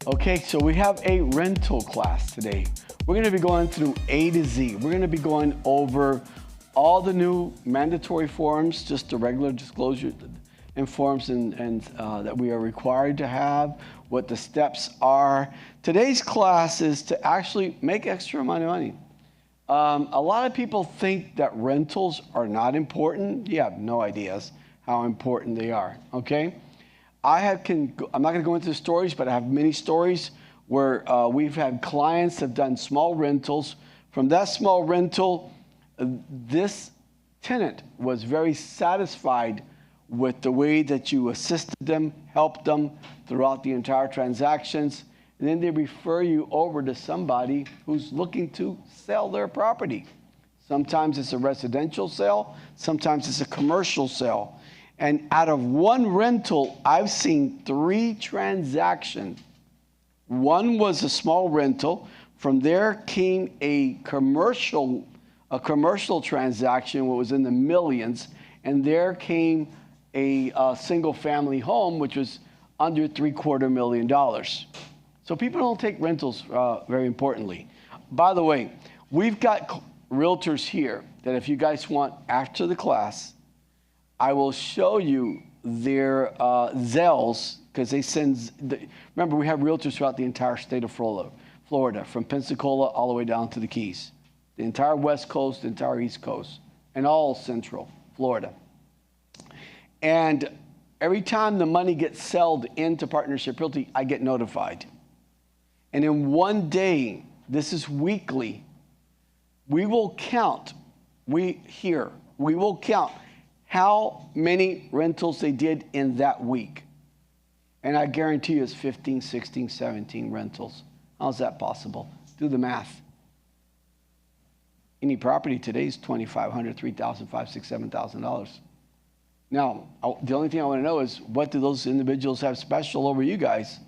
Okay, so we have a rental class today. We're going to be going through A to Z. We're going to be going over all the new mandatory forms, just the regular disclosure and forms and that we are required to have, what the steps are. Today's class is to actually make extra amount of money. A lot of people think that rentals are not important. You have no ideas how important they are, okay? I'm not going to go into the stories, but I have many stories where we've had clients that have done small rentals. From that small rental, this tenant was very satisfied with the way that you assisted them, helped them throughout the entire transactions, and then they refer you over to somebody who's looking to sell their property. Sometimes it's a residential sale, sometimes it's a commercial sale. And out of one rental, I've seen 3 transactions. One was a small rental. From there came a commercial transaction, what was in the millions. And there came a single family home, which was under $750,000. So people don't take rentals very importantly. By the way, we've got realtors here that if you guys want after the class, I will show you their Zells, because they send, remember we have realtors throughout the entire state of Florida, from Pensacola all the way down to the Keys. The entire West Coast, the entire East Coast, and all Central Florida. And every time the money gets sold into Partnership Realty, I get notified. And in one day, this is weekly, we will count how many rentals they did in that week. And I guarantee you it's 15, 16, 17 rentals. How's that possible? Do the math. Any property today is $2,500, $3,000, $5,000, $6,000, $7,000. Now, the only thing I want to know is, what do those individuals have special over you guys?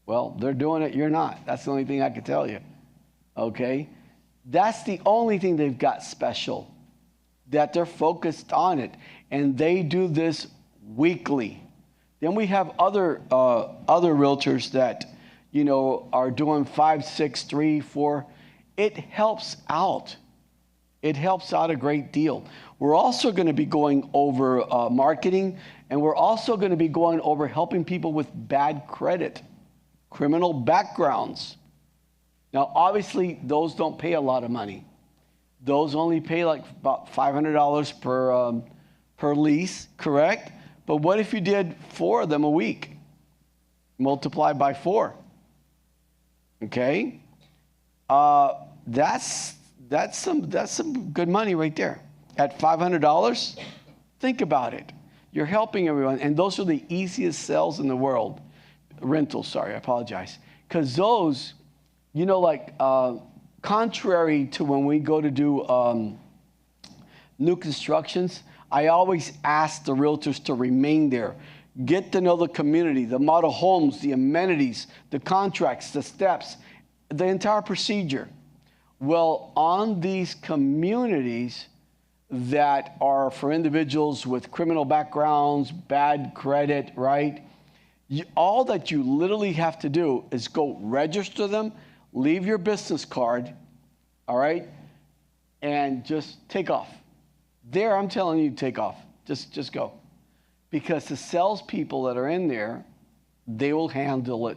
Well, they're doing it, you're not. That's the only thing I can tell you. Okay? That's the only thing they've got special, that they're focused on it, and they do this weekly. Then we have other realtors that, you know, are doing 5, 6, 3, 4. It helps out. It helps out a great deal. We're also going to be going over marketing, and we're also going to be going over helping people with bad credit, criminal backgrounds. Now, obviously, those don't pay a lot of money. Those only pay like about $500 per lease, correct? But what if you did 4 of them a week? Multiply by 4. Okay? That's some good money right there. At $500, think about it. You're helping everyone, and those are the easiest sales in the world. Rentals, sorry, I apologize. Because those, you know, like contrary to when we go to do new constructions, I always ask the realtors to remain there. Get to know the community, the model homes, the amenities, the contracts, the steps, the entire procedure. Well, on these communities that are for individuals with criminal backgrounds, bad credit, right? All that you literally have to do is go register them, leave your business card, all right, and just take off. There, I'm telling you, take off. Just go. Because the salespeople that are in there, they will handle it,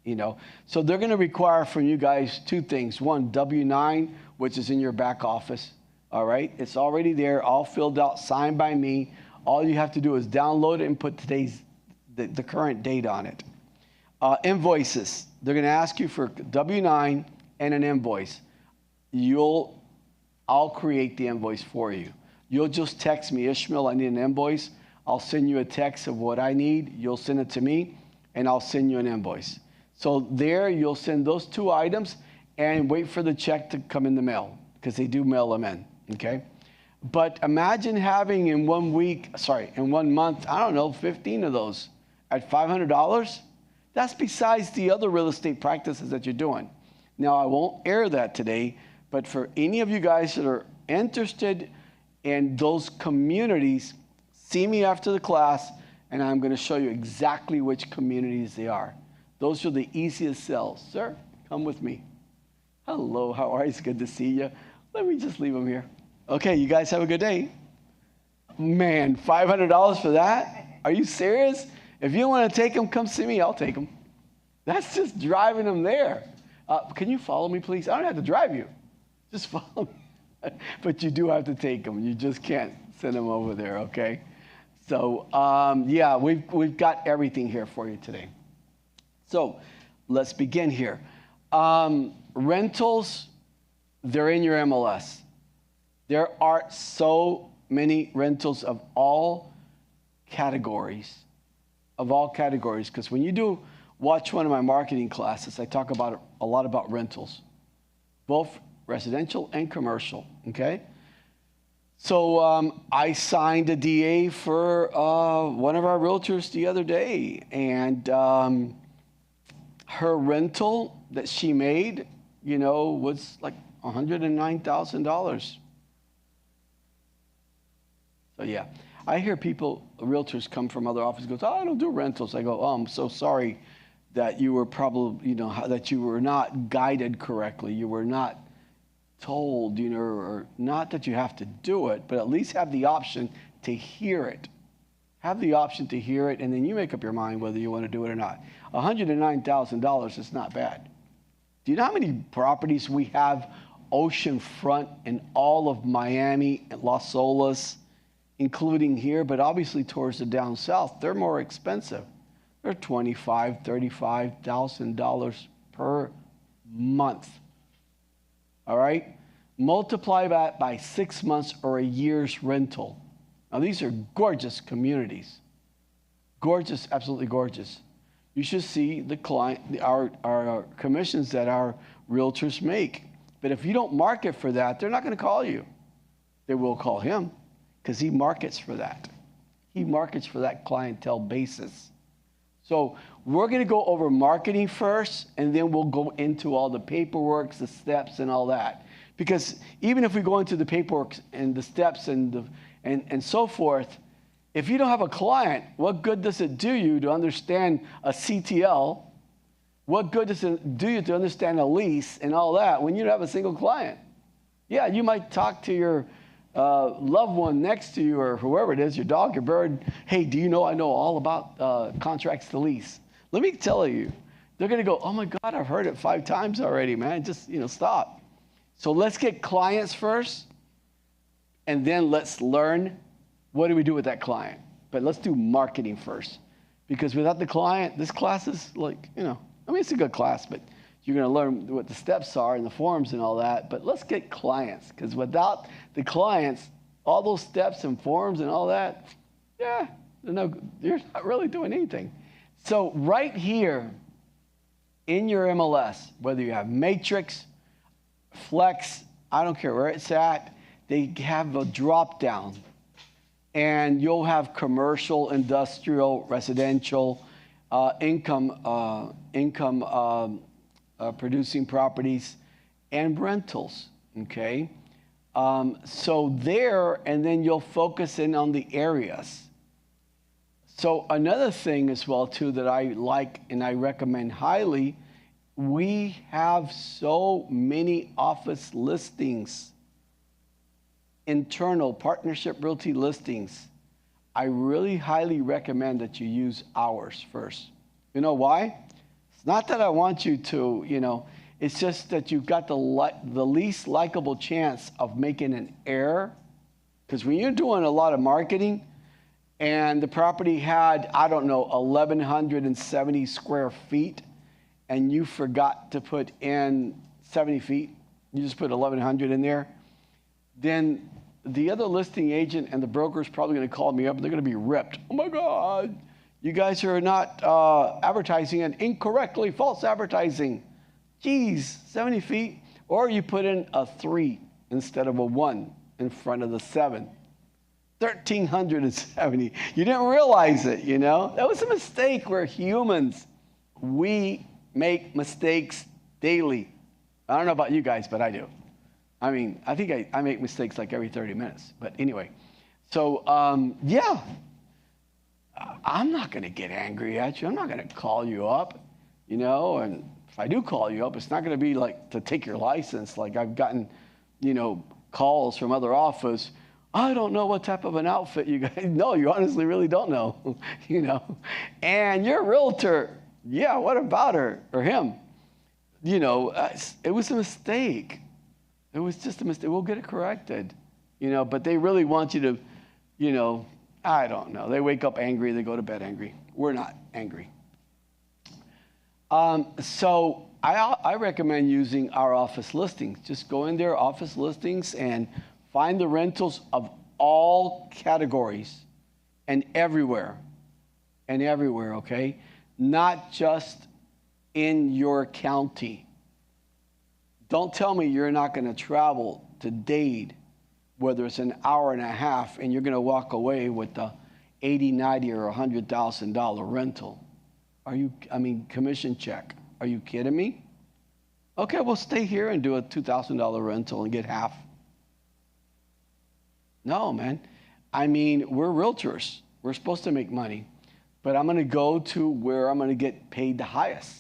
you know. So they're going to require from you guys 2 things. 1, W-9, which is in your back office, all right? It's already there, all filled out, signed by me. All you have to do is download it and put the current date on it. Invoices. They're going to ask you for W-9 and an invoice. I'll create the invoice for you. You'll just text me, Ismael, I need an invoice. I'll send you a text of what I need. You'll send it to me, and I'll send you an invoice. So there, you'll send those 2 items and wait for the check to come in the mail, because they do mail them in, okay? But imagine having in 1 month, I don't know, 15 of those at $500. That's besides the other real estate practices that you're doing. Now, I won't air that today, but for any of you guys that are interested in those communities, see me after the class, and I'm going to show you exactly which communities they are. Those are the easiest sells. Sir, come with me. Hello, how are you? It's good to see you. Let me just leave them here. Okay, you guys have a good day. Man, $500 for that? Are you serious? If you don't want to take them, come see me. I'll take them. That's just driving them there. Can you follow me, please? I don't have to drive you. Just follow me. But you do have to take them. You just can't send them over there, okay? So, yeah, we've got everything here for you today. So, let's begin here. Rentals, they're in your MLS. There are so many rentals of all categories, because when you do watch one of my marketing classes, I talk about a lot about rentals, both residential and commercial, okay? So I signed a DA for one of our realtors the other day, and her rental that she made, you know, was like $109,000. So yeah, I hear people, realtors come from other offices, goes, oh, I don't do rentals. I go, oh, I'm so sorry that you were probably, you know, that you were not guided correctly. You were not told, you know, or not that you have to do it, but at least have the option to hear it. Have the option to hear it, and then you make up your mind whether you want to do it or not. $109,000 is not bad. Do you know how many properties we have oceanfront in all of Miami and Las Olas, including here, but obviously towards the down south, they're more expensive. They're $25,000, $35,000 per month. All right? Multiply that by 6 months or a year's rental. Now, these are gorgeous communities. Gorgeous, absolutely gorgeous. You should see the client, our commissions that our realtors make. But if you don't market for that, they're not going to call you. They will call him because he markets for that. He markets for that clientele basis. So we're going to go over marketing first, and then we'll go into all the paperwork, the steps, and all that. Because even if we go into the paperwork and the steps and so forth, if you don't have a client, what good does it do you to understand a CTL? What good does it do you to understand a lease and all that when you don't have a single client? Yeah, you might talk to your loved one next to you or whoever it is, your dog, your bird. Hey, do you know I know all about contracts to lease? Let me tell you, they're going to go, oh my God, I've heard it 5 times already, man. Just, you know, stop. So let's get clients first, and then let's learn what do we do with that client. But let's do marketing first, because without the client, this class is like, you know, I mean, it's a good class, but you're going to learn what the steps are and the forms and all that. But let's get clients, because without the clients, all those steps and forms and all that, yeah, you're not really doing anything. So right here in your MLS, whether you have Matrix, Flex, I don't care where it's at, they have a drop down. And you'll have commercial, industrial, residential, income producing properties, and rentals, okay? So there, and then you'll focus in on the areas. So another thing as well, too, that I like and I recommend highly, we have so many office listings, internal partnership realty listings. I really highly recommend that you use ours first. You know why? It's not that I want you to, you know, it's just that you've got the least likable chance of making an error. Because when you're doing a lot of marketing and the property had, I don't know, 1,170 square feet, and you forgot to put in 70 feet, you just put 1,100 in there, then the other listing agent and the broker is probably going to call me up and they're going to be ripped. Oh my God, you guys are not advertising it incorrectly, false advertising. Geez, 70 feet. Or you put in a 3 instead of a 1 in front of the 7. 1,370. You didn't realize it, you know? That was a mistake. We're humans. We make mistakes daily. I don't know about you guys, but I do. I mean, I think I make mistakes like every 30 minutes. But anyway, so yeah, I'm not going to get angry at you. I'm not going to call you up. you know, and if I do call you up, it's not going to be like to take your license. Like I've gotten, you know, calls from other offices. I don't know what type of an outfit you guys. No, you honestly really don't know, you know. And you're a realtor. Yeah, what about her or him? You know, it was a mistake. It was just a mistake. We'll get it corrected, you know. But they really want you to, you know, I don't know. They wake up angry. They go to bed angry. We're not angry. So I recommend using our office listings. Just go in there, office listings, and find the rentals of all categories and everywhere, okay? Not just in your county. Don't tell me you're not going to travel to Dade, whether it's an hour and a half, and you're going to walk away with the $80,000, $90,000, or $100,000 rental. Commission check. Are you kidding me? Okay, well, stay here and do a $2,000 rental and get half. No, man. I mean, we're realtors. We're supposed to make money. But I'm going to go to where I'm going to get paid the highest.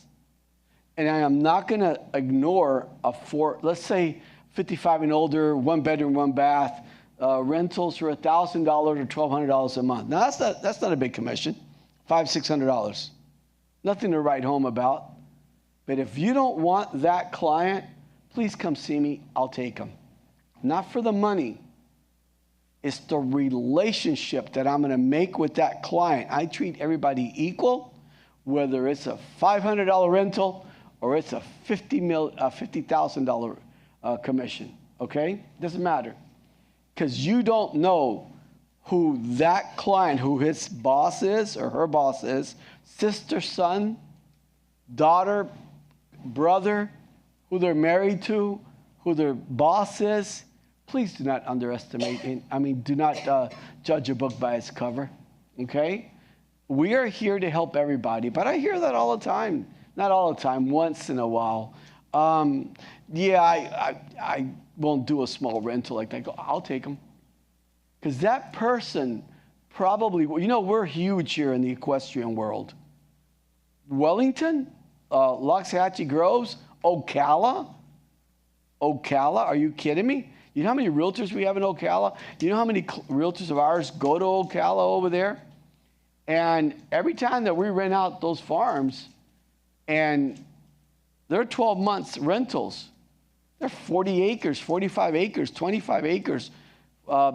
And I am not going to ignore let's say 55 and older, 1 bedroom, 1 bath, rentals for $1,000 or $1,200 a month. Now, that's not a big commission, $500, $600. Nothing to write home about. But if you don't want that client, please come see me. I'll take them. Not for the money. It's the relationship that I'm going to make with that client. I treat everybody equal, whether it's a $500 rental or it's a $50,000 commission, okay? Doesn't matter. Because you don't know who that client, who his boss is or her boss is, sister, son, daughter, brother, who they're married to, who their boss is. Please do not underestimate, do not judge a book by its cover, okay? We are here to help everybody, but I hear that all the time. Not all the time, once in a while. I won't do a small rental like that. I'll take them. Because that person probably, we're huge here in the equestrian world. Wellington, Loxahatchee Groves, Ocala, are you kidding me? You know how many realtors we have in Ocala? You know how many realtors of ours go to Ocala over there? And every time that we rent out those farms, and they're 12 months rentals, they're 40 acres, 45 acres, 25 acres. I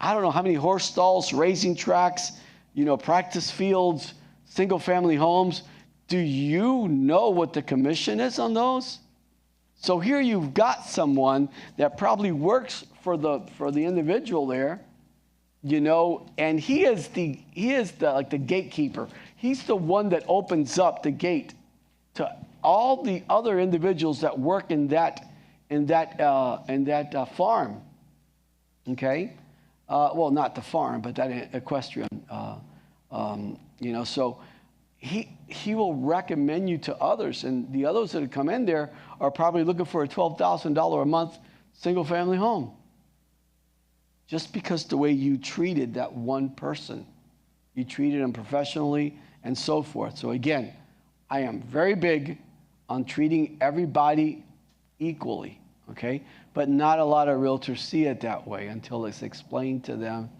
don't know how many horse stalls, racing tracks, practice fields, single family homes. Do you know what the commission is on those? So here you've got someone that probably works for the individual there, and he is the gatekeeper. He's the one that opens up the gate to all the other individuals that work in that farm. Okay, well, not the farm, but that equestrian. So he will recommend you to others, and the others that come in there are probably looking for a $12,000 a month single family home. Just because the way you treated that one person, you treated them professionally and so forth. So again, I am very big on treating everybody equally, okay? But not a lot of realtors see it that way until it's explained to them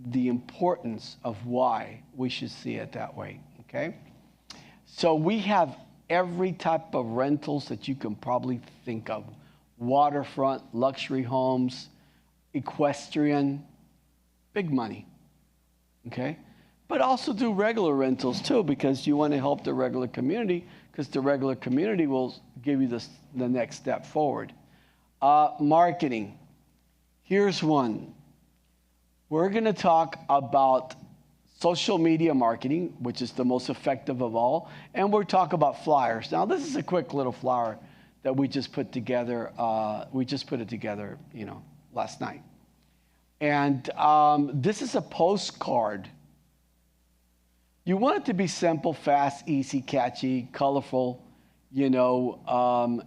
the importance of why we should see it that way, okay? So we have every type of rentals that you can probably think of. Waterfront, luxury homes, equestrian, big money, okay? But also do regular rentals too, because you want to help the regular community, because the regular community will give you the next step forward. Marketing. Here's one. We're going to talk about social media marketing, which is the most effective of all, and we'll talk about flyers. Now, this is a quick little flyer that we just put together. Last night. And this is a postcard. You want it to be simple, fast, easy, catchy, colorful, and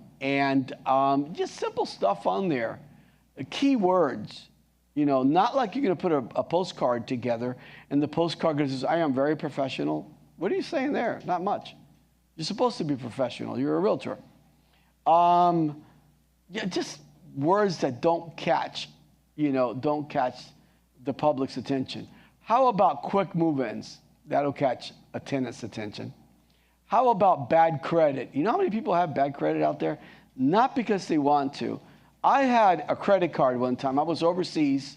just simple stuff on there. Keywords, not like you're going to put a postcard together and the postcard says, I am very professional. What are you saying there? Not much. You're supposed to be professional. You're a realtor. Yeah, just words that don't catch the public's attention. How about quick move-ins? That'll catch a tenant's attention. How about bad credit? You know how many people have bad credit out there? Not because they want to. I had a credit card one time. I was overseas,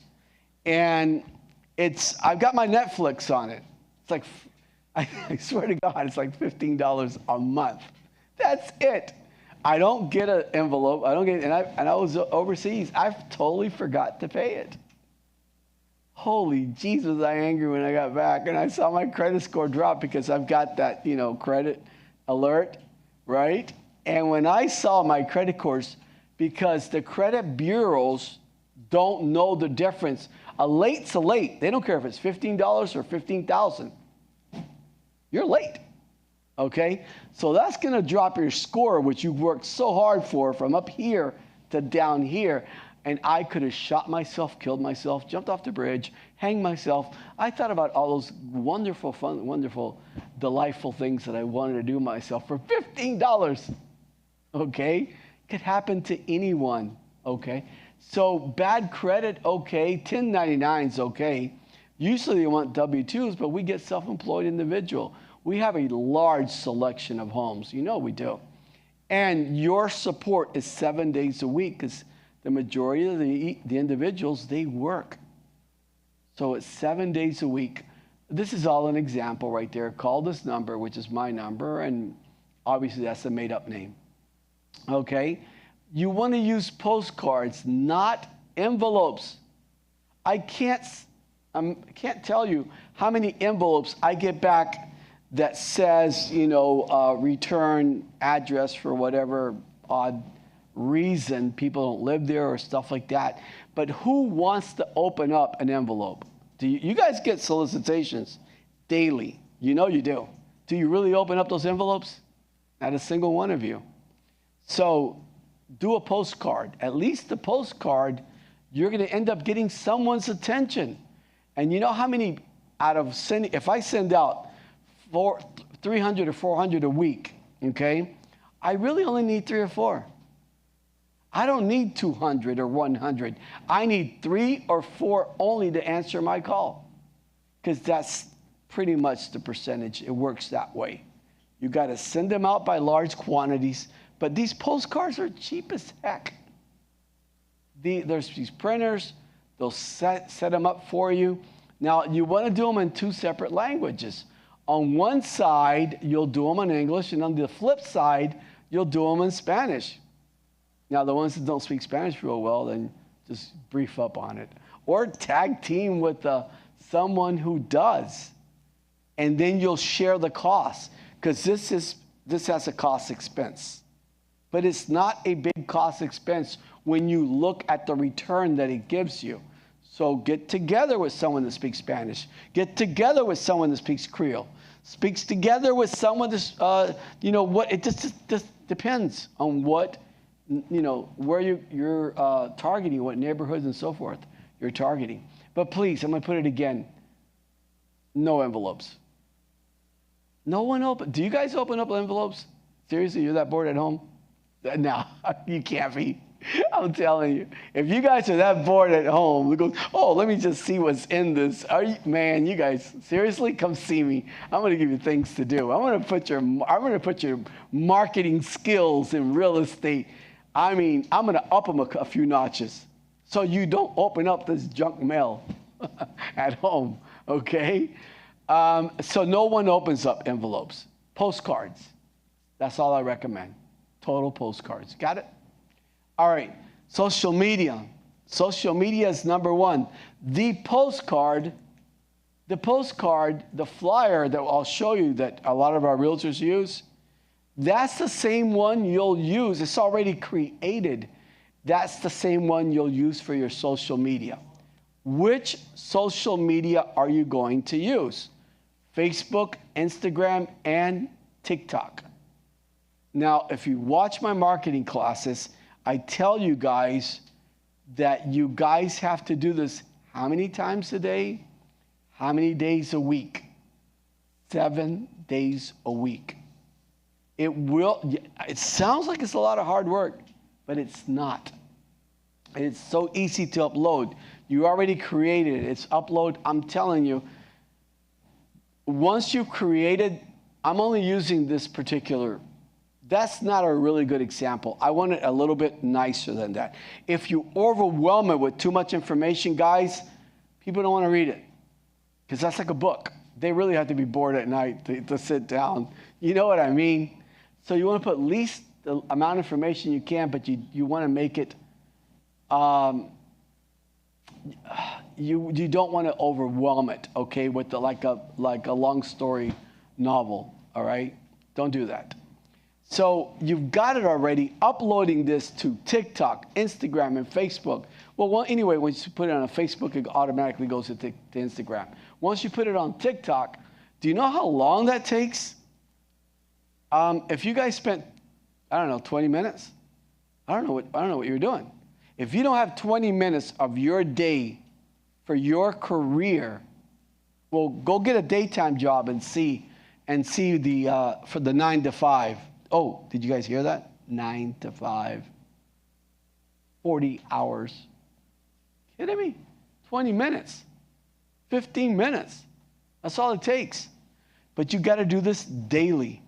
and I've got my Netflix on it. It's like, I swear to God, it's like $15 a month. That's it. I don't get an envelope. I don't get, and I was overseas. I totally forgot to pay it. Holy Jesus, was I angry when I got back, and I saw my credit score drop because I've got that, credit alert, right? And when I saw my credit scores, because the credit bureaus don't know the difference. A late's a late. They don't care if it's $15 or $15,000. You're late, okay? So that's going to drop your score, which you've worked so hard for, from up here to down here. And I could have shot myself, killed myself, jumped off the bridge, hanged myself. I thought about all those wonderful, fun, wonderful, delightful things that I wanted to do myself for $15, okay? Could happen to anyone, okay? So bad credit, okay. 1099's okay. Usually they want W-2s, but we get self-employed individual. We have a large selection of homes. You know we do. And your support is 7 days a week because the majority of the individuals, they work. So it's 7 days a week. This is all an example right there. Call this number, which is my number, and obviously that's a made-up name. Okay? You want to use postcards, not envelopes. I can't tell you how many envelopes I get back that says, return address for whatever odd reason people don't live there or stuff like that. But who wants to open up an envelope? Do you guys get solicitations daily? You know you do. Do you really open up those envelopes? Not a single one of you. So do a postcard. At least the postcard, you're going to end up getting someone's attention. And you know how many if I send out 300 or 400 a week, okay, I really only need 3 or 4. I don't need 200 or 100. I need 3 or 4 only to answer my call, because that's pretty much the percentage. It works that way. You got to send them out by large quantities, but these postcards are cheap as heck. There's these printers. They'll set them up for you. Now, you want to do them in 2 separate languages. On one side, you'll do them in English, and on the flip side, you'll do them in Spanish. Now, the ones that don't speak Spanish real well, then just brief up on it. Or tag team with someone who does. And then you'll share the cost, because this has a cost expense. But it's not a big cost expense when you look at the return that it gives you. So get together with someone that speaks Spanish. Get together with someone that speaks Creole. Speaks together with someone that's, it just depends on what, where you're targeting, what neighborhoods and so forth you're targeting. But please, I'm going to put it again. No envelopes. No one do you guys open up envelopes? Seriously, you're that bored at home? No, you can't be. I'm telling you, if you guys are that bored at home, we go, let me just see what's in this. Man, you guys, seriously, come see me. I'm going to give you things to do. I'm going to put your marketing skills in real estate. I'm going to up them a few notches, so you don't open up this junk mail at home. Okay, so no one opens up envelopes. Postcards. That's all I recommend. Total postcards. Got it? All right, social media. Social media is number 1. The postcard, the flyer that I'll show you that a lot of our realtors use, that's the same one you'll use. It's already created. That's the same one you'll use for your social media. Which social media are you going to use? Facebook, Instagram, and TikTok. Now, if you watch my marketing classes, I tell you guys that you guys have to do this how many times a day? How many days a week? 7 days a week. It sounds like it's a lot of hard work, but it's not. It's so easy to upload. You already created it. It's upload. I'm telling you, once you've created, I'm only using this particular, that's not a really good example. I want it a little bit nicer than that. If you overwhelm it with too much information, guys, people don't want to read it because that's like a book. They really have to be bored at night to sit down. You know what I mean? So you want to put least the amount of information you can, but you want to make it, you don't want to overwhelm it, okay, with like a long story novel, all right? Don't do that. So you've got it already, uploading this to TikTok, Instagram, and Facebook. Well, anyway, once you put it on a Facebook, it automatically goes to Instagram. Once you put it on TikTok, do you know how long that takes? If you guys spent, I don't know, 20 minutes, I don't know what you're doing. If you don't have 20 minutes of your day for your career, well, go get a daytime job and see the for the 9 to 5. Oh, did you guys hear that? 9 to 5, 40 hours. Kidding me? 20 minutes, 15 minutes. That's all it takes. But you got to do this daily,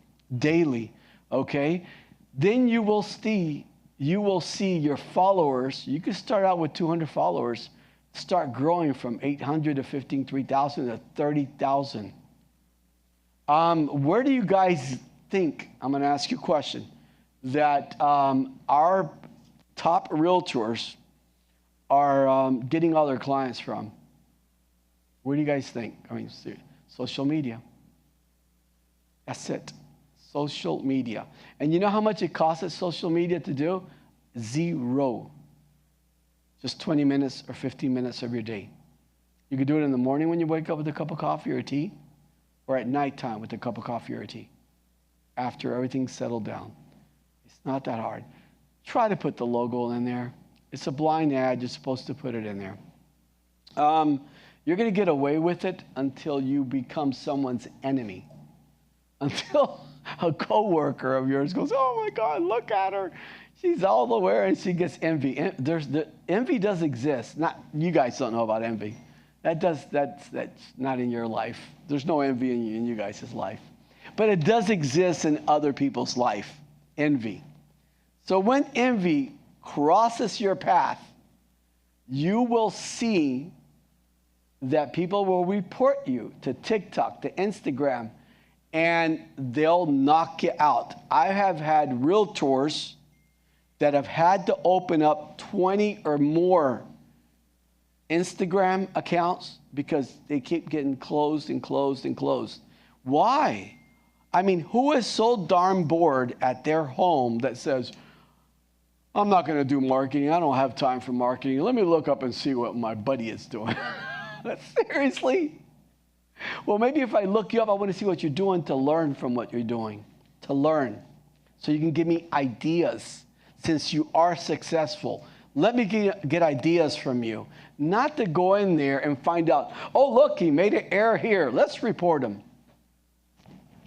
okay? Then you will see your followers. You can start out with 200 followers, start growing from 800 to 15, 3,000 to 30,000. Where do you guys think, I'm going to ask you a question, that our top realtors are getting all their clients from? Where do you guys think? I mean, social media. That's it. Social media. And you know how much it costs at social media to do? Zero. Just 20 minutes or 15 minutes of your day. You could do it in the morning when you wake up with a cup of coffee or tea, or at nighttime with a cup of coffee or tea, after everything's settled down. It's not that hard. Try to put the logo in there. It's a blind ad. You're supposed to put it in there. You're going to get away with it until you become someone's enemy. Until a coworker of yours goes, oh my God, look at her. She's all aware and she gets envy. Envy does exist. Not, you guys don't know about envy. That's not in your life. There's no envy in you guys' life. But it does exist in other people's life, envy. So when envy crosses your path, you will see that people will report you to TikTok, to Instagram, and they'll knock you out. I have had realtors that have had to open up 20 or more Instagram accounts because they keep getting closed and closed and closed. Why? I mean, who is so darn bored at their home that says, I'm not going to do marketing. I don't have time for marketing. Let me look up and see what my buddy is doing. Seriously? Well, maybe if I look you up, I want to see what you're doing to learn from what you're doing. To learn. So you can give me ideas since you are successful. Let me get ideas from you. Not to go in there and find out, oh, look, he made an error here. Let's report him.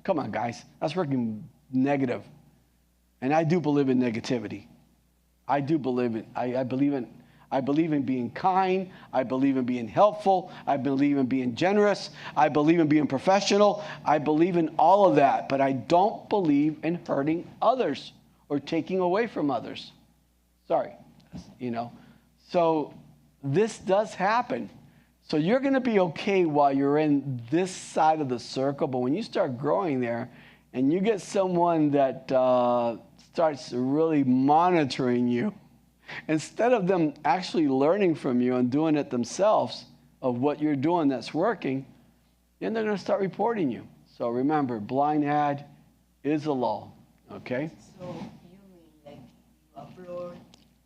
Come on, guys. That's working negative. And I do believe in negativity. I do believe it. I believe in being kind. I believe in being helpful. I believe in being generous. I believe in being professional. I believe in all of that. But I don't believe in hurting others or taking away from others. Sorry. So this does happen. So you're going to be okay while you're in this side of the circle. But when you start growing there and you get someone that starts really monitoring you, instead of them actually learning from you and doing it themselves of what you're doing that's working, then they're going to start reporting you. So remember, blind ad is a law, okay? So you mean like you upload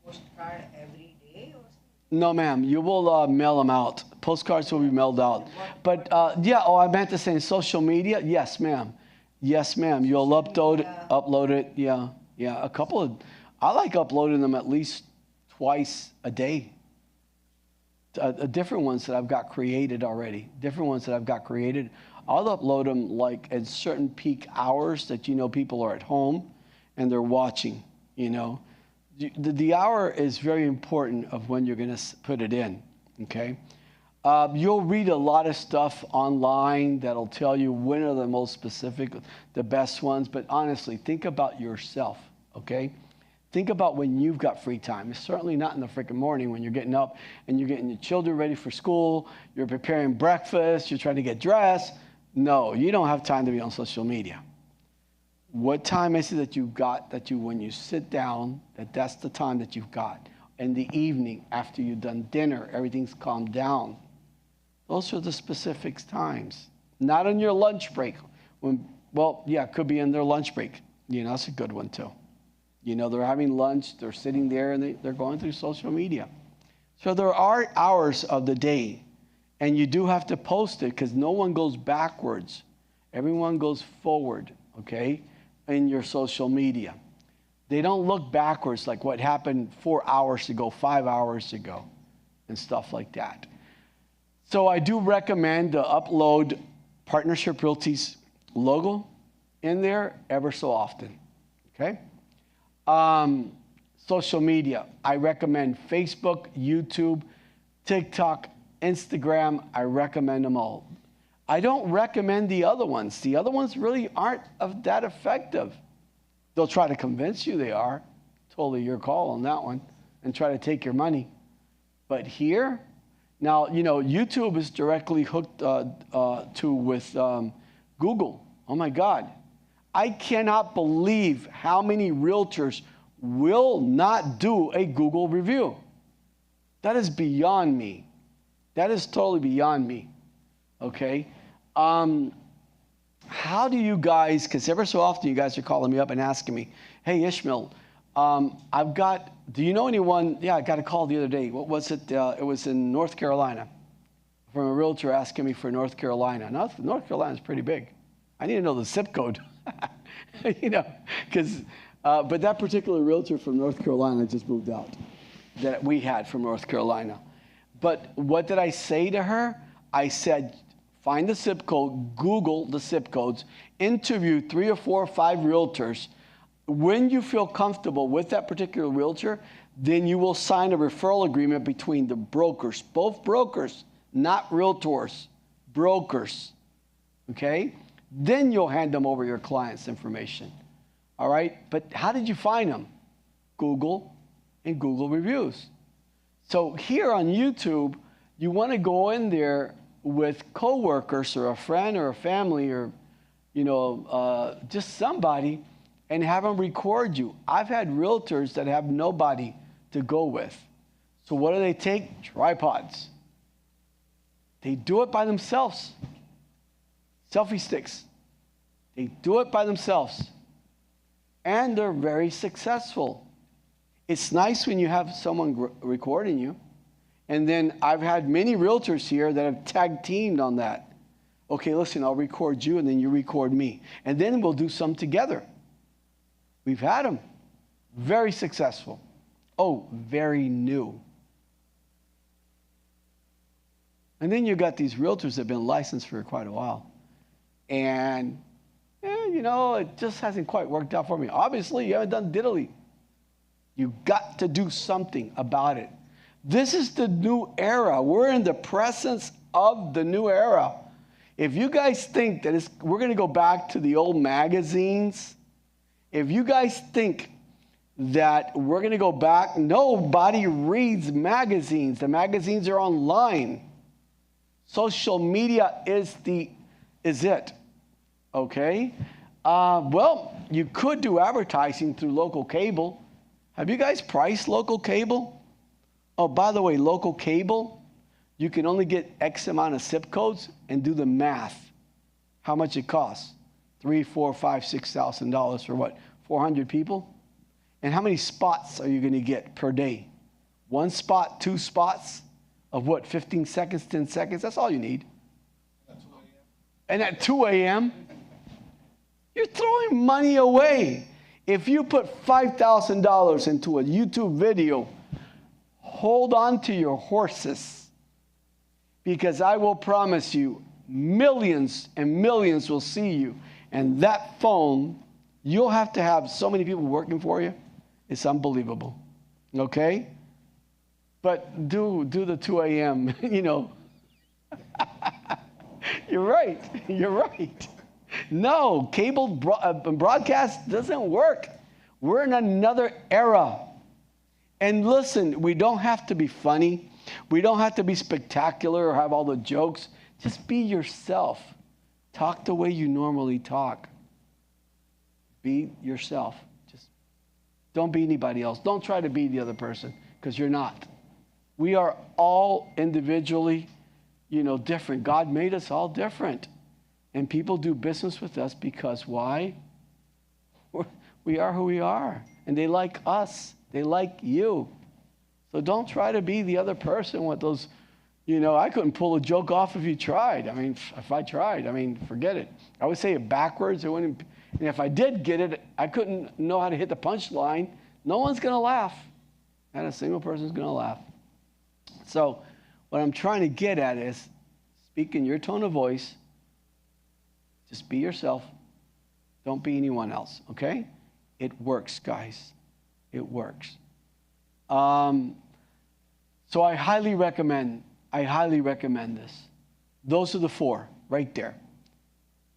postcard every day or something? No, ma'am. You will mail them out. Postcards will be mailed out. But I meant to say in social media, yes, ma'am. Yes, ma'am. You'll upload it. Yeah. A couple of, I like uploading them at least twice a day. different ones that I've got created already. Different ones that I've got created. I'll upload them like at certain peak hours that people are at home and they're watching. The hour is very important of when you're going to put it in. Okay. You'll read a lot of stuff online that'll tell you when are the most specific, the best ones. But honestly, think about yourself. Okay. Think about when you've got free time. It's certainly not in the freaking morning when you're getting up and you're getting your children ready for school, you're preparing breakfast, you're trying to get dressed. No, you don't have time to be on social media. What time is it that you've got when you sit down, that's the time that you've got? In the evening, after you've done dinner, everything's calmed down. Those are the specific times. Not on your lunch break. It could be in their lunch break. That's a good one too. They're having lunch, they're sitting there, and they're going through social media. So there are hours of the day, and you do have to post it because no one goes backwards. Everyone goes forward, okay, in your social media. They don't look backwards like what happened 4 hours ago, 5 hours ago, and stuff like that. So I do recommend to upload Partnership Realty's logo in there ever so often, okay? Social media, I recommend Facebook, YouTube, TikTok, Instagram. I recommend them all. I don't recommend the other ones. The other ones really aren't that effective. They'll try to convince you they are. Totally your call on that one, and try to take your money. But here, now, YouTube is directly hooked with Google. Oh my God. I cannot believe how many realtors will not do a Google review. That is beyond me. That is totally beyond me. Okay? How do you guys, because ever so often you guys are calling me up and asking me, hey, Ismael, do you know anyone? Yeah, I got a call the other day. What was it? It was in North Carolina from a realtor asking me for North Carolina. North Carolina is pretty big. I need to know the zip code. But that particular realtor from North Carolina just moved out that we had from North Carolina. But what did I say to her? I said, find the zip code, Google the zip codes, interview 3 or 4 or 5 realtors. When you feel comfortable with that particular realtor, then you will sign a referral agreement between the brokers, both brokers, not realtors, brokers, okay? Then you'll hand them over your client's information, all right? But how did you find them? Google and Google reviews. So here on YouTube, you want to go in there with coworkers or a friend or a family or, just somebody and have them record you. I've had realtors that have nobody to go with. So what do they take? Tripods. They do it by themselves. Selfie sticks. They do it by themselves. And they're very successful. It's nice when you have someone recording you. And then I've had many realtors here that have tag teamed on that. Okay, listen, I'll record you and then you record me. And then we'll do some together. We've had them. Very successful. Oh, very new. And then you've got these realtors that have been licensed for quite a while. And, it just hasn't quite worked out for me. Obviously, you haven't done diddly. You've got to do something about it. This is the new era. We're in the presence of the new era. If you guys think that we're going to go back to the old magazines, if you guys think that we're going to go back, nobody reads magazines. The magazines are online. Social media is it. Okay? You could do advertising through local cable. Have you guys priced local cable? Oh, by the way, local cable, you can only get X amount of zip codes and do the math. How much it costs? $3,000, $4,000, $5,000, $6,000 for what? 400 people? And how many spots are you going to get per day? 1 spot, 2 spots of what? 15 seconds, 10 seconds? That's all you need. And at 2 a.m., you're throwing money away. If you put $5,000 into a YouTube video, hold on to your horses. Because I will promise you, millions and millions will see you. And that phone, you'll have to have so many people working for you. It's unbelievable. Okay? But do the 2 a.m., you know. You're right. You're right. No, cable broadcast doesn't work. We're in another era. And listen, we don't have to be funny. We don't have to be spectacular or have all the jokes. Just be yourself. Talk the way you normally talk. Be yourself. Just don't be anybody else. Don't try to be the other person, because you're not. We are all individually, you know, different. God made us all different. And people do business with us because why? We are who we are. And they like us. They like you. So don't try to be the other person with those, you know, I couldn't pull a joke off if you tried. I mean, if I tried, I mean, forget it. I would say it backwards. It wouldn't, and if I did get it, I couldn't know how to hit the punchline. No one's going to laugh. Not a single person's going to laugh. So what I'm trying to get at is speak in your tone of voice. Just be yourself. Don't be anyone else, okay? It works, guys. It works. So I highly recommend this. Those are the 4 right there.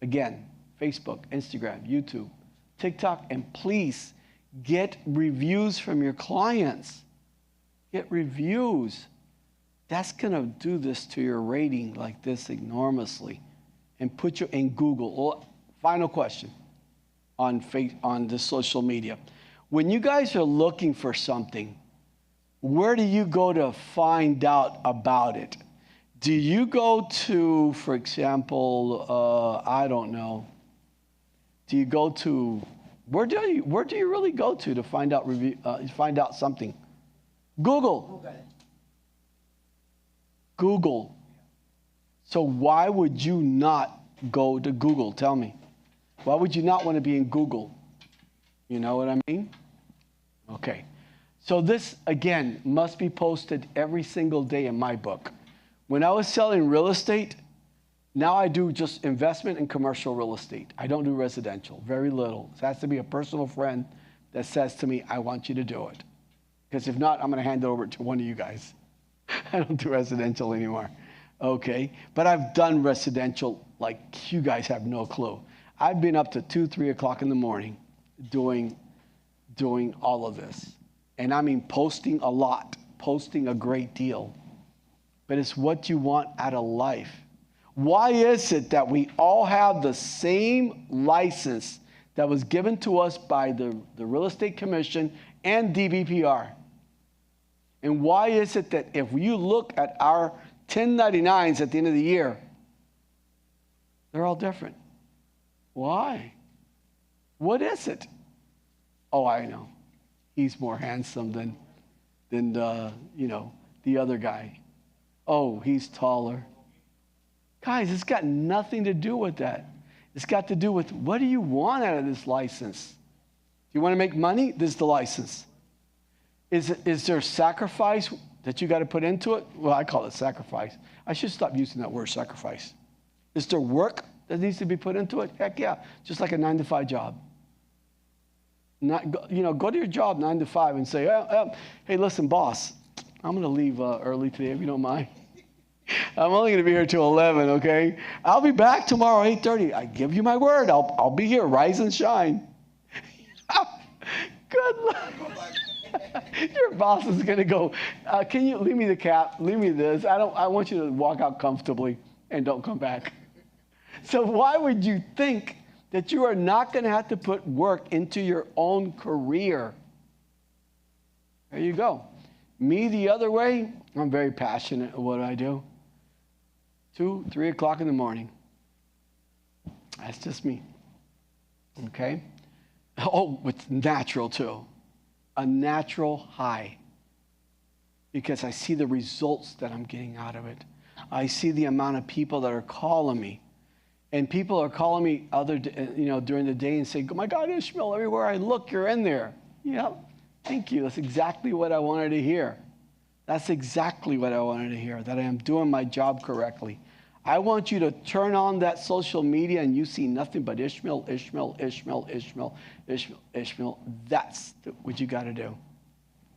Again, Facebook, Instagram, YouTube, TikTok, and please get reviews from your clients. Get reviews. That's going to do this to your rating like this enormously. And put you in Google. Well, final question on the social media. When you guys are looking for something, where do you go to find out about it? Do you go to, for example, I don't know. Do you go to, where do you really go to find out find out something? Google. Google. So why would you not go to Google? Tell me. Why would you not want to be in Google? You know what I mean? Okay. So this, again, must be posted every single day in my book. When I was selling real estate, now I do just investment and commercial real estate. I don't do residential, very little. It has to be a personal friend that says to me, I want you to do it. Because if not, I'm going to hand it over to one of you guys. I don't do residential anymore. Okay. But I've done residential like you guys have no clue. I've been up to 2, 3 o'clock in the morning doing all of this. And I mean posting a lot, posting a great deal. But it's what you want out of life. Why is it that we all have the same license that was given to us by the Real Estate Commission and DBPR? And why is it that if you look at our 1099s at the end of the year, they're all different? Why? What is it? Oh, I know. He's more handsome than the other guy. Oh, he's taller. Guys, it's got nothing to do with that. It's got to do with, what do you want out of this license? Do you want to make money? This is the license. Is there sacrifice that you got to put into it? Well, I call it sacrifice. I should stop using that word, sacrifice. Is there work that needs to be put into it? Heck yeah, just like a 9-to-5 job. Go to your job 9 to 5 and say, hey, listen, boss, I'm going to leave early today if you don't mind. I'm only going to be here till 11, okay? I'll be back tomorrow, 8:30. I give you my word. I'll be here, rise and shine. Good luck. Your boss is going to go, can you leave me the cap? Leave me this. I want you to walk out comfortably and don't come back. So why would you think that you are not going to have to put work into your own career? There you go. Me, the other way, I'm very passionate at what I do. 2, 3 o'clock in the morning. That's just me. Okay? Oh, it's natural too. A natural high. Because I see the results that I'm getting out of it. I see the amount of people that are calling me. And people are calling me during the day and say, oh my God, Ismael, everywhere I look, you're in there. Yeah, thank you. That's exactly what I wanted to hear. That's exactly what I wanted to hear, that I am doing my job correctly. I want you to turn on that social media and you see nothing but Ishmael, Ishmael, Ishmael, Ishmael, Ishmael, Ishmael. That's what you got to do.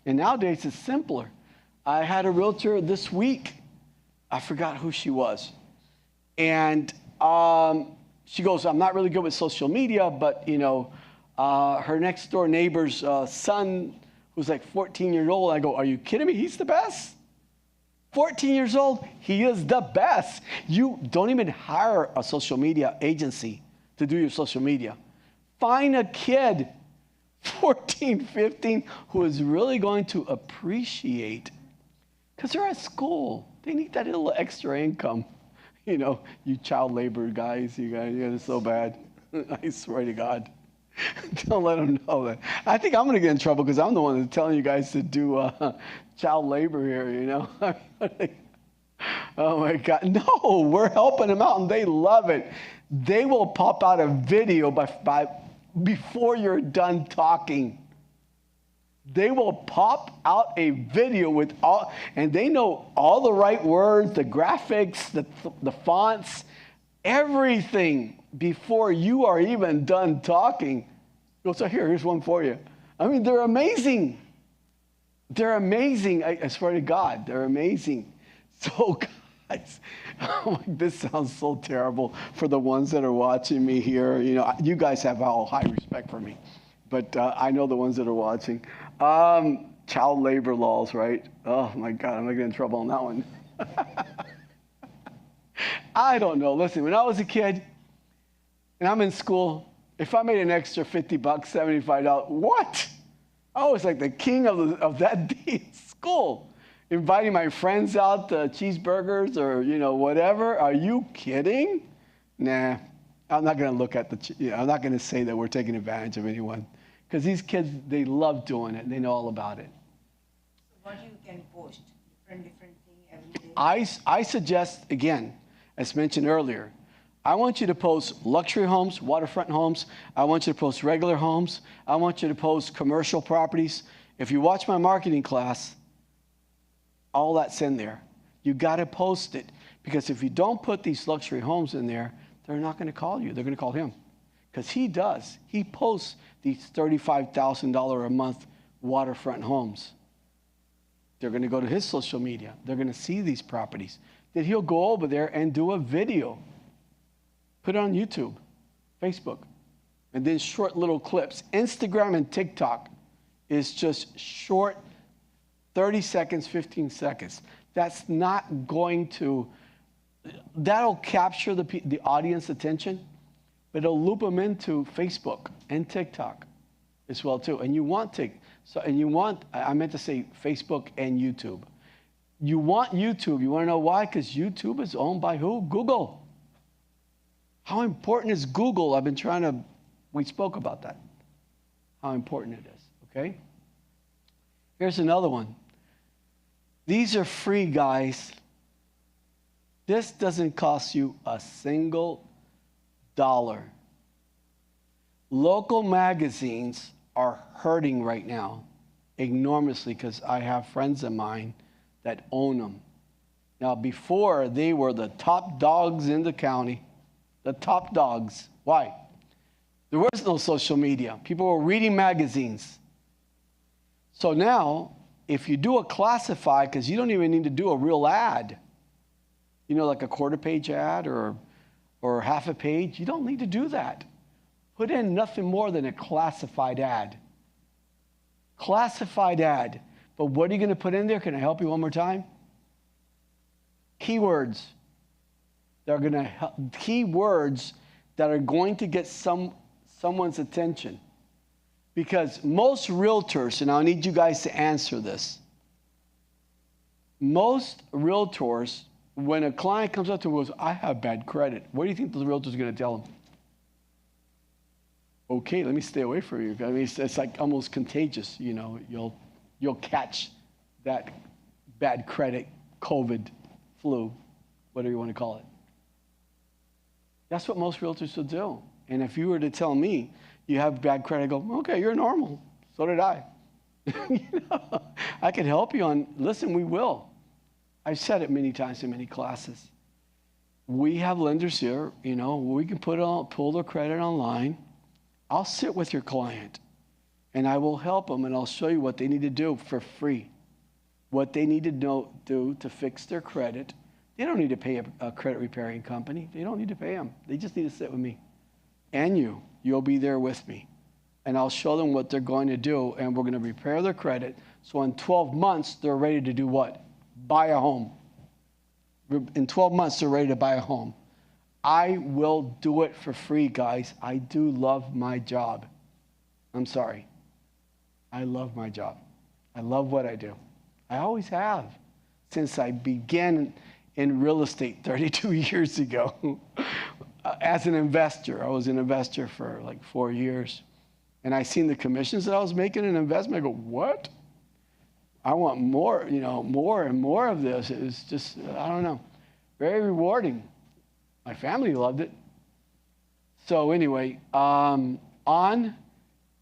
And nowadays it's simpler. I had a realtor this week. I forgot who she was. And she goes, I'm not really good with social media, but, you know, her next door neighbor's son, who's like 14 years old, I go, are you kidding me? He's the best. 14 years old, he is the best. You don't even hire a social media agency to do your social media. Find a kid, 14, 15, who is really going to appreciate, because they're at school. They need that little extra income. You know, you child labor guys, you guys are so bad. I swear to God. Don't let them know that. I think I'm going to get in trouble because I'm the one that's telling you guys to do child labor here, you know. Oh, my God. No, we're helping them out, and they love it. They will pop out a video before you're done talking. They will pop out a video with all, and they know all the right words, the graphics, the fonts, everything before you are even done talking. So here's one for you. I mean, they're amazing. They're amazing. I swear to God, they're amazing. So, guys, this sounds so terrible for the ones that are watching me here. You know, you guys have all high respect for me, but I know the ones that are watching. Child labor laws, right? Oh, my God, I'm going to get in trouble on that one. I don't know. Listen, when I was a kid and I'm in school, if I made an extra $50, $75, what? I was like the king of that day at school, inviting my friends out to cheeseburgers or, you know, whatever. Are you kidding? Nah, I'm not going to look at I'm not going to say that we're taking advantage of anyone, because these kids, they love doing it and they know all about it. So what you can post? Different thing every day? I suggest, again, as mentioned earlier, I want you to post luxury homes, waterfront homes. I want you to post regular homes. I want you to post commercial properties. If you watch my marketing class, all that's in there. You got to post it, because if you don't put these luxury homes in there, they're not going to call you. They're going to call him, because he does. He posts these $35,000 a month waterfront homes. They're going to go to his social media. They're going to see these properties. Then he'll go over there and do a video. Put it on YouTube, Facebook, and then short little clips. Instagram and TikTok is just short, 30 seconds, 15 seconds. That's not going to, that'll capture the audience attention, but it'll loop them into Facebook and TikTok as well too. And you want I meant to say Facebook and YouTube. You want YouTube. You want to know why? Because YouTube is owned by who? Google. How important is Google? We spoke about that. How important it is, okay? Here's another one. These are free, guys. This doesn't cost you a single dollar. Local magazines are hurting right now enormously, because I have friends of mine that own them. Now, before, they were the top dogs in the county. The top dogs. Why? There was no social media. People were reading magazines. So now, if you do a classified, because you don't even need to do a real ad, you know, like a quarter-page ad or half a page, you don't need to do that. Put in nothing more than a classified ad. Classified ad. But what are you going to put in there? Can I help you one more time? Keywords. Keywords that are going to get someone's attention. Because most realtors, and I need you guys to answer this. Most realtors, when a client comes up to them and goes, I have bad credit, what do you think the realtor's going to tell them? Okay, let me stay away from you. I mean, it's like almost contagious. You know, you'll catch that bad credit, COVID, flu, whatever you want to call it. That's what most realtors will do. And if you were to tell me you have bad credit, I go, okay, you're normal. So did I. I can help you on, listen, we will. I've said it many times in many classes. We have lenders here, we can pull their credit online. I'll sit with your client and I will help them and I'll show you what they need to do for free. What they need to do to fix their credit. They don't need to pay a credit repairing company. They don't need to pay them. They just need to sit with me. And you'll be there with me. And I'll show them what they're going to do, and we're going to repair their credit. So in 12 months, they're ready to do what? Buy a home. In 12 months, they're ready to buy a home. I will do it for free, guys. I do love my job. I'm sorry. I love my job. I love what I do. I always have. Since I began in real estate 32 years ago. As an investor, I was an investor for like 4 years. And I seen the commissions that I was making in investment. I go, what? I want more, more and more of this. It was just, I don't know, very rewarding. My family loved it. So anyway, on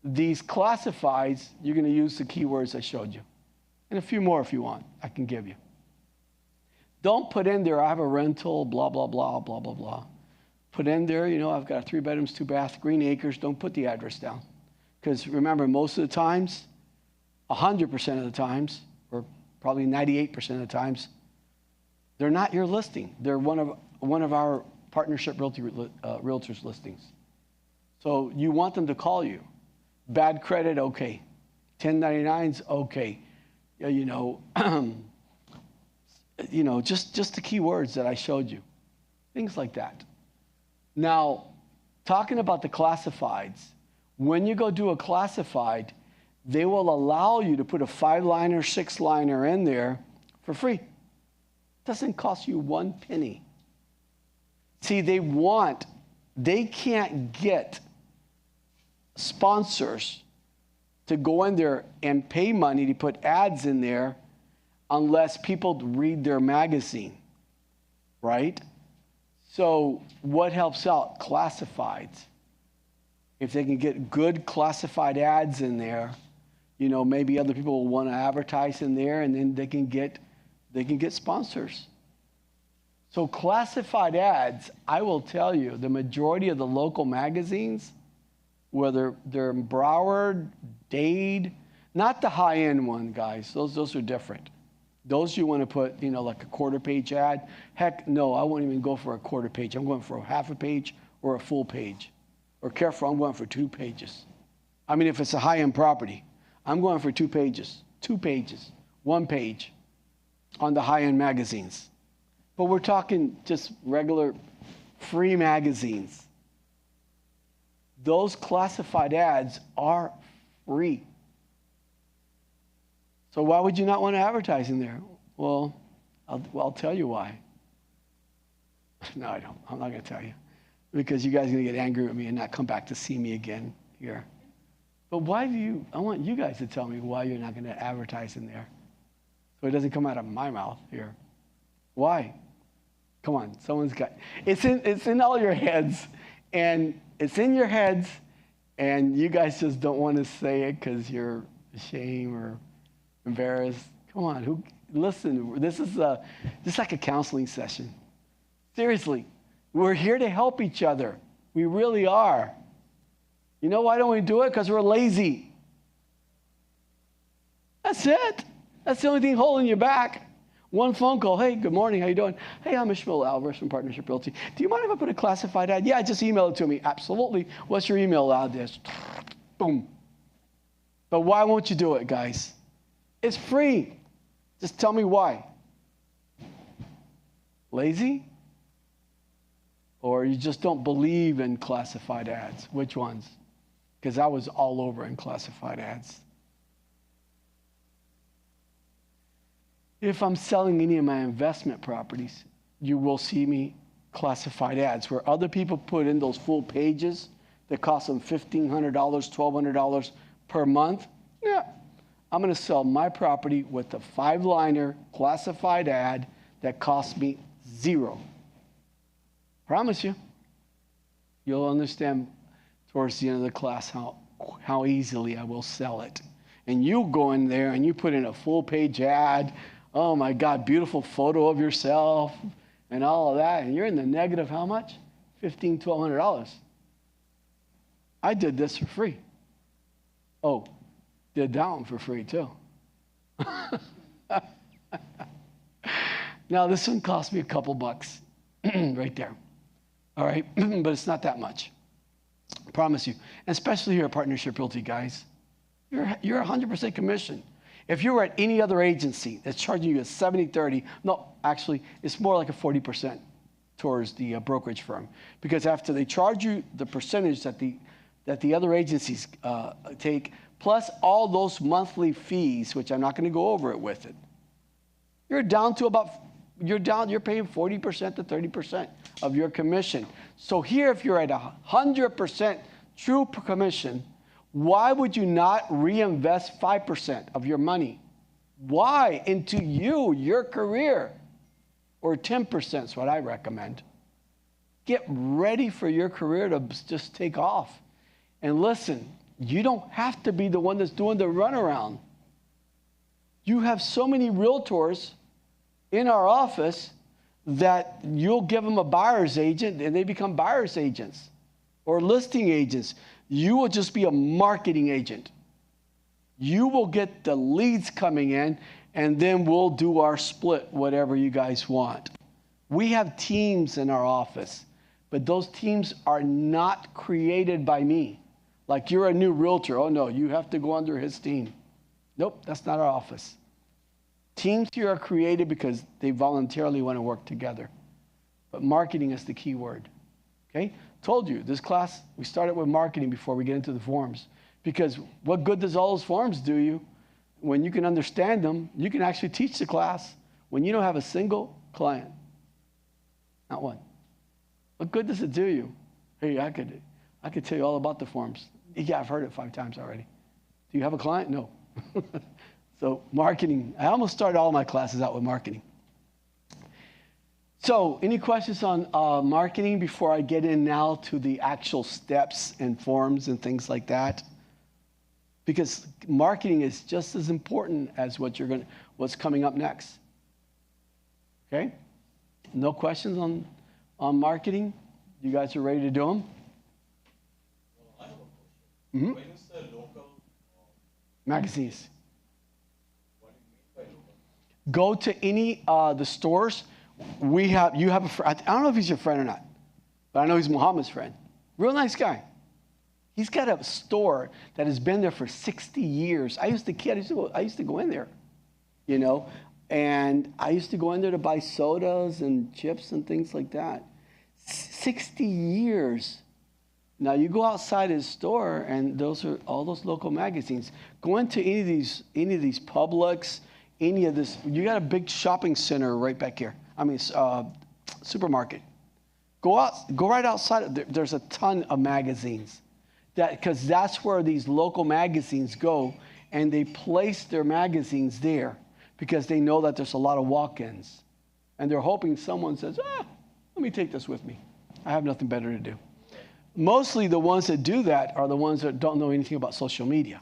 these classifieds, you're going to use the keywords I showed you. And a few more if you want, I can give you. Don't put in there, I have a rental, blah, blah, blah, blah, blah, blah. Put in there, I've got 3 bedrooms, 2 baths, Green Acres. Don't put the address down. Because remember, most of the times, 100% of the times, or probably 98% of the times, they're not your listing. They're one of our partnership realtors listings. So you want them to call you. Bad credit, okay. 1099s, okay. Just the key words that I showed you. Things like that. Now, talking about the classifieds, when you go do a classified, they will allow you to put a 5-liner, 6-liner in there for free. It doesn't cost you 1 penny. See, they can't get sponsors to go in there and pay money to put ads in there unless people read their magazine, right? So what helps out? Classifieds. If they can get good classified ads in there, maybe other people will want to advertise in there, and then they can get sponsors. So classified ads, I will tell you, the majority of the local magazines, whether they're Broward, Dade, not the high-end one, guys. Those are different. Those you want to put, like a 1/4-page ad. Heck, no, I won't even go for a 1/4 page. I'm going for a 1/2 page or a full page. Or careful, I'm going for 2 pages. I mean, if it's a high-end property, I'm going for 2 pages. 2 pages, 1 page on the high-end magazines. But we're talking just regular free magazines. Those classified ads are free. So why would you not want to advertise in there? Well, I'll tell you why. No, I don't. I'm not going to tell you. Because you guys are going to get angry with me and not come back to see me again here. But I want you guys to tell me why you're not going to advertise in there. So it doesn't come out of my mouth here. Why? Come on, someone's got, it's in all your heads. And it's in your heads, and you guys just don't want to say it because you're ashamed or embarrassed. Come on, listen, this is just like a counseling session. Seriously, we're here to help each other. We really are. You know why don't we do it? Because we're lazy. That's it. That's the only thing holding you back. One phone call. Hey, good morning. How you doing? Hey, I'm Ismael Alvarez from Partnership Realty. Do you mind if I put a classified ad? Yeah, just email it to me. Absolutely. What's your email address? Boom. But why won't you do it, guys? It's free. Just tell me why. Lazy? Or you just don't believe in classified ads? Which ones? Because I was all over in classified ads. If I'm selling any of my investment properties, you will see me classified ads where other people put in those full pages that cost them $1,500, $1,200 per month. Yeah, I'm going to sell my property with a 5-liner classified ad that costs me $0. Promise you. You'll understand towards the end of the class how easily I will sell it. and you go in there and you put in a full-page ad. Oh, my God, beautiful photo of yourself and all of that. And you're in the negative how much? $1,500, $1,200. I did this for free. Oh, did that one for free, too. Now, this one cost me a couple bucks right there. All right, but it's not that much. I promise you. And especially here at Partnership Realty, guys. You're 100% commission. If you were at any other agency that's charging you a 70-30, no, actually, it's more like a 40% towards the brokerage firm. Because after they charge you the percentage that the other agencies take, plus all those monthly fees, which I'm not going to go over it with it, you're paying 40% to 30% of your commission. So here, if you're at 100% true commission, why would you not reinvest 5% of your money? Why? Into your career. Or 10% is what I recommend. Get ready for your career to just take off. And listen, you don't have to be the one that's doing the runaround. You have so many realtors in our office that you'll give them a buyer's agent and they become buyer's agents or listing agents. You will just be a marketing agent. You will get the leads coming in, and then we'll do our split, whatever you guys want. We have teams in our office, but those teams are not created by me. Like you're a new realtor. Oh, no, you have to go under his team. Nope, that's not our office. Teams here are created because they voluntarily want to work together. But marketing is the key word. Okay? Told you, this class, we started with marketing before we get into the forms. Because what good does all those forms do you? When you can understand them, you can actually teach the class when you don't have a single client. Not one. What good does it do you? Hey, I could tell you all about the forms. Yeah, I've heard it 5 times already. Do you have a client? No. So marketing, I almost started all my classes out with marketing. So any questions on marketing before I get in now to the actual steps and forms and things like that? Because marketing is just as important as what's coming up next. Okay? No questions on marketing? You guys are ready to do them? Well, I have a question. Mm-hmm. When you say local magazines. What do you mean by local? Go to any the stores. You have a friend. I don't know if he's your friend or not, but I know he's Muhammad's friend. Real nice guy. He's got a store that has been there for 60 years. I used to go in there, and I used to go in there to buy sodas and chips and things like that. 60 years. Now you go outside his store, and those are all those local magazines. Go into any of these Publix, any of this. You got a big shopping center right back here. Supermarket. Go right outside. There's a ton of magazines. Because that's where these local magazines go, and they place their magazines there because they know that there's a lot of walk-ins. And they're hoping someone says, let me take this with me. I have nothing better to do. Mostly the ones that do that are the ones that don't know anything about social media.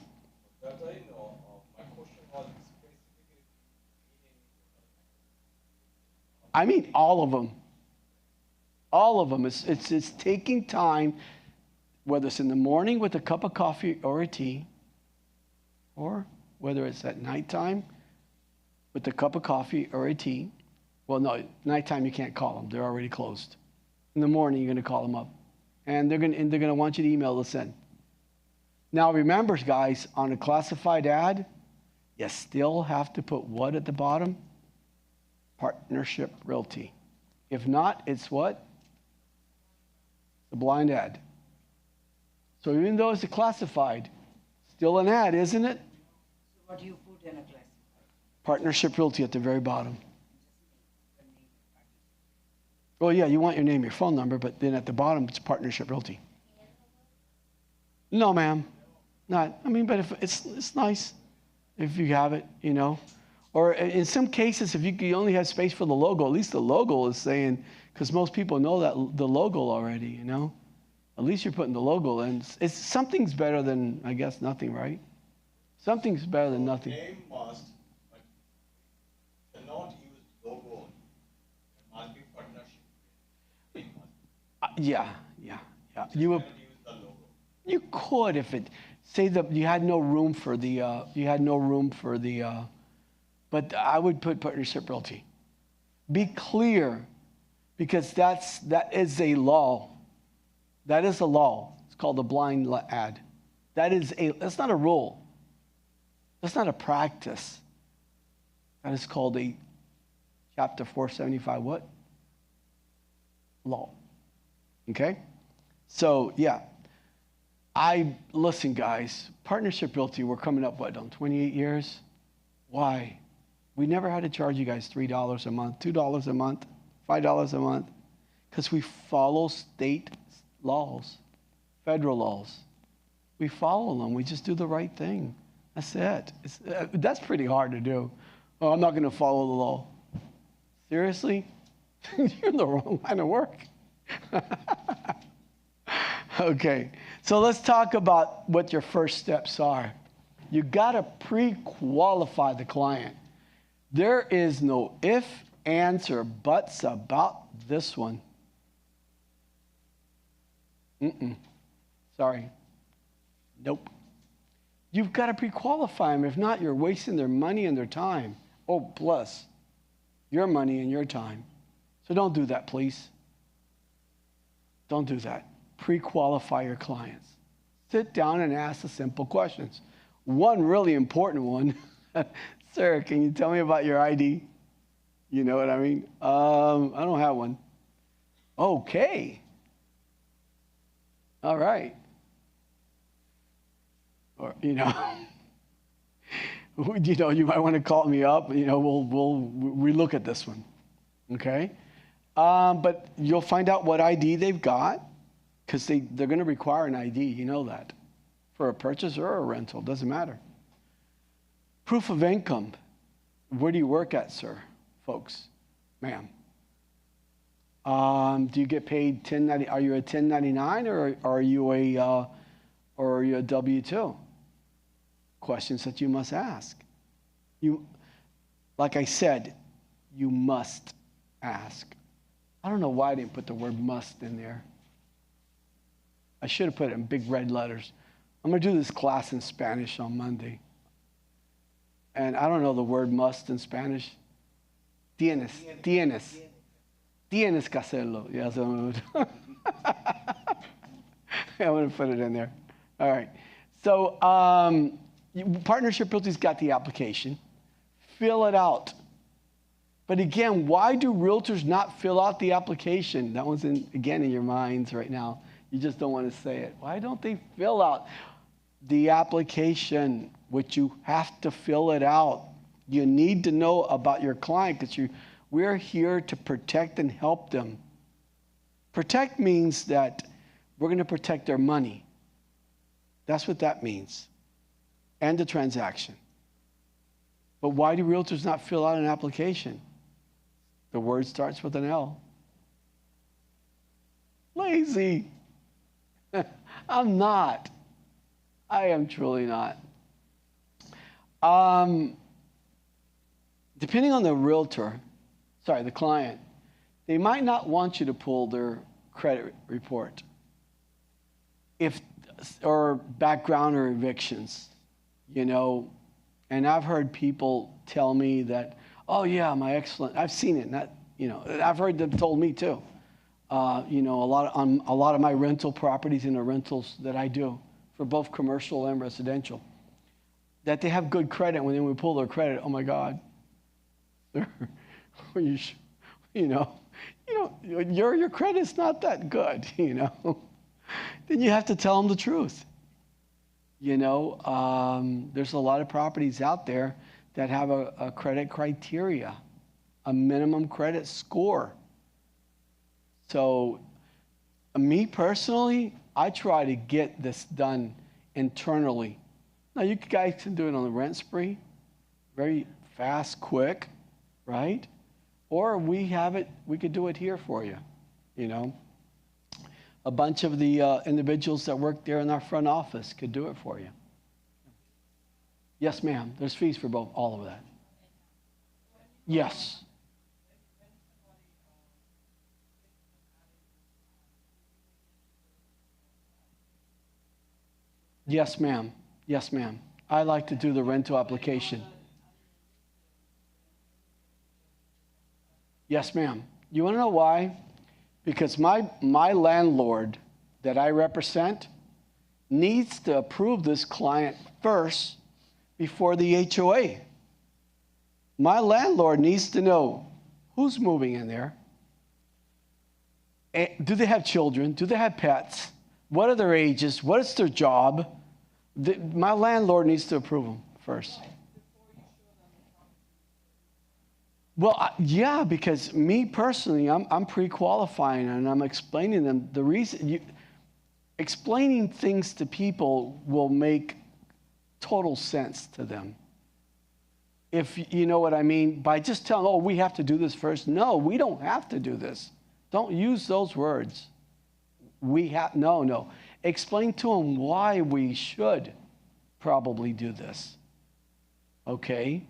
That I know. My question was specifically I mean all of them. All of them. It's taking time, whether it's in the morning with a cup of coffee or a tea, or whether it's at nighttime with a cup of coffee or a tea. Well, no, nighttime you can't call them. They're already closed. In the morning, you're going to call them up. And they're going to want you to email this in. Now, remember, guys, on a classified ad, you still have to put what at the bottom? Partnership Realty. If not, it's what? The blind ad. So even though it's a classified, still an ad, isn't it? So what do you put in a classified? Partnership Realty at the very bottom. Well, yeah, you want your name, your phone number, but then at the bottom, it's Partnership Realty. No, ma'am. Not. But if it's nice if you have it, Or in some cases, if you only have space for the logo, at least the logo is saying, because most people know that the logo already, At least you're putting the logo in. Something's better than, I guess, nothing, right? Something's better than nothing. Name must, but cannot use logo. It must be partnership. Name must. Yeah. You would. Cannot use the logo. You could if it say that you had no room for the but I would put partnership realty. Be clear, because that is a law. That is a law. It's called a blind ad. That's not a rule. That's not a practice. That is called a chapter 475 what? Law. Okay? So yeah. Listen, guys, partnership realty, we're coming up, on 28 years? Why? We never had to charge you guys $3 a month, $2 a month, $5 a month, because we follow state laws, federal laws. We follow them. We just do the right thing. That's it. That's pretty hard to do. Oh, I'm not going to follow the law. Seriously? You're in the wrong line of work. Okay, so let's talk about what your first steps are. You got to pre-qualify the client. There is no if, ands, or buts about this one. Sorry. Nope. You've got to pre-qualify them. If not, you're wasting their money and their time. Oh, plus your money and your time. So don't do that, please. Don't do that. Pre-qualify your clients. Sit down and ask the simple questions. One really important one. Sir, can you tell me about your ID? You know what I mean? I don't have one. Okay. All right. Or, you might want to call me up. We'll relook at this one. Okay. But you'll find out what ID they've got, because they're going to require an ID. You know that. For a purchase or a rental, doesn't matter. Proof of income. Where do you work at, sir, folks, ma'am? Do you get paid 1090? Are you a 1099 or are you a W-2? Questions that you must ask. Like I said, you must ask. I don't know why I didn't put the word must in there. I should have put it in big red letters. I'm going to do this class in Spanish on Monday. And I don't know the word must in Spanish. Tienes que hacerlo. Yeah, so I'm going to put it in there. All right. So Partnership Realty's got the application. Fill it out. But again, why do realtors not fill out the application? That one's again in your minds right now. You just don't want to say it. Why don't they fill out the application, which you have to fill it out? You need to know about your client, because we're here to protect and help them. Protect means that we're going to protect their money. That's what that means. And the transaction. But why do realtors not fill out an application? The word starts with an L. Lazy. I'm not. I am truly not. Depending on the the client, they might not want you to pull their credit report or background or evictions, and I've heard people tell me that, oh yeah, I've seen it, I've heard them told me too. A lot of my rental properties and the rentals that I do for both commercial and residential, that they have good credit. When we pull their credit, oh my God, your credit's not that good, Then you have to tell them the truth. There's a lot of properties out there that have a credit criteria, a minimum credit score. So, me personally, I try to get this done internally. Now, you guys can do it on the rent spree, very fast, quick, right? Or we could do it here for you, A bunch of the individuals that work there in our front office could do it for you. Yes, ma'am. There's fees for both, all of that. Yes. Yes, ma'am. Yes, ma'am. I like to do the rental application. Yes, ma'am. You want to know why? Because my landlord that I represent needs to approve this client first before the HOA. My landlord needs to know who's moving in there. Do they have children? Do they have pets? What are their ages? What is their job? My landlord needs to approve them first. Well, yeah, because me personally, I'm pre-qualifying and I'm explaining them the reason. Explaining things to people will make total sense to them. If you know what I mean, by just telling, oh, we have to do this first. No, we don't have to do this. Don't use those words. No. Explain to them why we should probably do this. Okay?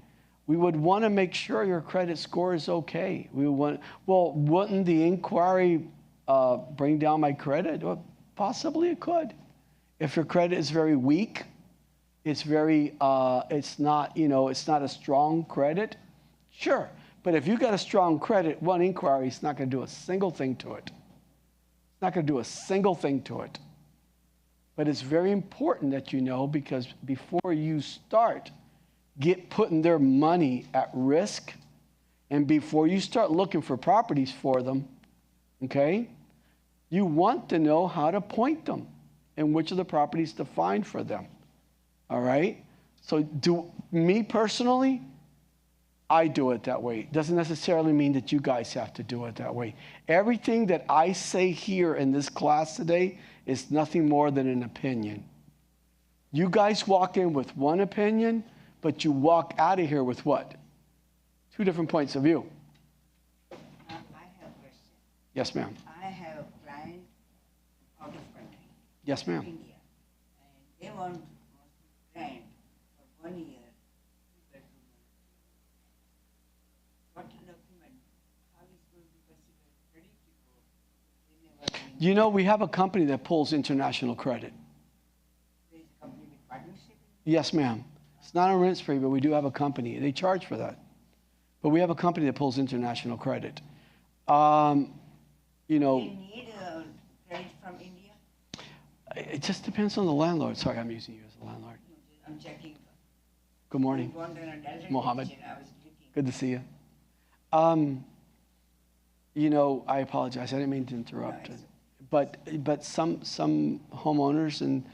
We would want to make sure your credit score is okay. Wouldn't the inquiry bring down my credit? Well, possibly it could. If your credit is very weak, it's not a strong credit, sure. But if you got a strong credit, one inquiry is not going to do a single thing to it. It's not going to do a single thing to it. But it's very important that you know, because before you start putting their money at risk, and before you start looking for properties for them, okay, you want to know how to point them and which of the properties to find for them. All right? So me personally, I do it that way. It doesn't necessarily mean that you guys have to do it that way. Everything that I say here in this class today is nothing more than an opinion. You guys walk in with one opinion, but you walk out of here with what? Two different points of view. I have a question. Yes, ma'am. I have a client out of country. Yes, ma'am. India. And they want rent for 1 year. 2 bedroom. What document? How is going to be considered credit report? You know, we have a company that pulls international credit. There is a company with partnership? Yes, ma'am. It's not a rent spree, but we do have a company. They charge for that. But we have a company that pulls international credit. They need credit from India? It just depends on the landlord. Sorry, I'm using you as a landlord. I'm checking. Good morning, Mohammed. Good to see you. I apologize. I didn't mean to interrupt. But some homeowners and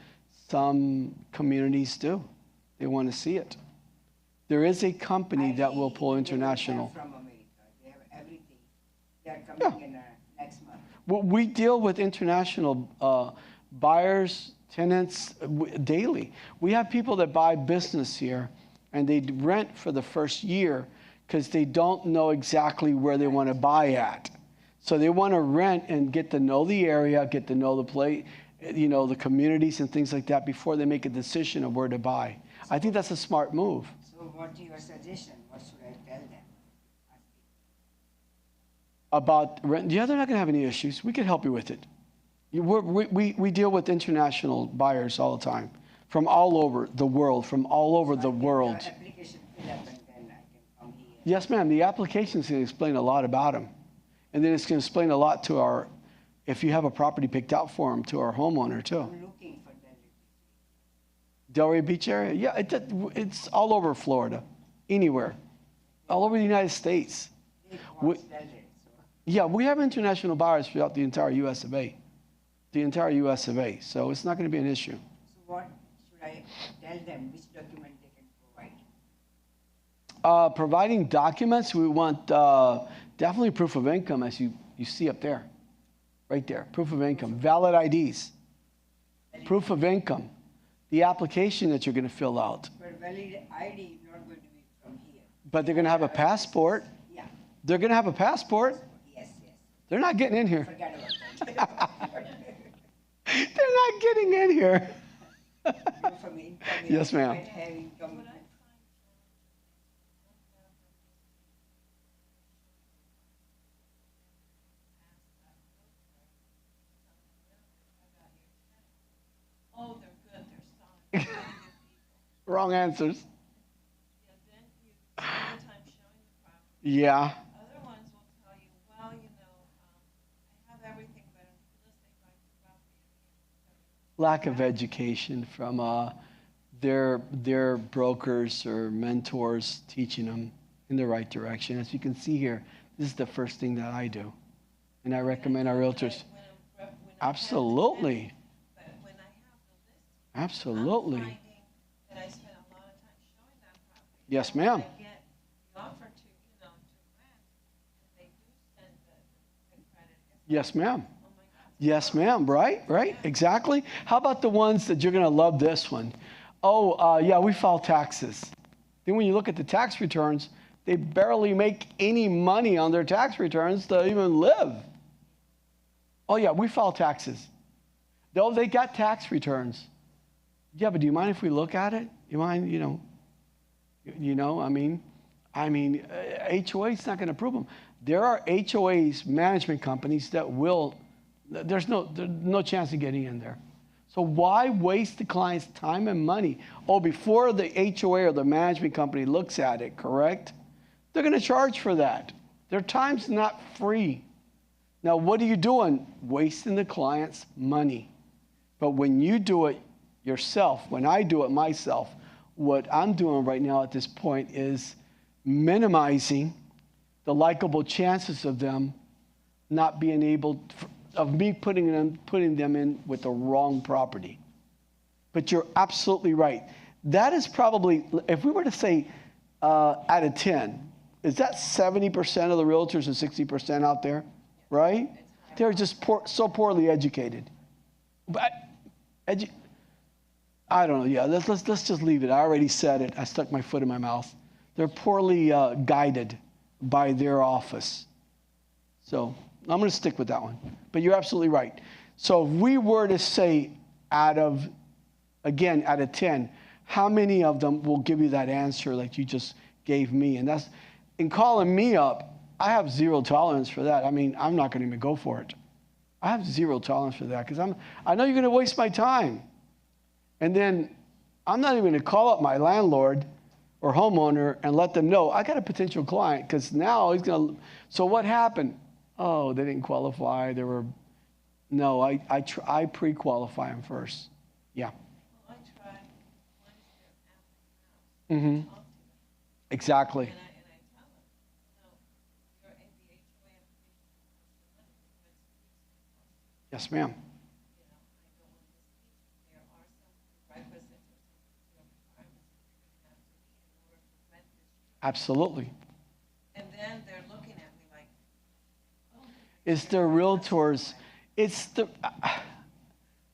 some communities do. They want to see it. There is a company that will pull international. From America. They have everything. They are coming in next month. Well, we deal with international buyers, tenants daily. We have people that buy business here, and they rent for the first year because they don't know exactly where they want to buy at. So they want to rent and get to know the area, get to know the place, the communities and things like that before they make a decision of where to buy. I think that's a smart move. So what's your suggestion? What should I tell them? About rent? Yeah, they're not going to have any issues. We can help you with it. We deal with international buyers all the time, from all over the world, Application fill up and then I can come here. Yes, ma'am. The application is going to explain a lot about them. And then it's going to explain a lot to if you have a property picked out for them, to our homeowner too. I'm looking for Delray Beach area? Yeah, it's all over Florida, anywhere, all over the United States. Yeah, we have international buyers throughout the entire U.S. of A. So it's not going to be an issue. So what should I tell them? Which document they can provide? Providing documents, we want definitely proof of income, as you see up there, right there. Proof of income, valid IDs, proof of income, the application that you're going to fill out. But valid ID is not going to be from here. But they're going to have a passport. Yeah. They're going to have a passport. Yes. They're not getting in here. Forget about that. They're not getting in here. You're from income. Yes, ma'am. You might have income wrong answers. Yeah, then you spend the time showing the property. Yeah. Other ones will tell you, well, I have everything, but unless they buy the property. Lack of education from their brokers or mentors teaching them in the right direction. As you can see here, this is the first thing that I do. And I recommend our realtors. Absolutely. But when I have the listing, Absolutely. I'm finding that I spend a lot of time showing that property. Yes, And when ma'am. I get the offer to rent, and they do send the credit. Yes, ma'am. Oh my God. Yes, ma'am. Right. Exactly. How about the ones that you're going to love this one? Oh, yeah, we file taxes. Then when you look at the tax returns, they barely make any money on their tax returns to even live. Oh, yeah, we file taxes. Though they got tax returns. Yeah, but do you mind if we look at it? You mind, HOA's not going to approve them. There are HOAs, management companies that will, there's no chance of getting in there. So why waste the client's time and money? Oh, before the HOA or the management company looks at it, correct? They're going to charge for that. Their time's not free. Now, what are you doing? Wasting the client's money. But when you do it yourself, when I do it myself, what I'm doing right now at this point is minimizing the likable chances of them not being able, of me putting them in with the wrong property. But you're absolutely right. That is probably, if we were to say out of 10, is that 70% of the realtors and 60% out there? Right? They're just so poorly educated. But I don't know. Yeah, let's just leave it. I already said it. I stuck my foot in my mouth. They're poorly guided by their office. So I'm going to stick with that one. But you're absolutely right. So if we were to say out of 10, how many of them will give you that answer like you just gave me? And that's, in calling me up, I have zero tolerance for that. I mean, I'm not going to even go for it. I have zero tolerance for that because I know you're going to waste my time. And then I'm not even going to call up my landlord or homeowner and let them know I got a potential client because now he's going to. So what happened? Oh, they didn't qualify. No, I pre-qualify them first. Yeah. Well, I try once they're at the house. Mm-hmm. Exactly. And I tell them, your ABHOA application. Yes, ma'am. I don't want to mislead you. There are some prerequisites or some requirements that you're going to have to meet in order to rent this unit. Absolutely. And then they're looking at me like, It's the realtors. It's the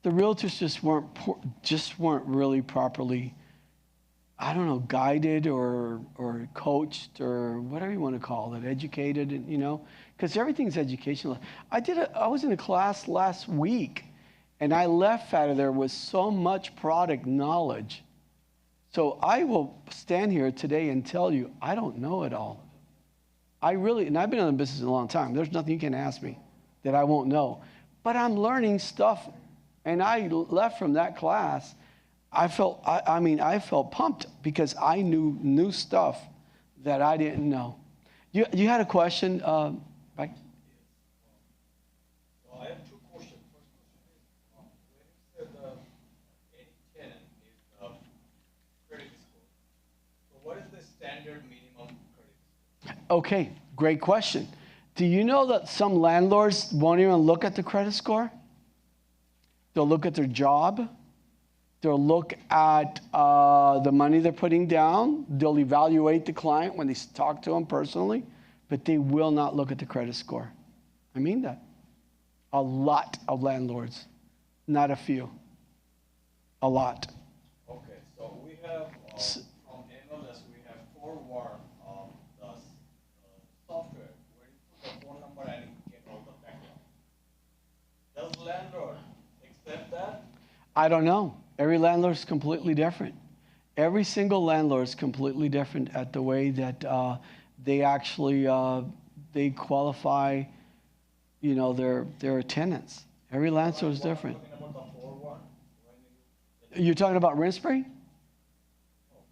realtors just weren't really properly, I don't know, guided or coached or whatever you want to call it, educated, because everything's educational. I was in a class last week, and I left out of there with so much product knowledge. So I will stand here today and tell you, I don't know it all. And I've been in the business a long time. There's nothing you can ask me that I won't know. But I'm learning stuff, and I left from that class. I felt pumped because I knew new stuff that I didn't know. You had a question, Mike? So I have two questions. First question is, when you said any tenant is credit score, so what is the standard minimum credit score? Okay, great question. Do you know that some landlords won't even look at the credit score? They'll look at their job. They'll look at the money they're putting down. They'll evaluate the client when they talk to them personally, but they will not look at the credit score. I mean that. A lot of landlords, not a few. A lot. Okay, so we have from MLS we have forward the software where you put the phone number and you get all the background. Does landlord accept that? I don't know. Every landlord is completely different. Every single landlord is completely different at the way that they actually they qualify, their tenants. Every landlord is different. Talking about the forward when You're talking about rent spray? oh,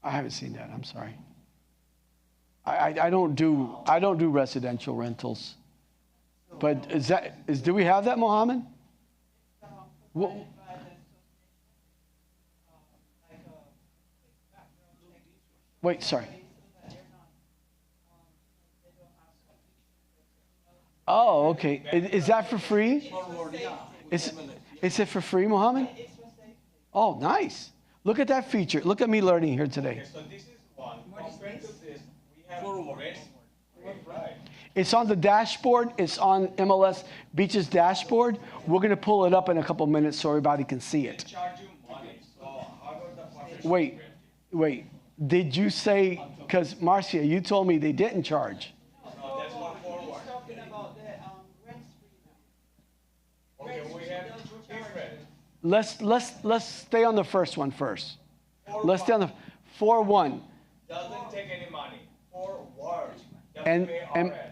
I haven't seen that. I'm sorry. I don't do residential rentals. But do we have that, Mohammed? Well, wait, sorry. Oh, okay. Is that for free? Is it for free, Mohammed? Oh, nice. Look at that feature. Look at me learning here today. Okay, so this is one. Compared to this, we have rent spree, right? It's on the dashboard. It's on MLS Beach's dashboard. We're going to pull it up in a couple minutes so everybody can see They it. charge you money. So how about the partnership? Wait. Did you say, because Marcia, you told me they didn't charge. No, that's for forward. Talking about the rent spree now. Okay, we have different. Let's stay on the first one first. Let's stay on the 4-1. Doesn't take any money. Forward. And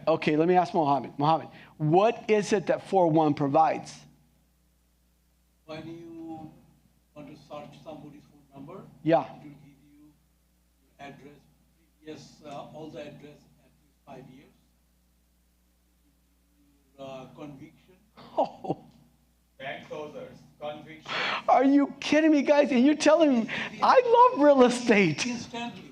okay, let me ask Mohammed. Mohammed, what is it that 4-1 provides? When you want to search somebody's phone number, Yeah. it will give you address, previous, all the address at least 5 years. Conviction. Oh, Bank closers, conviction. are you kidding me, guys? And you're telling me I love real estate. Instantly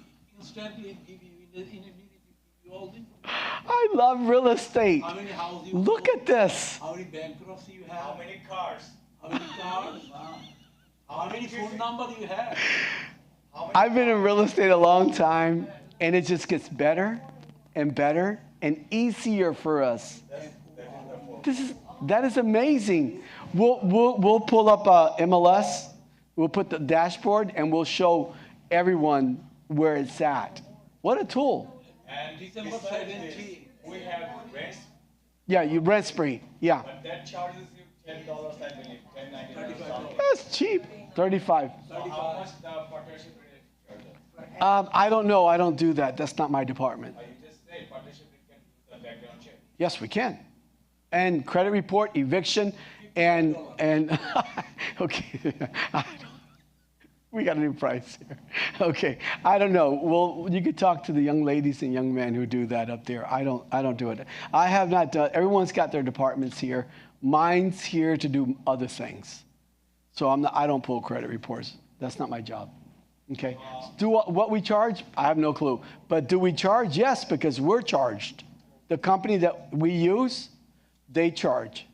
it give you, in a minute, it give you all the information. I love real estate. How many houses you Look own, at this. how many bankruptcy you How have, many cars? how many cars, how many phone number you have. I've been in real estate a long time, and it just gets better and better and easier for us. That is amazing. We'll pull up MLS. We'll put the dashboard, and we'll show everyone where it's at. What a tool. And December besides 17th. this, we have rent, Yeah, you rent spree. Yeah, but that charges you $10, I believe, $10.99. that's cheap. 35. So how much the partnership rate charges? I don't know. I don't do that. That's not my department. You just said partnership rate can do the background check. Yes, we can. And credit report, eviction, and okay. We got a new price here. Okay, I don't know. Well, you could talk to the young ladies and young men who do that up there. I don't do it. I have not done. Everyone's got their departments here. Mine's here to do other things. So I don't pull credit reports. That's not my job. Okay. Do what we charge? I have no clue. But do we charge? Yes, because we're charged. The company that we use, they charge.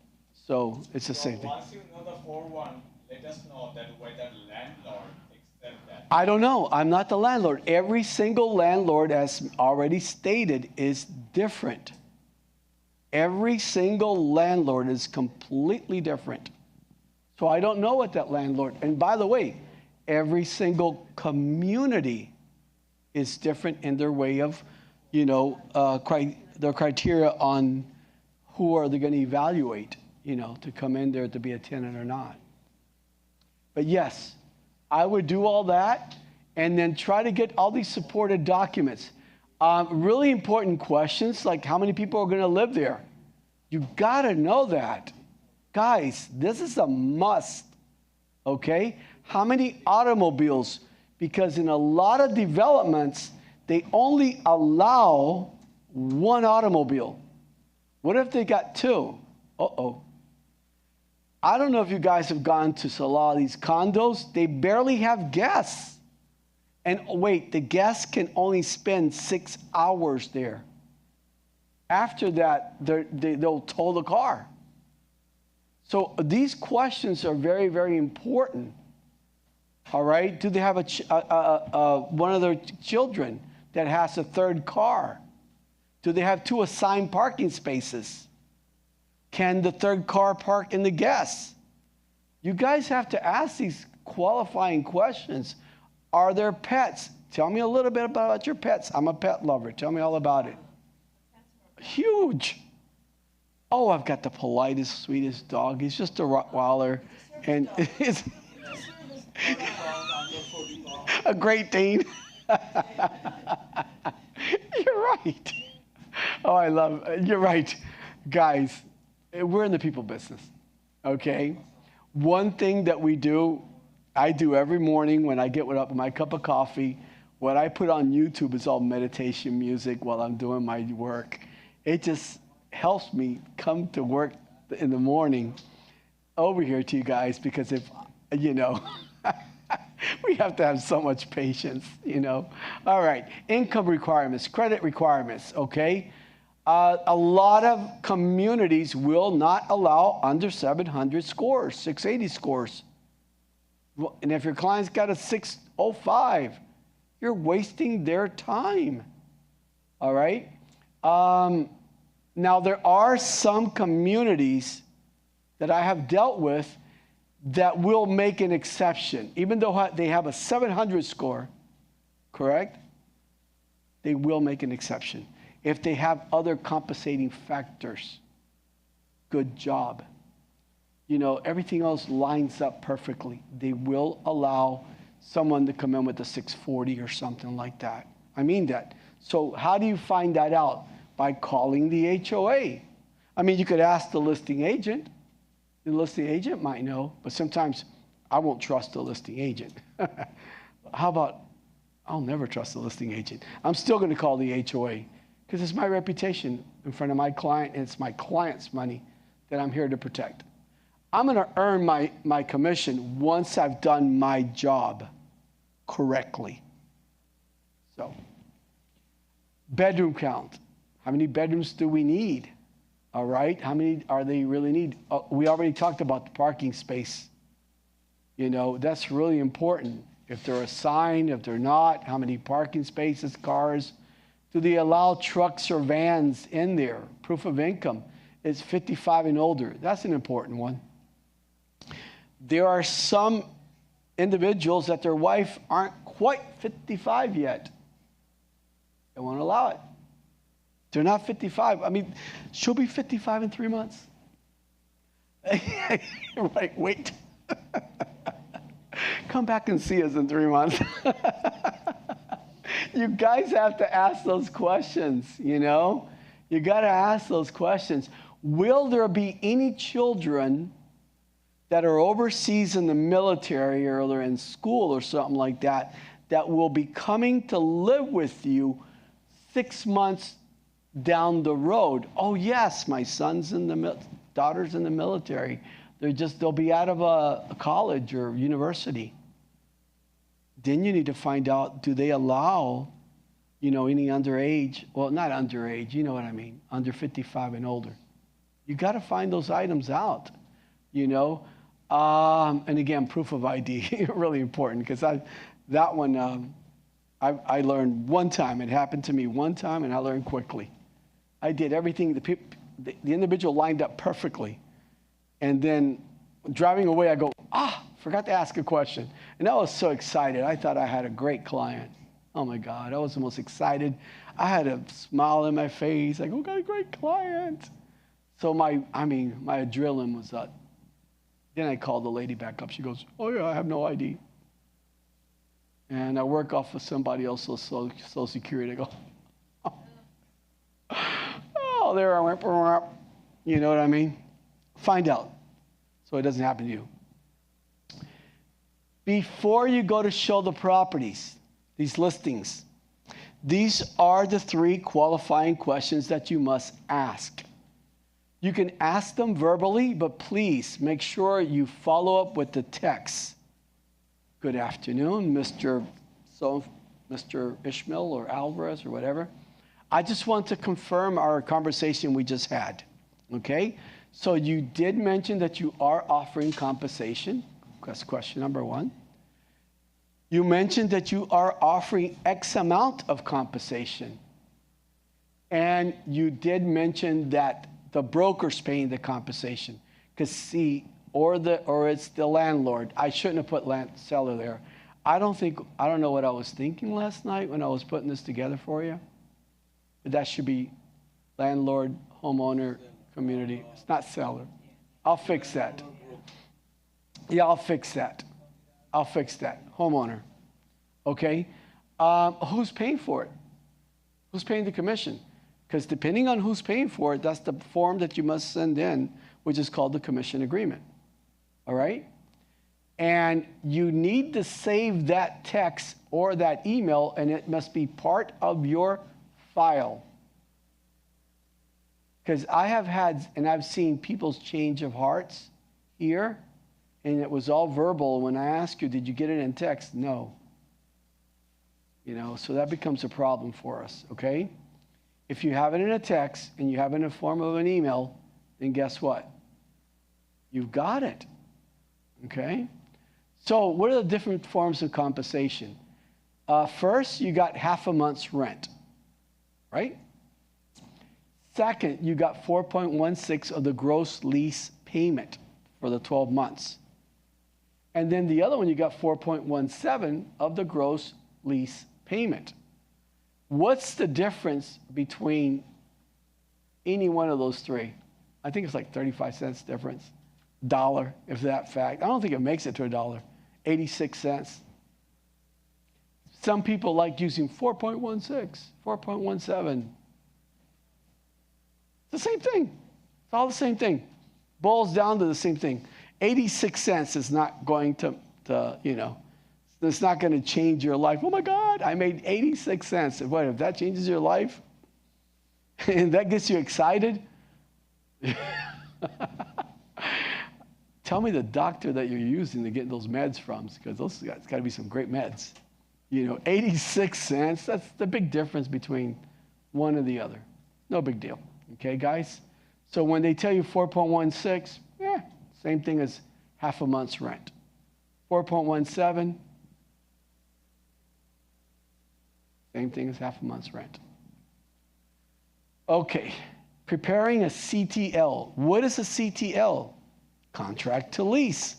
So it's the same thing. Once you know the 4-1, let us know that whether landlord accept that. I don't know. I'm not the landlord. Every single landlord, as already stated, is different. Every single landlord is completely different. So I don't know what that landlord, and by the way, every single community is different in their way of, their criteria on who are they going to evaluate, to come in there to be a tenant or not. But yes, I would do all that and then try to get all these supported documents. Really important questions like how many people are going to live there. You got to know that. Guys, this is a must, okay? How many automobiles? Because in a lot of developments, they only allow one automobile. What if they got two? Uh-oh. I don't know if you guys have gone to a lot of these condos. They barely have guests. And wait, the guests can only spend 6 hours there. After that, they'll tow the car. So these questions are very, very important. All right? Do they have one of their children that has a third car? Do they have 2 assigned parking spaces? Can the third car park in the guests? You guys have to ask these qualifying questions. Are there pets? Tell me a little bit about your pets. I'm a pet lover. Tell me all about it. Huge. Oh, I've got the politest, sweetest dog. He's just a Rottweiler. And it's a Great Dane. You're right. Oh, you're right. Guys, we're in the people business, okay? One thing that I do every morning when I get up with my cup of coffee, what I put on YouTube is all meditation music while I'm doing my work. It just helps me come to work in the morning over here to you guys, because if, you know, we have to have so much patience, you know. All right, income requirements, credit requirements, okay? A lot of communities will not allow under 700 scores, 680 scores. And if your client's got a 605, you're wasting their time, all right? Now, there are some communities that I have dealt with that will make an exception. Even though they have a 700 score, correct? They will make an exception if they have other compensating factors. Good job. You know, everything else lines up perfectly. They will allow someone to come in with a 640 or something like that. I mean that. So how do you find that out? By calling the HOA. I mean, you could ask the listing agent. The listing agent might know, but sometimes I won't trust the listing agent. How about, I'll never trust the listing agent. I'm still going to call the HOA because it's my reputation in front of my client, and it's my client's money that I'm here to protect. I'm going to earn my commission once I've done my job correctly. So, bedroom count. How many bedrooms do we need? All right, how many are they really need? We already talked about the parking space. You know, that's really important. If they're assigned, if they're not, how many parking spaces, cars? Do they allow trucks or vans in there? Proof of income is 55 and older. That's an important one. There are some individuals that their wife aren't quite 55 yet. They won't allow it. They're not 55. I mean, she'll be 55 in 3 months. Right, wait. Come back and see us in 3 months. You guys have to ask those questions, you know? You got to ask those questions. Will there be any children that are overseas in the military or they're in school or something like that that will be coming to live with you 6 months down the road? Oh, yes, my son's in the daughter's in the military. They'll be out of a college or university. Then you need to find out, do they allow, you know, any underage? Well, not underage, you know what I mean, under 55 and older. You got to find those items out, you know. And again, proof of ID, really important, because that one I learned one time. It happened to me one time, and I learned quickly. I did everything. The individual lined up perfectly. And then driving away, I go, forgot to ask a question. And I was so excited. I thought I had a great client. Oh, my God. I was the most excited. I had a smile on my face. I go, got a great client. So my adrenaline was up. Then I called the lady back up. She goes, oh, yeah, I have no ID. And I work off of somebody else's Social Security. I go, oh, there I went. You know what I mean? Find out so it doesn't happen to you. Before you go to show the properties, these listings, these are the 3 qualifying questions that you must ask. You can ask them verbally, but please make sure you follow up with the text. Good afternoon, Mr. Ismael or Alvarez or whatever. I just want to confirm our conversation we just had, okay? So you did mention that you are offering compensation. That's question number 1. You mentioned that you are offering X amount of compensation. And you did mention that the broker's paying the compensation. Because see, or it's the landlord. I shouldn't have put seller there. I don't know what I was thinking last night when I was putting this together for you. But that should be landlord, homeowner, community. It's not seller. I'll fix that. Yeah, I'll fix that. Homeowner. Okay? Who's paying for it? Who's paying the commission? Because depending on who's paying for it, that's the form that you must send in, which is called the commission agreement. All right? And you need to save that text or that email, and it must be part of your file. Because I have had, and I've seen people's change of hearts here, and it was all verbal. When I ask you, did you get it in text? No. You know, so that becomes a problem for us, okay? If you have it in a text and you have it in the form of an email, then guess what? You've got it, okay? So what are the different forms of compensation? First, you got half a month's rent, right? Second, you got 4.16 of the gross lease payment for the 12 months. And then the other one, you got 4.17 of the gross lease payment. What's the difference between any one of those three? I think it's like 35 cents difference. Dollar, if that fact. I don't think it makes it to a dollar. 86 cents. Some people like using 4.16, 4.17. It's the same thing. It's all the same thing. Boils down to the same thing. 86 cents is not going to you know, it's not going to change your life. Oh my God, I made 86 cents. And what, if that changes your life and that gets you excited? Tell me the doctor that you're using to get those meds from, because those it's got to be some great meds. You know, 86 cents, that's the big difference between one and the other. No big deal. Okay, guys? So when they tell you 4.16, same thing as half a month's rent. 4.17, same thing as half a month's rent. Okay, preparing a CTL. What is a CTL? Contract to lease.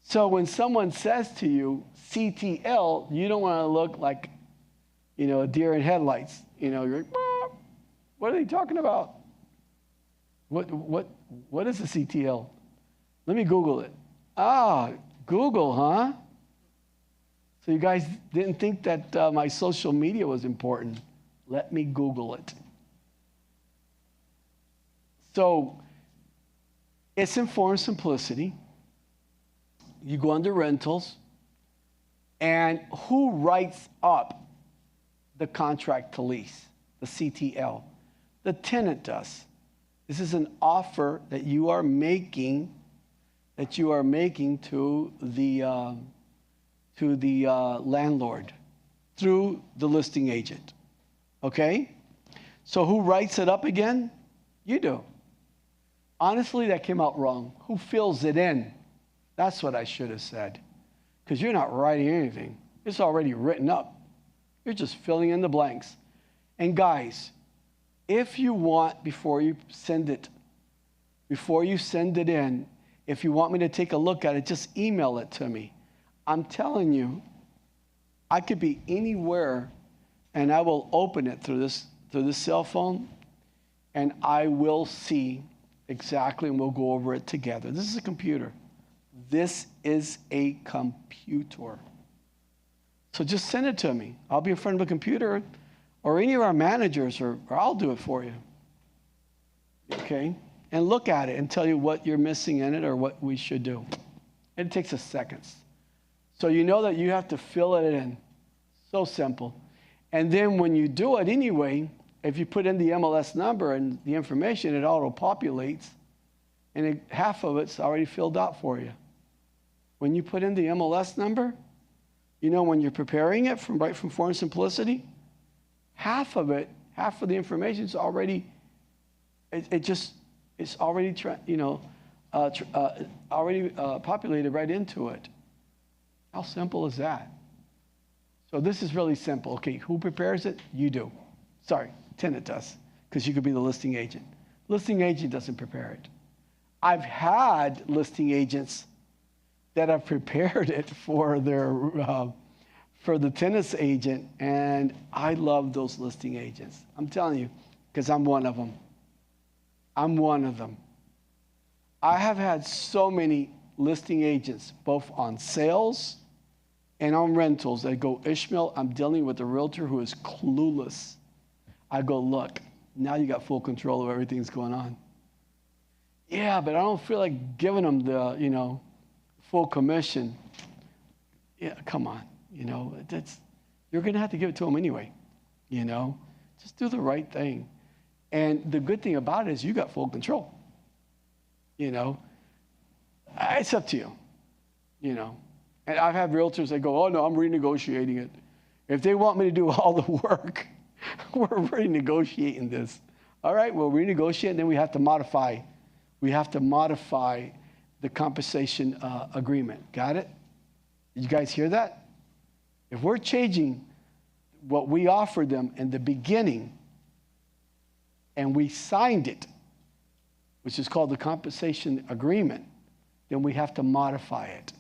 So when someone says to you, CTL, you don't want to look like, you know, a deer in headlights. You know, you're like, what are they talking about? What is a CTL? Let me Google it. Ah, Google, huh? So you guys didn't think that my social media was important. Let me Google it. So it's in form simplicity. You go under rentals, and who writes up the contract to lease, the CTL? The tenant does. This is an offer that you are making to the landlord through the listing agent. Okay? So who writes it up again? You do. Honestly, that came out wrong. Who fills it in? That's what I should have said. Because you're not writing anything. It's already written up. You're just filling in the blanks. And guys, if you want, before you send it in, if you want me to take a look at it, just email it to me. I'm telling you, I could be anywhere, and I will open it through this cell phone, and I will see exactly, and we'll go over it together. This is a computer. This is a computer. So just send it to me. I'll be in front of a computer, or any of our managers, or I'll do it for you. Okay? And look at it and tell you what you're missing in it or what we should do. It takes us seconds. So you know that you have to fill it in. So simple. And then when you do it anyway, if you put in the MLS number and the information, it auto-populates, and half of it's already filled out for you. When you put in the MLS number, you know, when you're preparing it right from Form Simplicity, half of the information is already, it's already populated right into it. How simple is that? So this is really simple. Okay, who prepares it? You do. Sorry, tenant does, because you could be the listing agent. Listing agent doesn't prepare it. I've had listing agents that have prepared it for the tenant's agent, and I love those listing agents. I'm telling you, because I'm one of them. I'm one of them. I have had so many listing agents, both on sales and on rentals, that go, Ismael, I'm dealing with a realtor who is clueless. I go, look, now you got full control of everything that's going on. Yeah, but I don't feel like giving them the, full commission, yeah, come on, you know, you're going to have to give it to them anyway, you know. Just do the right thing. And the good thing about it is you got full control, you know. It's up to you, you know. And I've had realtors that go, oh, no, I'm renegotiating it. If they want me to do all the work, we're renegotiating this. All right, we'll renegotiate, and then we have to modify. We have to modify the compensation agreement. Got it? Did you guys hear that? If we're changing what we offered them in the beginning, and we signed it, which is called the compensation agreement, then we have to modify it.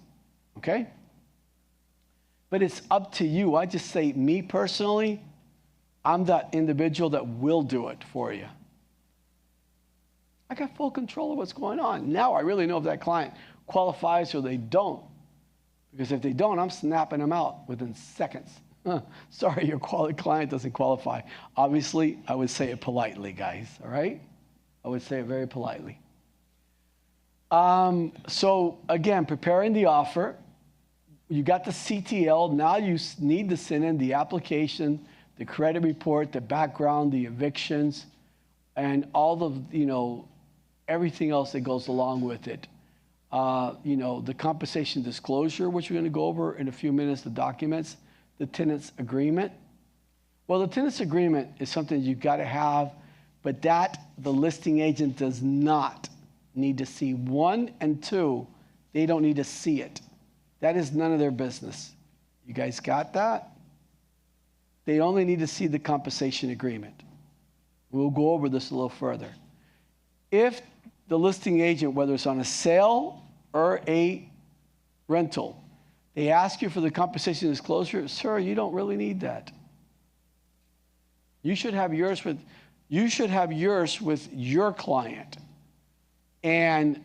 Okay? But it's up to you. I just say, me personally, I'm that individual that will do it for you. I got full control of what's going on. Now I really know if that client qualifies or they don't. Because if they don't, I'm snapping them out within seconds. Sorry, your client doesn't qualify. Obviously, I would say it politely, guys, all right? I would say it very politely. So, again, preparing the offer. You got the CTL. Now you need to send in the application, the credit report, the background, the evictions, and all of, you know, everything else that goes along with it. You know, the compensation disclosure, which we're going to go over in a few minutes, the documents, the tenant's agreement. Well, the tenant's agreement is something you've got to have, but that the listing agent does not need to see. 1 and 2, they don't need to see it. That is none of their business. You guys got that? They only need to see the compensation agreement. We'll go over this a little further. If the listing agent, whether it's on a sale or a rental, they ask you for the compensation disclosure, sir, you don't really need that. You should have yours with your client. And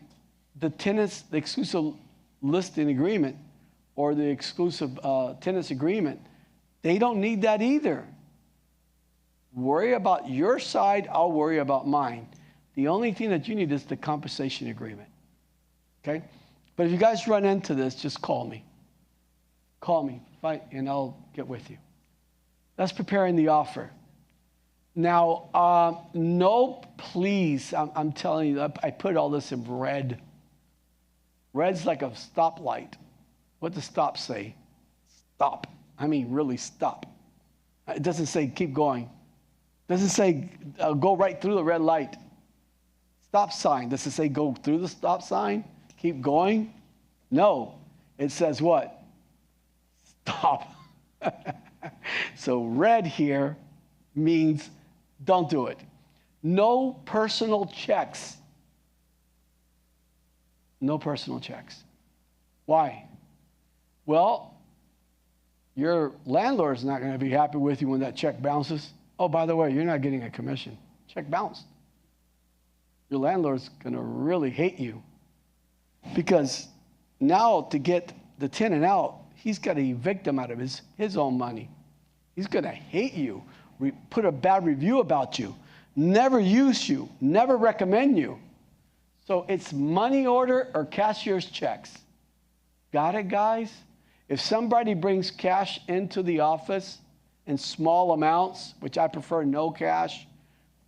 the tenant's, the exclusive listing agreement or the exclusive tenant's agreement, they don't need that either. Worry about your side, I'll worry about mine. The only thing that you need is the compensation agreement. Okay? But if you guys run into this, just call me. Call me, and I'll get with you. That's preparing the offer. Now, no, please, I'm telling you, I put all this in red. Red's like a stoplight. What does stop say? Stop. I mean, really stop. It doesn't say keep going. It doesn't say go right through the red light. Stop sign. Does it say go through the stop sign? Keep going? No. It says what? Stop. So red here means don't do it. No personal checks. No personal checks. Why? Well, your landlord's not going to be happy with you when that check bounces. Oh, by the way, you're not getting a commission. Check bounced. Your landlord's going to really hate you because now to get the tenant out, he's got to evict him out of his own money. He's going to hate you, put a bad review about you, never use you, never recommend you. So it's money order or cashier's checks. Got it, guys? If somebody brings cash into the office in small amounts, which I prefer no cash,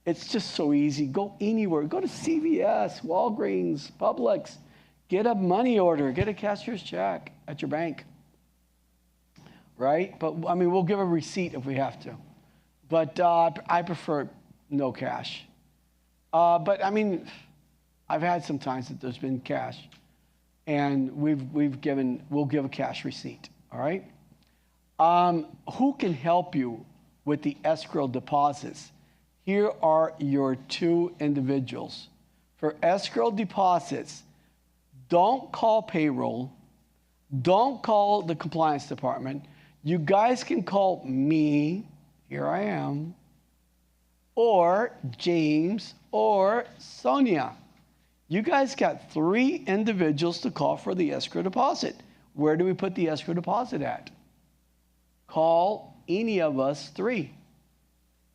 it's just so easy. Go anywhere. Go to CVS, Walgreens, Publix. Get a money order. Get a cashier's check at your bank. Right? But, I mean, we'll give a receipt if we have to. But I prefer no cash. But, I mean, I've had some times that there's been cash. And we'll give a cash receipt. All right? Who can help you with the escrow deposits? Here are your 2 individuals. For escrow deposits, don't call payroll. Don't call the compliance department. You guys can call me, here I am, or James, or Sonia. You guys got 3 individuals to call for the escrow deposit. Where do we put the escrow deposit at? Call any of us 3.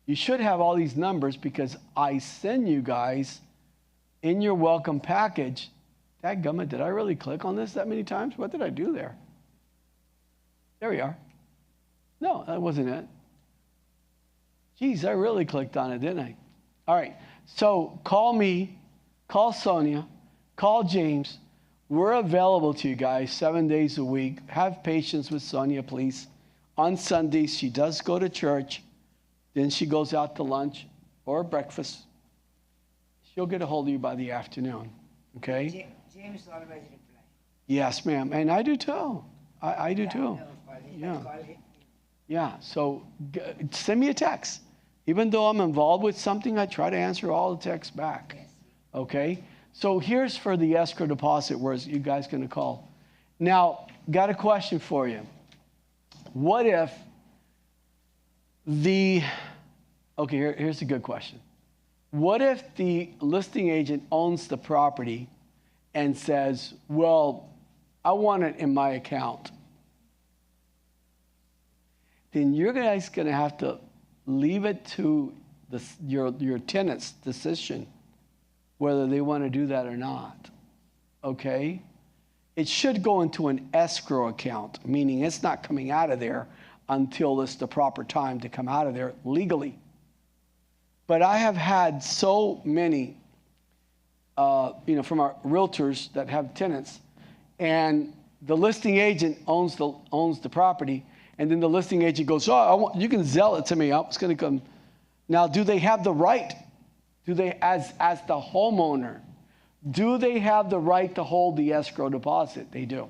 You should have all these numbers because I send you guys in your welcome package Dadgummit, did I really click on this that many times? What did I do there? There we are. No, that wasn't it. Geez, I really clicked on it, didn't I? All right. So call me, call Sonia, call James. We're available to you guys 7 days a week. Have patience with Sonia, please. On Sundays, she does go to church. Then she goes out to lunch or breakfast. She'll get a hold of you by the afternoon. Okay? James always reply. Yes, ma'am. And I do too. I do Yeah, too. I know, Yeah. call him. Yeah. So send me a text. Even though I'm involved with something, I try to answer all the texts back. Yes. Okay? So here's for the escrow deposit where you guys going to call. Now, got a question for you. What if here's a good question. What if the listing agent owns the property and says, well, I want it in my account? Then you're guys going to have to leave it to your tenant's decision whether they want to do that or not. Okay? It should go into an escrow account, meaning it's not coming out of there until it's the proper time to come out of there legally. But I have had so many, from our realtors that have tenants, and the listing agent owns the property, and then the listing agent goes, "Oh, you can sell it to me. It's going to come." Now, do they have the right? Do they, as the homeowner, do they have the right to hold the escrow deposit? They do.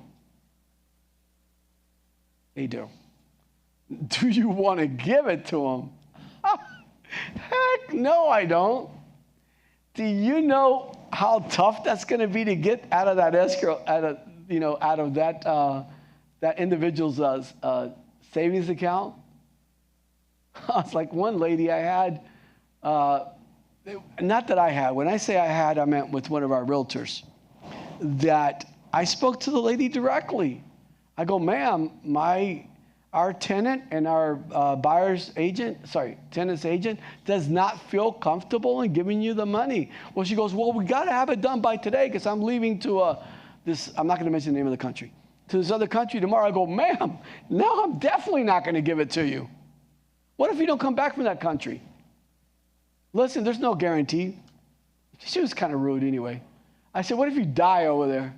They do. Do you want to give it to them? Heck no, I don't. Do you know how tough that's going to be to get out of that escrow, out of that individual's savings account? It's like one lady I had. Not that I had. When I say I had, I meant with one of our realtors. That I spoke to the lady directly. I go, ma'am, our tenant and our tenant's agent does not feel comfortable in giving you the money. Well, she goes, well, we got to have it done by today because I'm leaving to I'm not going to mention the name of the country, to this other country tomorrow. I go, ma'am, no, I'm definitely not going to give it to you. What if you don't come back from that country? Listen, there's no guarantee. She was kind of rude anyway. I said, what if you die over there?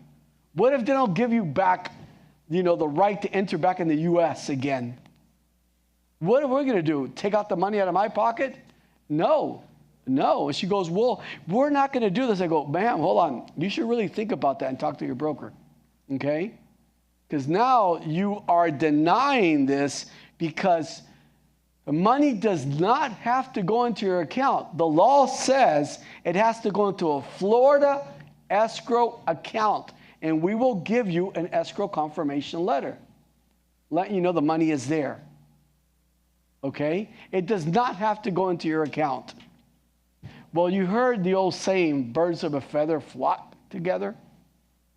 What if they don't give you back, the right to enter back in the U.S. again? What are we going to do? Take out the money out of my pocket? No. And she goes, well, we're not going to do this. I go, ma'am, hold on. You should really think about that and talk to your broker. Okay? Because now you are denying this because the money does not have to go into your account. The law says it has to go into a Florida escrow account, and we will give you an escrow confirmation letter, letting you know the money is there. Okay? It does not have to go into your account. Well, you heard the old saying, birds of a feather flock together.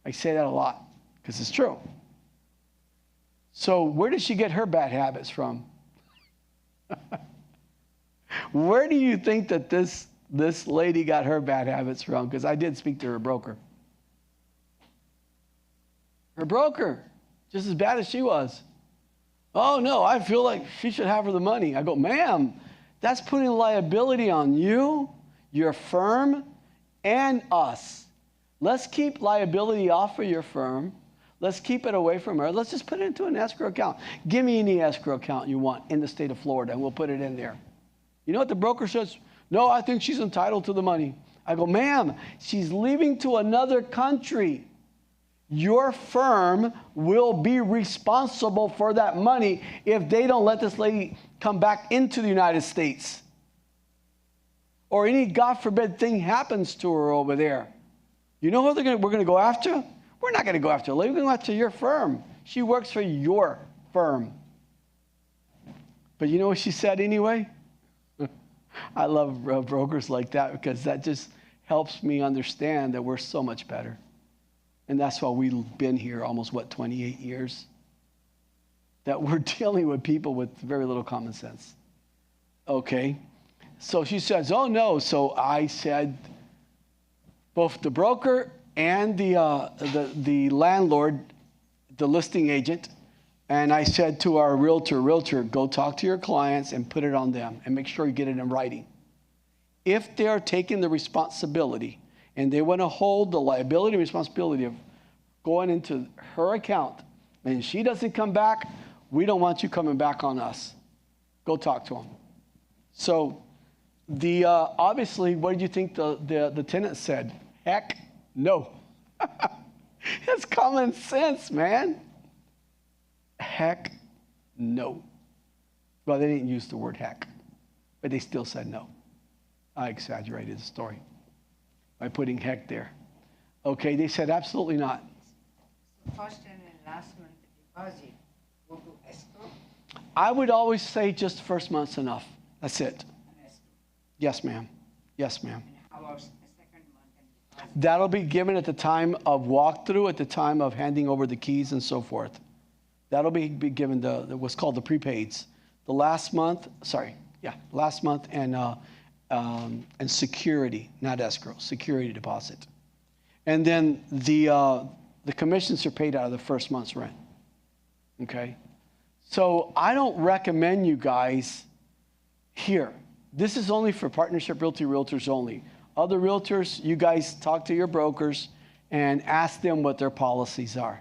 I say that a lot because it's true. So where did she get her bad habits from? Where do you think that this lady got her bad habits from? Because I did speak to her broker. Her broker, just as bad as she was. Oh, no, I feel like she should have her the money. I go, ma'am, that's putting liability on you, your firm, and us. Let's keep liability off of your firm. Let's keep it away from her. Let's just put it into an escrow account. Give me any escrow account you want in the state of Florida, and we'll put it in there. You know what the broker says? No, I think she's entitled to the money. I go, ma'am, she's leaving to another country. Your firm will be responsible for that money if they don't let this lady come back into the United States. Or any, God forbid, thing happens to her over there. You know who we're going to go after? We're not going to go after her. We're going to go after your firm. She works for your firm. But you know what she said anyway? I love brokers like that because that just helps me understand that we're so much better. And that's why we've been here almost, 28 years? That we're dealing with people with very little common sense. Okay. So she says, oh, no. So I said, both the broker and the landlord, the listing agent, and I said to our realtor, go talk to your clients and put it on them and make sure you get it in writing. If they're taking the responsibility and they want to hold the liability and responsibility of going into her account and she doesn't come back, we don't want you coming back on us. Go talk to them. So obviously, what did you think the tenant said? Heck no. It's common sense, man. Heck no. Well, they didn't use the word heck, but they still said no. I exaggerated the story by putting heck there. Okay, they said absolutely not. So first and last month deposit go to escrow I would always say just first month's enough. That's it. and escrow. Yes, ma'am. Yes, ma'am. And how about the second month and deposit? That'll be given at the time of walkthrough, at the time of handing over the keys and so forth. That'll be given what's called the prepaids. The last month and security, not escrow, security deposit. And then the commissions are paid out of the first month's rent. Okay? So I don't recommend you guys here. This is only for Partnership Realty Realtors only. Other realtors, you guys talk to your brokers and ask them what their policies are.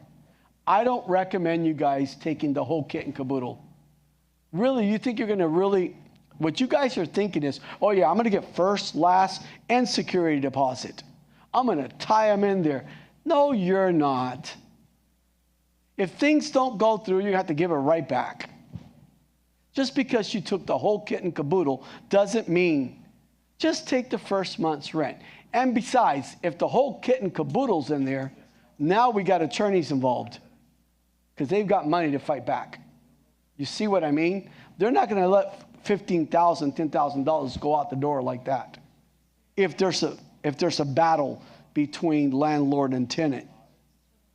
I don't recommend you guys taking the whole kit and caboodle. Really, you think you're going to really, what you guys are thinking is, oh yeah, I'm going to get first, last, and security deposit. I'm going to tie them in there. No, you're not. If things don't go through, you have to give it right back. Just because you took the whole kit and caboodle doesn't mean, just take the first month's rent. And besides, if the whole kit and caboodle's in there, now we got attorneys involved because they've got money to fight back. You see what I mean? They're not going to let $15,000, $10,000 go out the door like that. If there's a battle between landlord and tenant.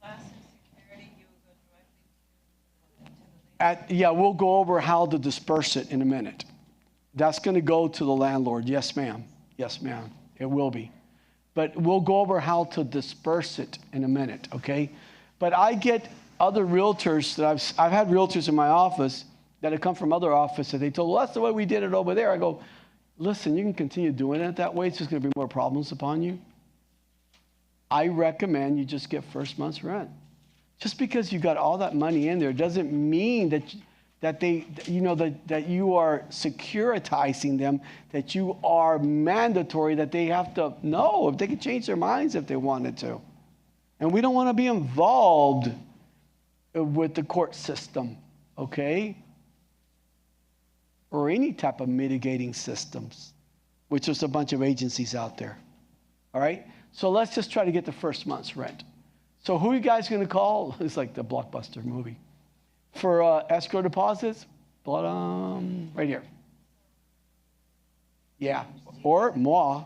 Last and security, you will go directly to the We'll go over how to disperse it in a minute. That's going to go to the landlord. Yes, ma'am. Yes, ma'am. It will be. But we'll go over how to disperse it in a minute, okay? But I get other realtors that I've had realtors in my office that have come from other offices. They told, well, that's the way we did it over there. I go, listen, you can continue doing it that way. It's just going to be more problems upon you. I recommend you just get first month's rent. Just because you got all that money in there doesn't mean that you are securitizing them, that you are mandatory, that they have to. No, if they could change their minds if they wanted to. And we don't want to be involved with the court system, okay? Or any type of mitigating systems, which there's a bunch of agencies out there. All right? So let's just try to get the first month's rent. So who are you guys going to call? It's like the Blockbuster movie. For escrow deposits, right here. Yeah, or moi.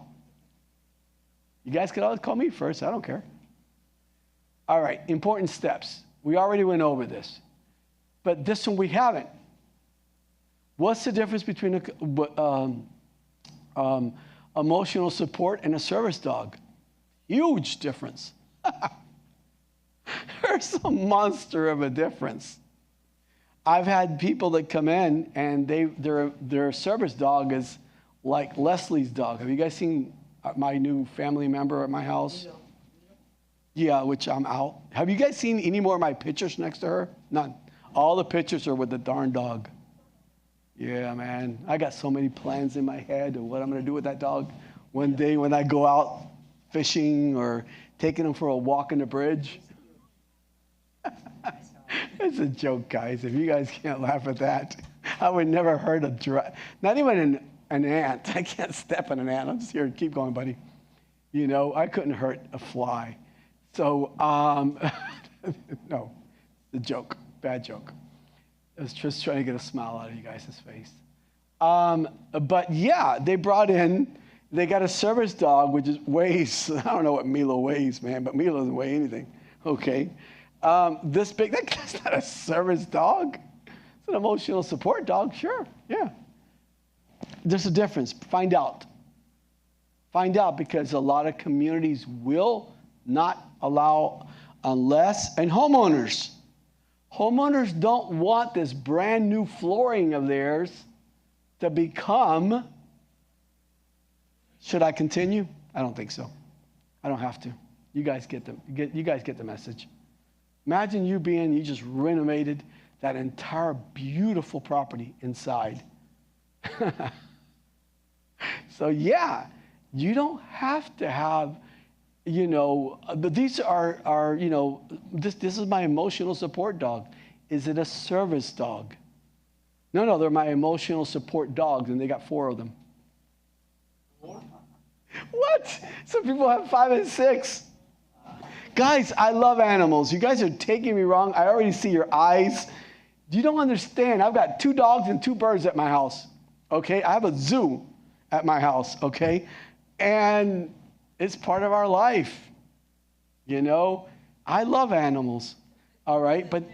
You guys can always call me first. I don't care. All right, important steps. We already went over this. But this one we haven't. What's the difference between emotional support and a service dog? Huge difference. There's a monster of a difference. I've had people that come in and their service dog is like Leslie's dog. Have you guys seen my new family member at my house? Yeah, which I'm out. Have you guys seen any more of my pictures next to her? None. All the pictures are with the darn dog. Yeah, man. I got so many plans in my head of what I'm going to do with that dog one day when I go out fishing or taking him for a walk in the bridge. It's a joke, guys. If you guys can't laugh at that, I would never hurt not even an ant. I can't step on an ant. I'm just here. Keep going, buddy. You know, I couldn't hurt a fly. So, no, the joke, bad joke. I was just trying to get a smile out of you guys' face. But yeah, they got a service dog, which weighs, I don't know what Milo weighs, man, but Milo doesn't weigh anything. Okay. This big, that's not a service dog. It's an emotional support dog, sure, yeah. There's a difference. Find out. Find out, because a lot of communities will not allow unless, and homeowners don't want this brand new flooring of theirs to become, should I continue? I don't think so. I don't have to. You guys get the message. Imagine you just renovated that entire beautiful property inside. So yeah, you don't have to have, but these are this is my emotional support dog. Is it a service dog? No, they're my emotional support dogs, and they got 4 of them. What? Some people have 5 and 6. Guys, I love animals. You guys are taking me wrong. I already see your eyes. You don't understand. I've got 2 dogs and 2 birds at my house. Okay? I have a zoo at my house. Okay? And it's part of our life. I love animals. All right? But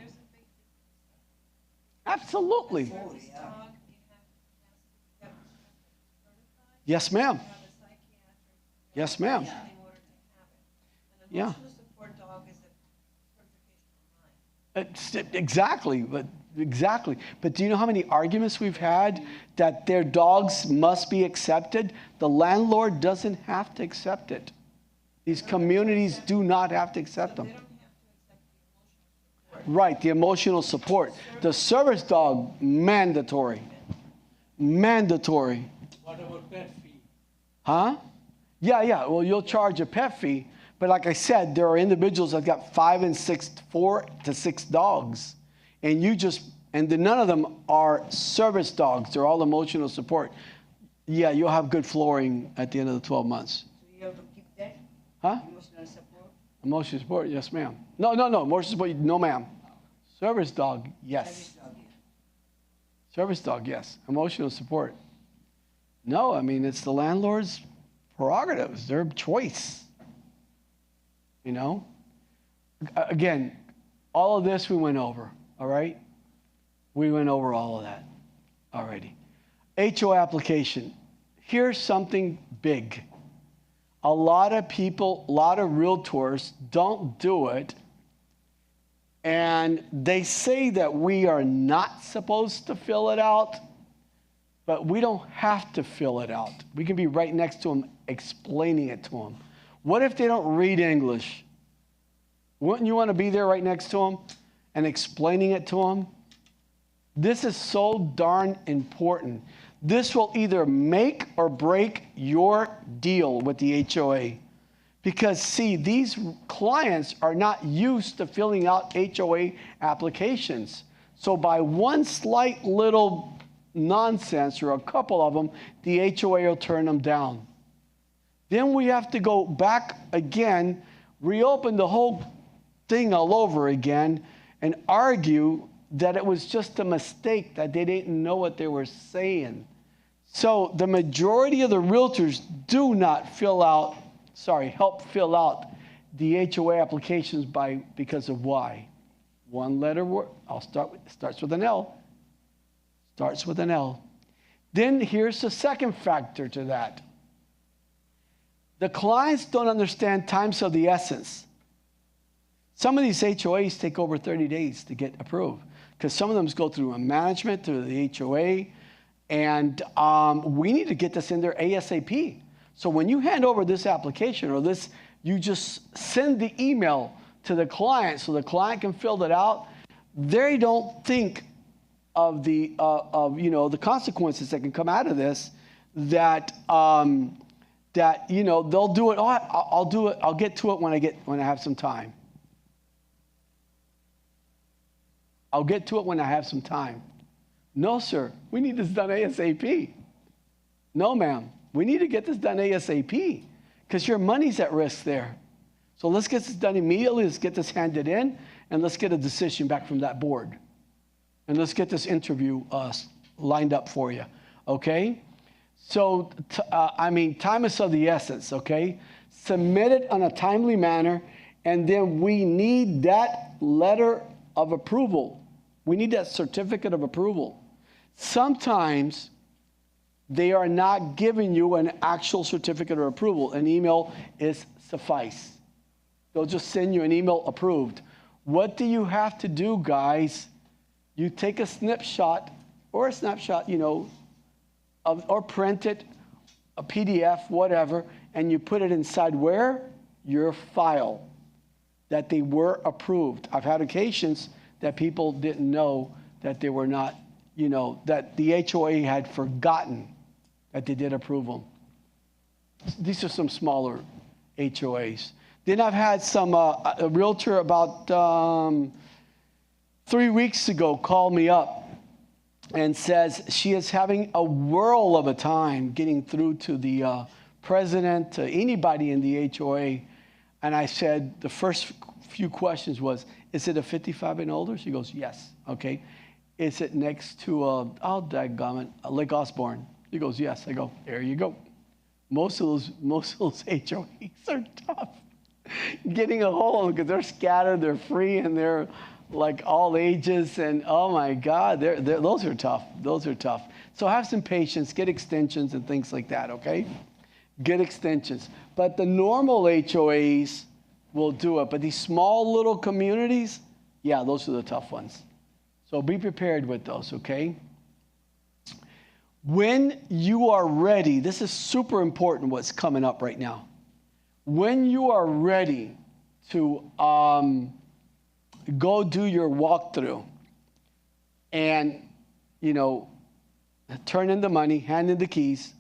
absolutely. Yes, ma'am. Yes, ma'am. Yeah. Exactly. But do you know how many arguments we've had that their dogs must be accepted? The landlord doesn't have to accept it. These communities do not have to accept them. Right, the emotional support. The service dog, mandatory. Mandatory. What about pet fee? Huh? Yeah. Well, you'll charge a pet fee. But like I said, there are individuals that got 4 to 6 dogs. And none of them are service dogs. They're all emotional support. Yeah, you'll have good flooring at the end of the 12 months. So you have to keep that? Huh? Emotional support? Emotional support, yes, ma'am. No. Emotional support, no, ma'am. Service dog, yes. Service dog, yes. Emotional support. No, I mean, it's the landlord's prerogatives, their choice. Again, all of this we went over, all right? We went over all of that already. HOA application. Here's something big. A lot of people, a lot of realtors don't do it. And they say that we are not supposed to fill it out, but we don't have to fill it out. We can be right next to them explaining it to them. What if they don't read English? Wouldn't you want to be there right next to them and explaining it to them? This is so darn important. This will either make or break your deal with the HOA. Because, see, these clients are not used to filling out HOA applications. So by one slight little nonsense or a couple of them, the HOA will turn them down. Then we have to go back again, reopen the whole thing all over again, and argue that it was just a mistake, that they didn't know what they were saying. So the majority of the realtors do not help fill out the HOA applications because of why? One letter word. Starts with an L. Starts with an L. Then here's the second factor to that. The clients don't understand times of the essence. Some of these HOAs take over 30 days to get approved because some of them go through a management, through the HOA, and we need to get this in there ASAP. So when you hand over this application or this, you just send the email to the client so the client can fill it out. They don't think of the consequences that can come out of this. That they'll do it. Oh, I'll do it. I'll get to it when I have some time. I'll get to it when I have some time. No, sir. We need this done ASAP. No, ma'am. We need to get this done ASAP because your money's at risk there. So let's get this done immediately. Let's get this handed in, and let's get a decision back from that board. And let's get this interview lined up for you, okay? So, time is of the essence, okay? Submit it on a timely manner, and then we need that letter of approval. We need that certificate of approval. Sometimes they are not giving you an actual certificate of approval. An email is suffice. They'll just send you an email approved. What do you have to do, guys? You take a snapshot, or or print it, a PDF, whatever, and you put it inside where? Your file, that they were approved. I've had occasions that people didn't know that they were not, that the HOA had forgotten that they did approve them. These are some smaller HOAs. Then I've had some, a realtor about 3 weeks ago call me up and says she is having a whirl of a time getting through to the president, to anybody in the HOA. And I said, the first few questions was, is it a 55 and older? She goes, yes. Okay. Is it next to, Lake Osborne? She goes, yes. I go, there you go. Most of those HOAs are tough. Getting a hold of them because they're scattered, they're free, and they're like all ages. And oh my God, those are tough. Those are tough. So have some patience, get extensions and things like that, okay? Get extensions. But the normal HOAs will do it. But these small little communities, yeah, those are the tough ones. So be prepared with those, okay? When you are ready, this is super important what's coming up right now. When you are ready to go do your walkthrough and, turn in the money, hand in the keys,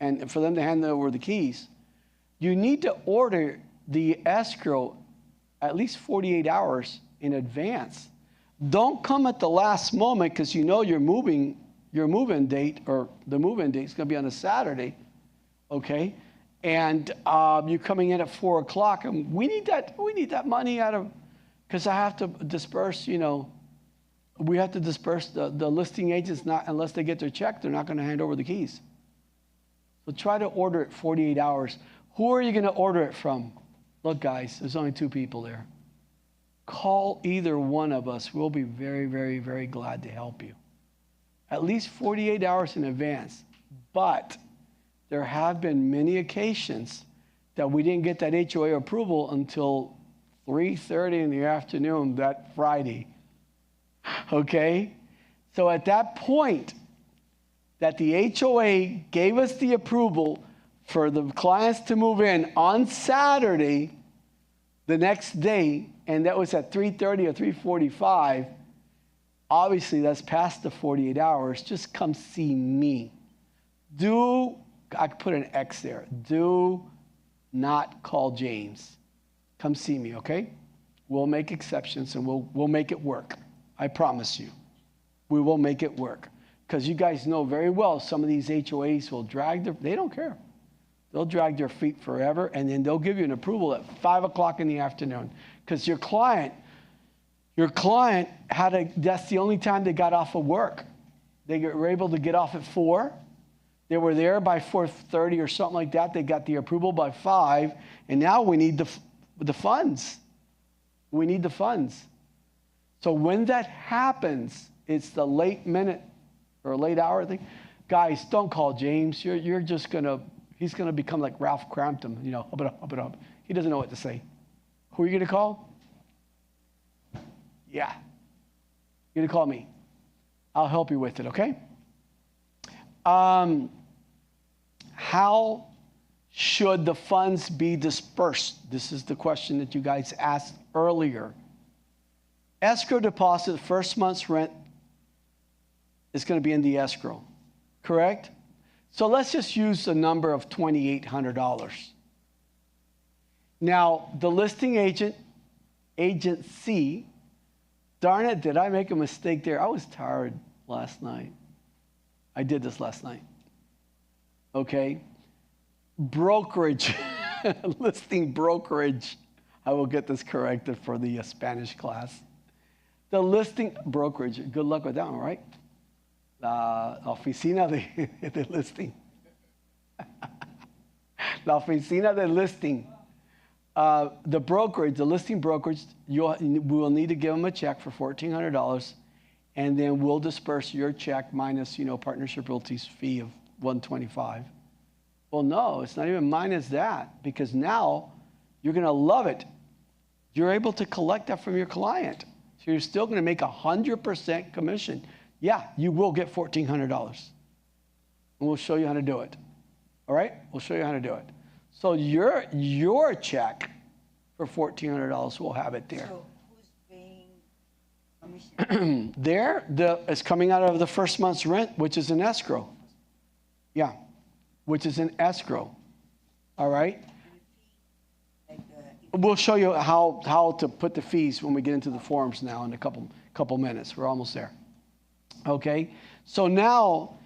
and for them to hand over the keys, you need to order the escrow at least 48 hours in advance. Don't come at the last moment because your move-in date, or the move-in date is going to be on a Saturday, okay? And you're coming in at 4 o'clock, and we need that money because I have to disperse, we have to disperse the listing agents, unless they get their check, they're not going to hand over the keys. So try to order it 48 hours. Who are you going to order it from? Look, guys, there's only 2 people there. Call either one of us. We'll be very, very, very glad to help you. At least 48 hours in advance. But there have been many occasions that we didn't get that HOA approval until 3:30 in the afternoon that Friday. Okay? So at that point that the HOA gave us the approval for the clients to move in on Saturday, the next day, and that was at 3:30 or 3:45, obviously that's past the 48 hours. Just come see me. I could put an X there. Do not call James. Come see me, okay? We'll make exceptions and we'll make it work. I promise you. We will make it work. Because you guys know very well some of these HOAs will they don't care. They'll drag their feet forever, and then they'll give you an approval at 5 o'clock in the afternoon. Because your client that's the only time they got off of work. They were able to get off at 4. They were there by 4:30 or something like that. They got the approval by 5, and now we need the funds. We need the funds. So when that happens, it's the late minute or late hour thing. Guys, don't call James. You're just he's gonna become like Ralph Crampton, hub it up. He doesn't know what to say. Who are you gonna call? Yeah. You're gonna call me. I'll help you with it, okay? How should the funds be dispersed? This is the question that you guys asked earlier. Escrow deposit, first month's rent is going to be in the escrow, correct? So let's just use a number of $2,800. Now, the listing agency, darn it, did I make a mistake there? I was tired last night. I did this last night. Okay. Brokerage, listing brokerage. I will get this corrected for the Spanish class. The listing brokerage, good luck with that one, right? La oficina de listing. La oficina de listing. The brokerage, the listing brokerage, we will need to give them a check for $1,400, and then we'll disperse your check minus, Partnership Realty's fee of $125. Well, no, it's not even minus that, because now you're going to love it. you're able to collect that from your client. So you're still going to make 100% commission. Yeah, you will get $1,400. And we'll show you how to do it. All right? We'll show you how to do it. So your check for $1,400, we'll have it there. So who's paying commission? It's coming out of the first month's rent, which is an escrow. Yeah, which is an escrow. All right? Like, We'll show you how to put the fees when we get into the forms now in a couple minutes. We're almost there. Okay? So now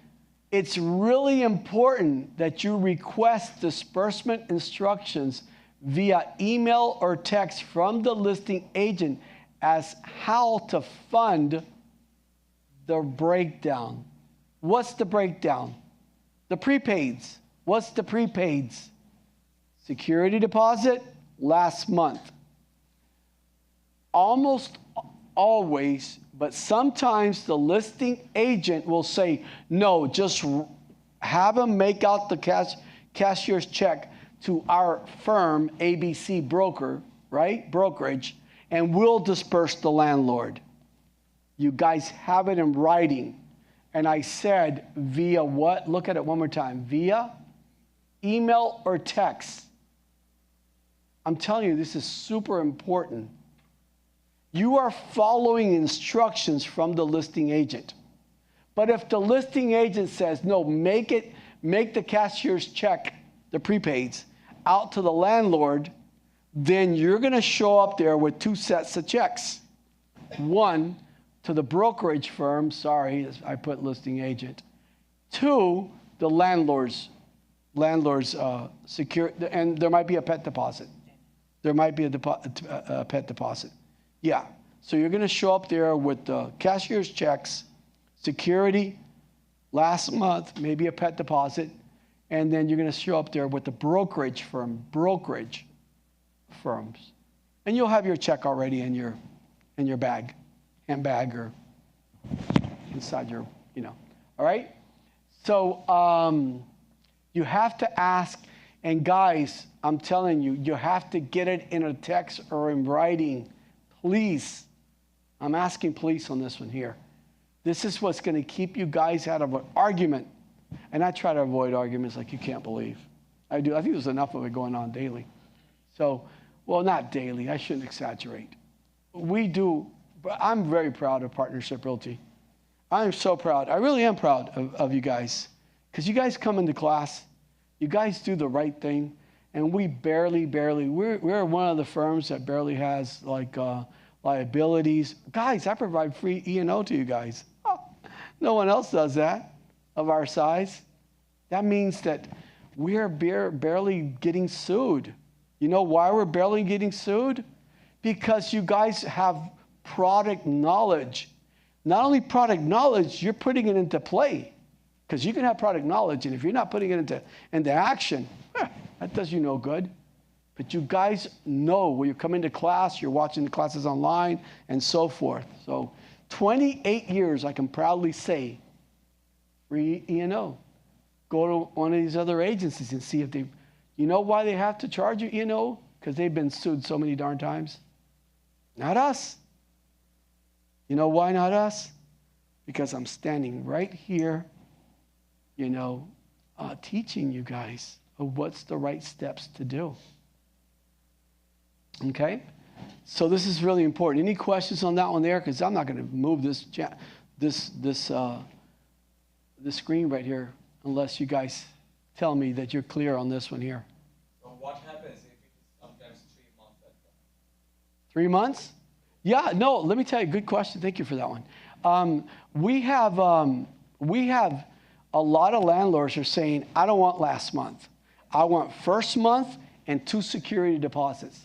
it's really important that you request disbursement instructions via email or text from the listing agent as how to fund the breakdown. What's the breakdown? The prepaids. What's the prepaids? Security deposit, last month. Almost always, but sometimes the listing agent will say, no, just have them make out the cashier's check to our firm, ABC Broker, right? Brokerage, and we'll disperse the landlord. You guys have it in writing. And I said via what? Look at it one more time. Via email or text. I'm telling you, this is super important. You are following instructions from the listing agent. But if the listing agent says, no, make the cashier's check, the prepaids, out to the landlord, then you're going to show up there with two sets of checks. One, to the brokerage firm, sorry, I put listing agent. Two, the landlord's secure, and there might be a pet deposit. There might be a pet deposit. Yeah. So you're going to show up there with the cashier's checks, security, last month, maybe a pet deposit, and then you're going to show up there with the brokerage firms. And you'll have your check already in your bag, handbag, or inside your, All right? So you have to ask, and guys, I'm telling you, you have to get it in a text or in writing. Please. I'm asking police on this one here. This is what's going to keep you guys out of an argument. And I try to avoid arguments like you can't believe. I do. I think there's enough of it going on daily. So, well, not daily. I shouldn't exaggerate. We do. But I'm very proud of Partnership Realty. I am so proud. I really am proud of you guys. Because you guys come into class. You guys do the right thing. And we barely, we're one of the firms that barely has liabilities. Guys, I provide free E&O to you guys. Oh, no one else does that of our size. That means that we're barely getting sued. You know why we're barely getting sued? Because you guys have product knowledge. Not only product knowledge, you're putting it into play. Because you can have product knowledge, and if you're not putting it into action, that does you no good. But you guys know when you come into class, you're watching the classes online, and so forth. So 28 years, I can proudly say, free E&O. Go to one of these other agencies and see if they, you know why they have to charge you E&O? Because they've been sued so many darn times. Not us. You know why not us? Because I'm standing right here, teaching you guys of what's the right steps to do. Okay? So this is really important. Any questions on that one there? Because I'm not going to move this screen right here unless you guys tell me that you're clear on this one here. So what happens if it is sometimes 3 months at that? 3 months? Yeah, no, let me tell you, good question. Thank you for that one. We have a lot of landlords are saying, I don't want last month. I want first month and 2 security deposits.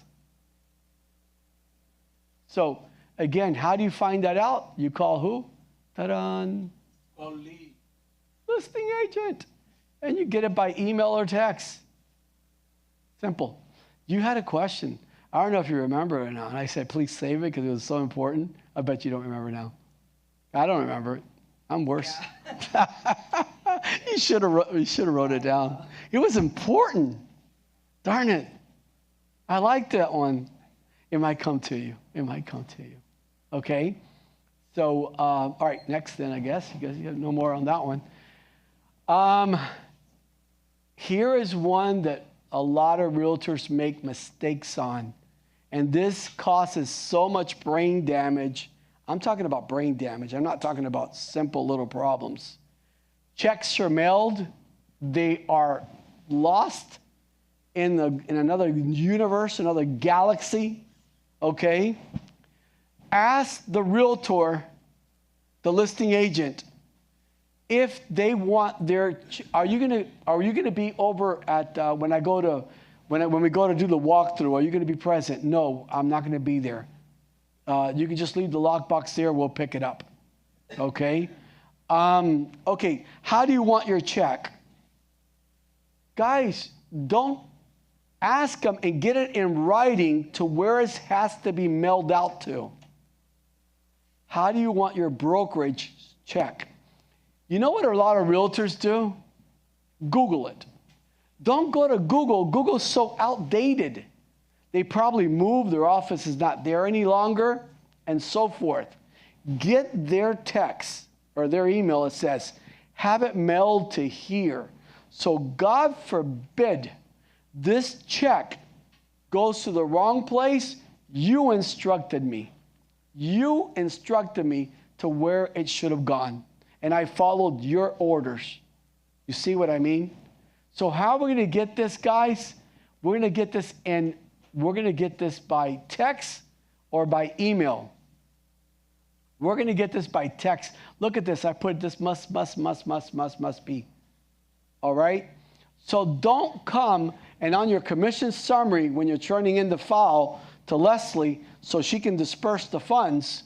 So, again, how do you find that out? You call who? Ta-da! Call Lee. Listing agent. And you get it by email or text. Simple. You had a question. I don't know if you remember it or not. And I said, please save it because it was so important. I bet you don't remember now. I don't remember it. I'm worse. Yeah. You should have wrote it down. It was important. Darn it. I like that one. It might come to you. It might come to you. Okay? So, all right, next then, I guess. You guys have no more on that one. Here is one that a lot of realtors make mistakes on. And this causes so much brain damage. I'm talking about brain damage. I'm not talking about simple little problems. Checks are mailed. They are lost in another universe, another galaxy. Okay? Ask the realtor, the listing agent, if they want their. Are you gonna be over at when we go to do the walkthrough? Are you gonna be present? No, I'm not gonna be there. You can just leave the lockbox there. We'll pick it up. Okay. Okay. How do you want your check, guys? Don't ask them and get it in writing to where it has to be mailed out to. How do you want your brokerage check? You know what a lot of realtors do? Google it. Don't go to Google. Google's so outdated. They probably moved, their office is not there any longer, and so forth. Get their text or their email that says, have it mailed to here. So God forbid this check goes to the wrong place. You instructed me. You instructed me to where it should have gone. And I followed your orders. You see what I mean? So how are we going to get this, guys? We're going to get this, and we're going to get this by text or by email. We're going to get this by text. Look at this. I put this must be. All right? So don't come and on your commission summary when you're turning in the file to Leslie so she can disperse the funds,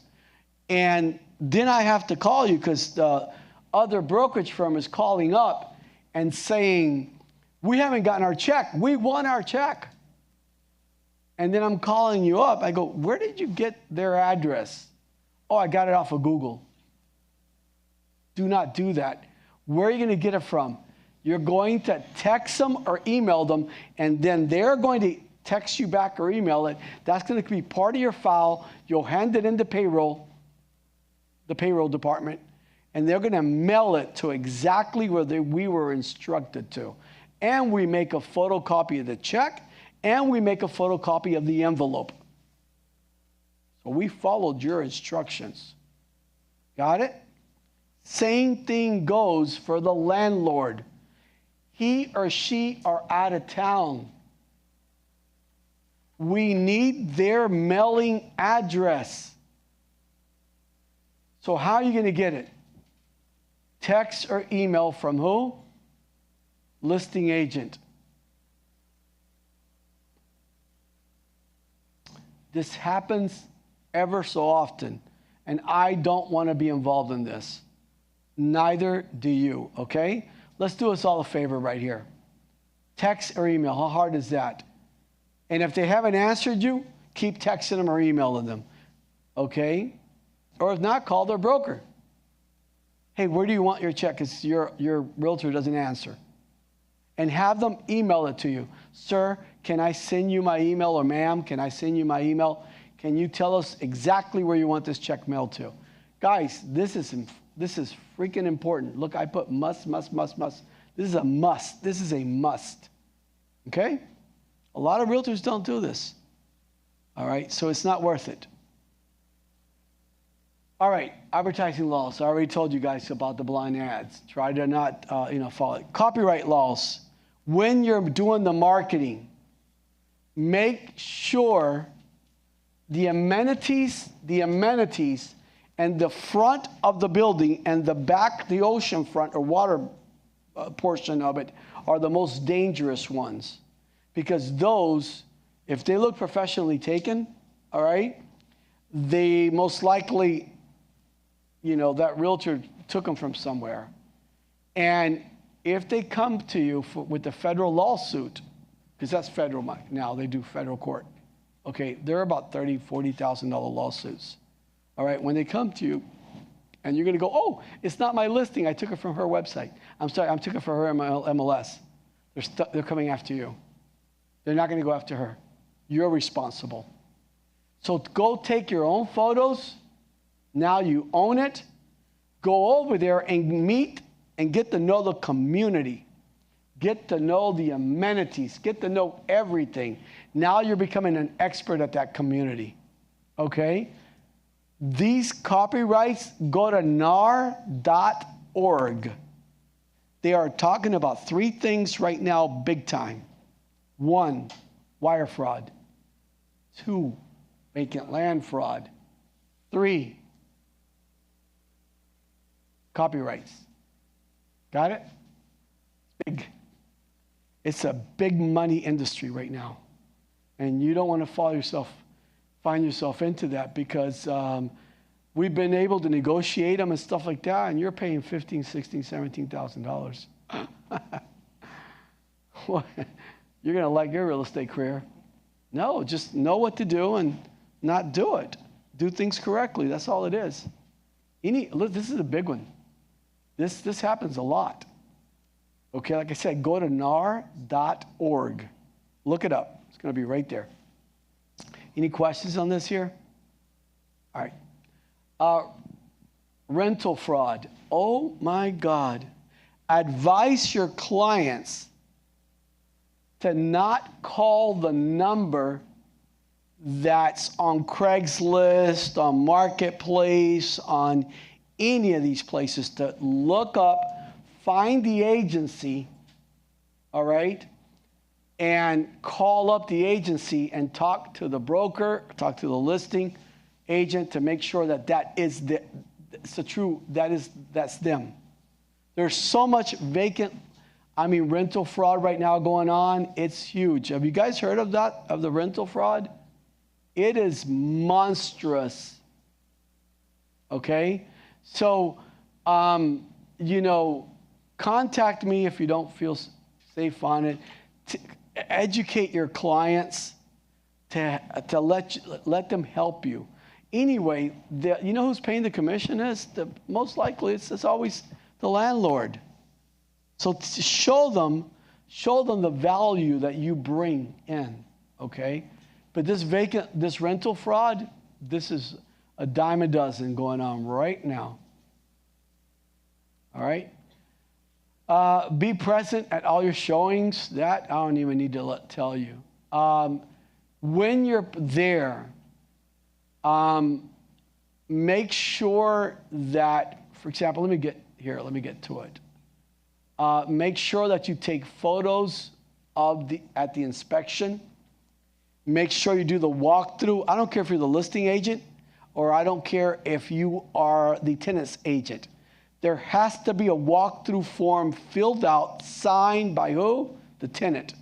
and then I have to call you because the other brokerage firm is calling up and saying, we haven't gotten our check. We want our check. And then I'm calling you up. I go, where did you get their address? Oh, I got it off of Google. Do not do that. Where are you going to get it from? You're going to text them or email them, and then they're going to text you back or email it. That's going to be part of your file. You'll hand it into payroll, the payroll department, and they're going to mail it to exactly where we were instructed to. And we make a photocopy of the check, and we make a photocopy of the envelope. So we followed your instructions. Got it? Same thing goes for the landlord. He or she are out of town. We need their mailing address. So how are you going to get it? Text or email from who? Listing agent. This happens ever so often, and I don't want to be involved in this. Neither do you, okay? Let's do us all a favor right here. Text or email. How hard is that? And if they haven't answered you, keep texting them or emailing them, okay? Or if not, call their broker. Hey, where do you want your check? Because your realtor doesn't answer. And have them email it to you. Sir, can I send you my email? Or ma'am, can I send you my email? Can you tell us exactly where you want this check mailed to? Guys, this is freaking important. Look, I put must. This is a must. This is a must. Okay? A lot of realtors don't do this. All right? So it's not worth it. All right, advertising laws. I already told you guys about the blind ads. Try to not, follow it. Copyright laws. When you're doing the marketing, make sure the amenities, and the front of the building and the back, the ocean front or water portion of it are the most dangerous ones. Because those, if they look professionally taken, all right, they most likely, that realtor took them from somewhere. And if they come to you with a federal lawsuit, because that's federal now, they do federal court. Okay, they're about $30,000, $40,000 lawsuits. All right, when they come to you, and you're going to go, oh, it's not my listing. I took it from her website. I'm sorry, I took it from her MLS. They're coming after you. They're not going to go after her. You're responsible. So go take your own photos. Now you own it. Go over there and meet and get to know the community. Get to know the amenities. Get to know everything. Now you're becoming an expert at that community. Okay? These copyrights, go to nar.org. They are talking about 3 things right now, big time. 1, wire fraud. 2, vacant land fraud. 3, copyrights. Got it? It's big. It's a big money industry right now. And you don't want to find yourself into that because we've been able to negotiate them and stuff like that, and you're paying $15,000, $16,000, $17,000. What? You're going to like your real estate career. No, just know what to do and not do it. Do things correctly. That's all it is. Look, this is a big one. This happens a lot. Okay, like I said, go to nar.org. Look it up. It's going to be right there. Any questions on this here? All right. Rental fraud. Oh, my God. Advise your clients to not call the number that's on Craigslist, on Marketplace, on any of these places. To look up, find the agency, all right, and call up the agency and talk to the broker, talk to the listing agent to make sure that that's them. There's so much rental fraud right now going on. It's huge. Have you guys heard of that, of the rental fraud? It is monstrous. Okay? So, contact me if you don't feel safe on it. Educate your clients to let them help you. Anyway, you know who's paying the commission is? Most likely it's always the landlord. So show them the value that you bring in, okay? But this rental fraud, this is a dime a dozen going on right now. All right? Be present at all your showings. That I don't even need to tell you. When you're there, make sure that, for example, let me get to it. Make sure that you take photos at the inspection. Make sure you do the walkthrough. I don't care if you're the listing agent or I don't care if you are the tenant's agent. There has to be a walkthrough form filled out, signed by who? The tenant.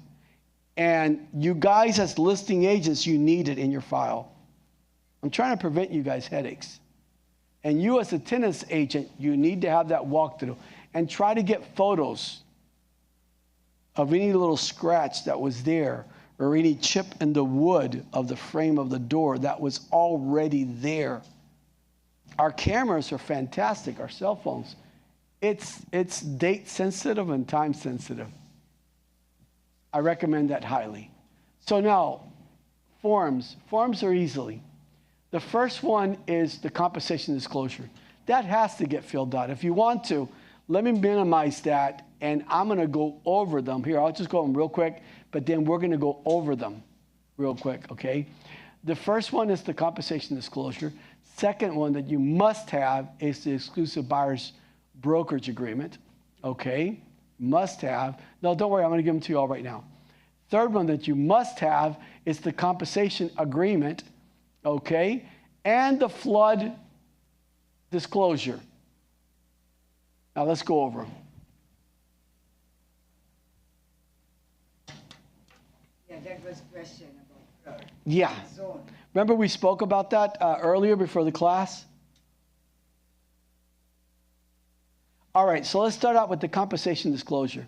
And you guys as listing agents, you need it in your file. I'm trying to prevent you guys headaches. And you as a tenant's agent, you need to have that walkthrough. And try to get photos of any little scratch that was there or any chip in the wood of the frame of the door that was already there. Our cameras are fantastic, our cell phones. It's date sensitive and time sensitive. I recommend that highly. So now, forms. Forms are easily. The first one is the compensation disclosure. That has to get filled out. If you want to, let me minimize that, and I'm going to go over them. Here, I'll just go them real quick, but then we're going to go over them real quick, okay? The first one is the compensation disclosure. Second one that you must have is the exclusive buyer's brokerage agreement, okay? Must have. No, don't worry, I'm going to give them to you all right now. Third one that you must have is the compensation agreement, okay? And the flood disclosure. Now let's go over them. Yeah, that was a question about flood. Yeah. Zone. Remember we spoke about that earlier before the class? All right, so let's start out with the compensation disclosure.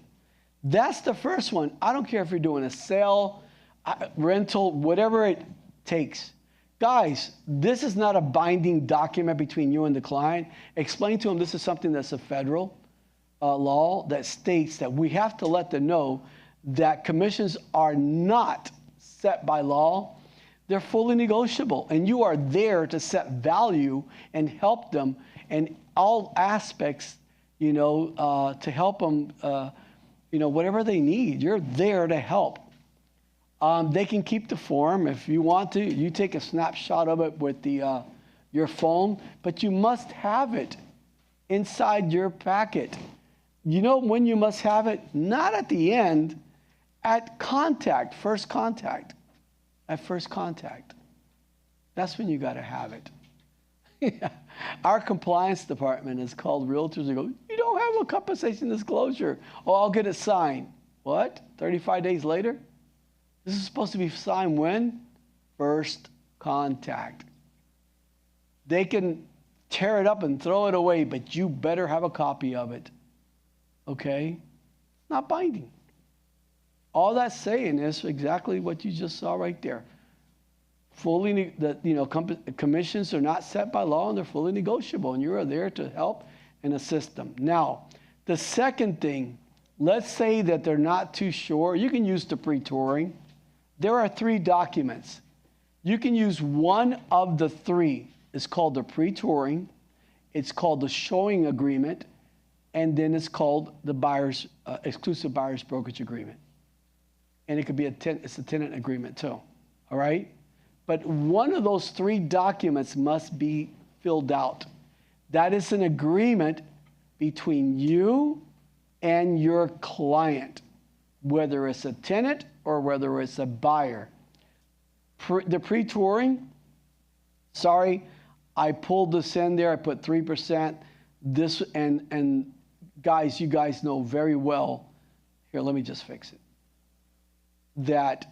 That's the first one. I don't care if you're doing a sale, rental, whatever it takes. Guys, this is not a binding document between you and the client. Explain to them this is something that's a federal law that states that we have to let them know that commissions are not set by law. they're fully negotiable. And you are there to set value and help them in all aspects, to help them, whatever they need. You're there to help. They can keep the form if you want to. You take a snapshot of it with your phone, but you must have it inside your packet. You know when you must have it? Not at the end, at contact, first contact. At first contact. That's when you got to have it. Our compliance department is called Realtors. They go, you don't have a compensation disclosure. Oh, I'll get it signed. What? 35 days later? This is supposed to be signed when? First contact. They can tear it up and throw it away, but you better have a copy of it. Okay? It's not binding. All that's saying is exactly what you just saw right there. Commissions are not set by law and they're fully negotiable, and you are there to help and assist them. Now, the second thing, let's say that they're not too sure. You can use the pre-touring. There are 3 documents. You can use one of the 3. It's called the pre-touring. It's called the showing agreement. And then it's called the exclusive buyer's brokerage agreement. And it could be it's a tenant agreement too. All right? But one of those 3 documents must be filled out. That is an agreement between you and your client, whether it's a tenant or whether it's a buyer. The pre-touring, sorry, I pulled this in there. I put 3%. This and guys, you guys know very well. Here, let me just fix it. That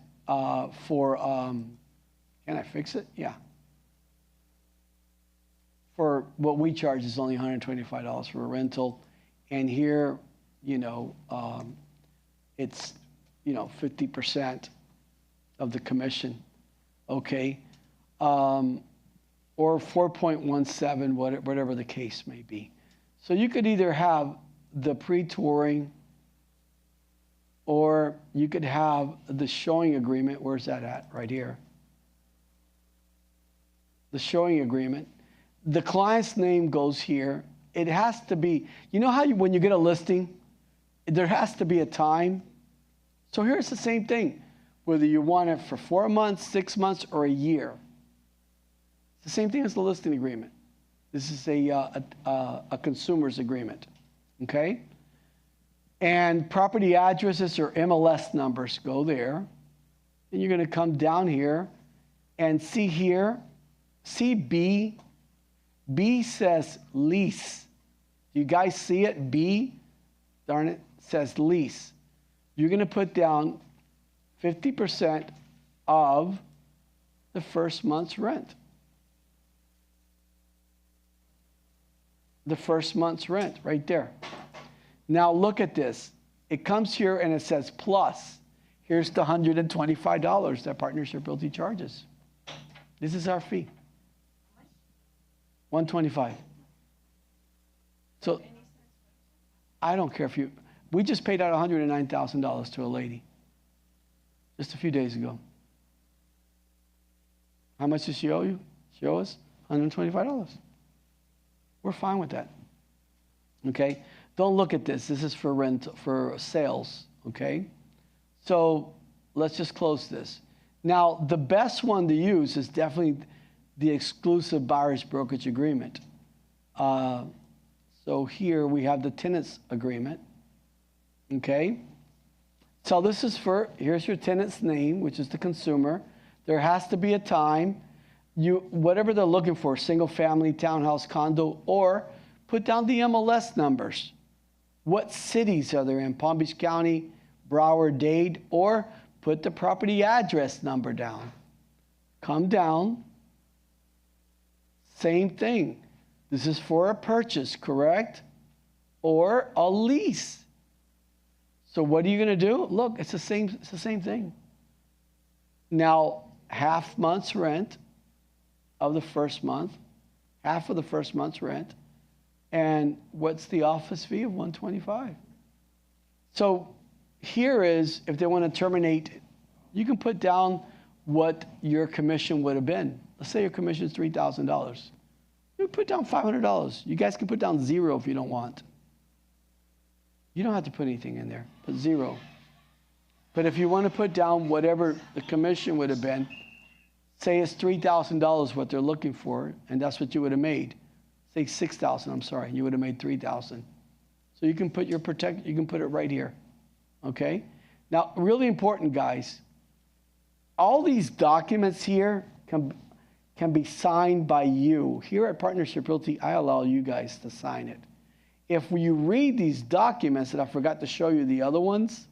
can I fix it? Yeah. For what we charge is only $125 for a rental, and here, it's 50% of the commission. Okay. Or 4.17, whatever the case may be. So you could either have the pre-touring or you could have the showing agreement. Where's that at? Right here. The showing agreement. The client's name goes here. It has to be, you know how when you get a listing, there has to be a time. So here's the same thing, whether you want it for 4 months, 6 months, or a year. It's the same thing as the listing agreement. This is a consumer's agreement, okay? And property addresses or MLS numbers go there. Then you're going to come down here and see here, see B. B says lease. You guys see it? B, darn it, says lease. You're going to put down 50% of the first month's rent. The first month's rent right there. Now look at this. It comes here and it says plus. Here's the $125 that Partnership Realty charges. This is our fee. $125. So I don't care if we just paid out $109,000 to a lady just a few days ago. How much does she owe you? She owes us $125. We're fine with that. Okay? Don't look at this. This is for rent, for sales. Okay? So let's just close this. Now, the best one to use is definitely the exclusive buyer's brokerage agreement. So here we have the tenant's agreement. Okay? So this is here's your tenant's name, which is the consumer. There has to be a time. Whatever they're looking for, single family, townhouse, condo, or put down the MLS numbers. What cities are they in? Palm Beach County, Broward, Dade, or put the property address number down. Come down. Same thing. This is for a purchase, correct? Or a lease. So what are you going to do? Look, it's the same thing. Now, half month's rent of the first month, half of the first month's rent, and what's the office fee of $125? So here is, if they want to terminate, you can put down what your commission would have been. Let's say your commission is $3,000. You put down $500. You guys can put down zero if you don't want. You don't have to put anything in there, put zero. But if you want to put down whatever the commission would have been, say it's $3,000 what they're looking for, and that's what you would have made. Say $6,000, I'm sorry, you would have made $3,000. So you can put you can put it right here, okay? Now, really important, guys, all these documents here can be signed by you. Here at Partnership Realty, I allow you guys to sign it. If you read these documents, and I forgot to show you the other ones,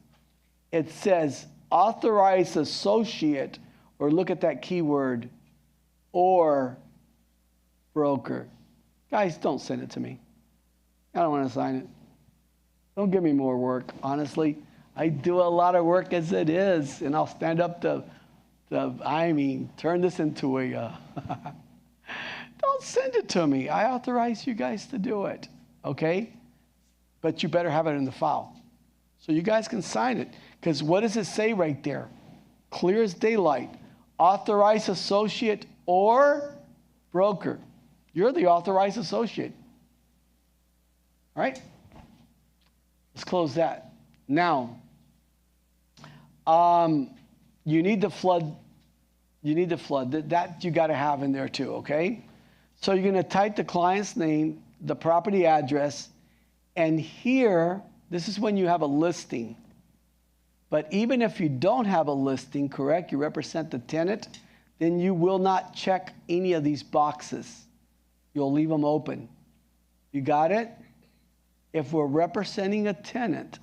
it says authorized associate, or look at that keyword, or broker. Guys, don't send it to me. I don't want to sign it. Don't give me more work, honestly. I do a lot of work as it is, and I'll stand up to turn this into a, don't send it to me. I authorize you guys to do it, okay? But you better have it in the file. So you guys can sign it, because what does it say right there? Clear as daylight. Authorized associate or broker. You're the authorized associate. All right? Let's close that. Now, you need the flood. You need the flood. That you got to have in there too, okay? So you're going to type the client's name, the property address, and here, this is when you have a listing. But even if you don't have a listing, correct, you represent the tenant, then you will not check any of these boxes. You'll leave them open. You got it? If we're representing a tenant,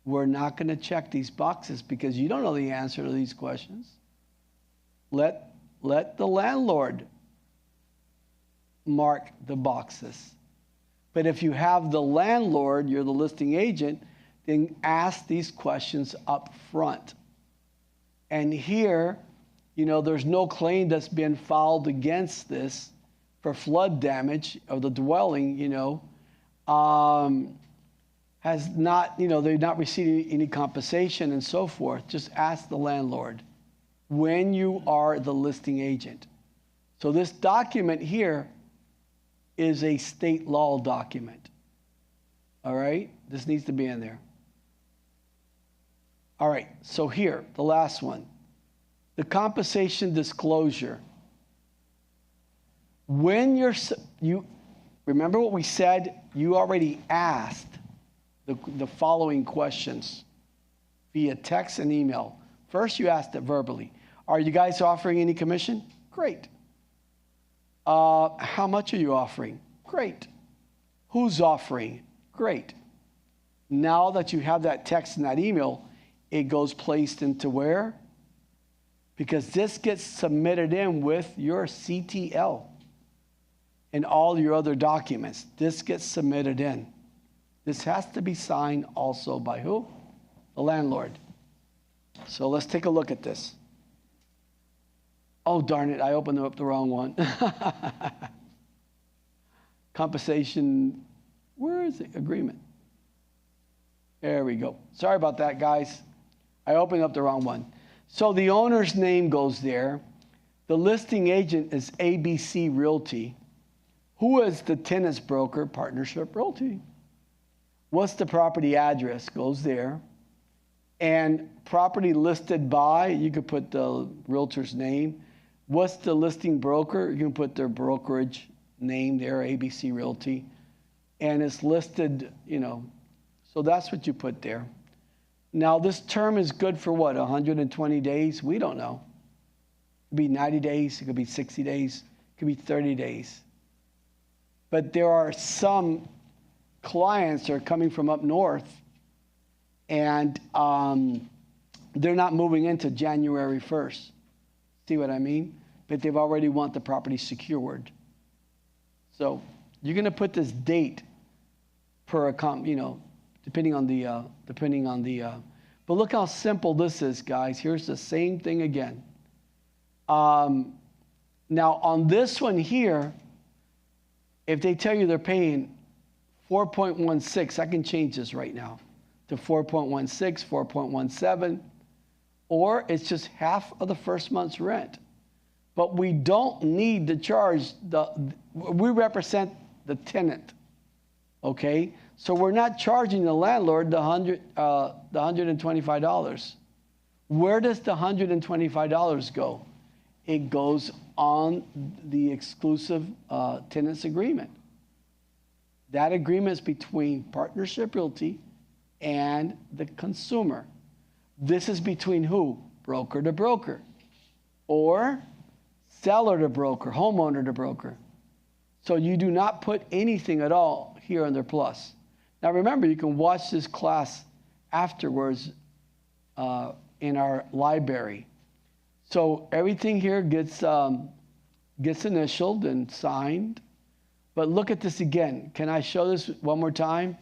we're not going to check these boxes because you don't know the answer to these questions. Let the landlord mark the boxes. But if you have the landlord, you're the listing agent, then ask these questions up front. And here, there's no claim that's been filed against this for flood damage of the dwelling, has not, they've not received any compensation and so forth. Just ask the landlord when you are the listing agent. So this document here is a state law document. All right? This needs to be in there. All right, so here, the last one. The compensation disclosure. When you remember what we said? You already asked the following questions via text and email. First, you asked it verbally. Are you guys offering any commission? Great. How much are you offering? Great. Who's offering? Great. Now that you have that text and that email, it goes placed into where? Because this gets submitted in with your CTL and all your other documents. This gets submitted in. This has to be signed also by who? The landlord. So let's take a look at this. Oh, darn it, I opened up the wrong one. Compensation, where is it? Agreement. There we go. Sorry about that, guys. I opened up the wrong one. So the owner's name goes there. The listing agent is ABC Realty. Who is the tenant's broker? Partnership Realty. What's the property address? Goes there. And property listed by, you could put the realtor's name. What's the listing broker? You can put their brokerage name there, ABC Realty. And it's listed, so that's what you put there. Now, this term is good for what, 120 days? We don't know. It could be 90 days. It could be 60 days. It could be 30 days. But there are some clients that are coming from up north, and they're not moving into January 1st. See what I mean? But they've already want the property secured. So you're going to put this date per account, depending on the, but look how simple this is, guys. Here's the same thing again. Now on this one here, if they tell you they're paying 4.16, I can change this right now to 4.16, 4.17. or it's just half of the first month's rent. But we don't need to charge we represent the tenant, okay? So we're not charging the landlord the $125. Where does the $125 go? It goes on the exclusive tenants agreement. That agreement is between Partnership Realty and the consumer. This is between who? Broker to broker, or seller to broker, homeowner to broker. So you do not put anything at all here under plus. Now remember, you can watch this class afterwards in our library. So everything here gets initialed and signed. But look at this again. Can I show this one more time?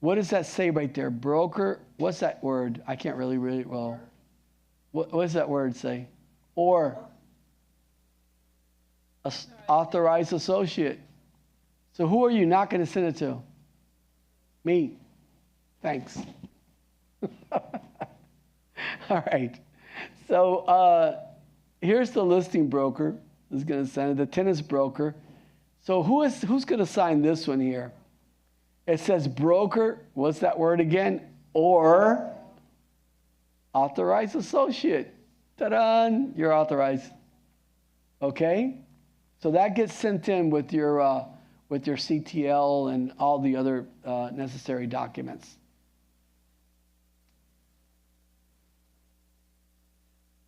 What does that say right there? Broker, what's that word? I can't really read it well. What does that word say? Or authorized associate. So who are you not going to send it to? Me. Thanks. All right. So here's the listing broker who's going to send it, the tenant's broker. So who's going to sign this one here? It says broker, what's that word again? Or authorized associate. Ta-da! You're authorized. Okay? So that gets sent in with your CTL and all the other necessary documents.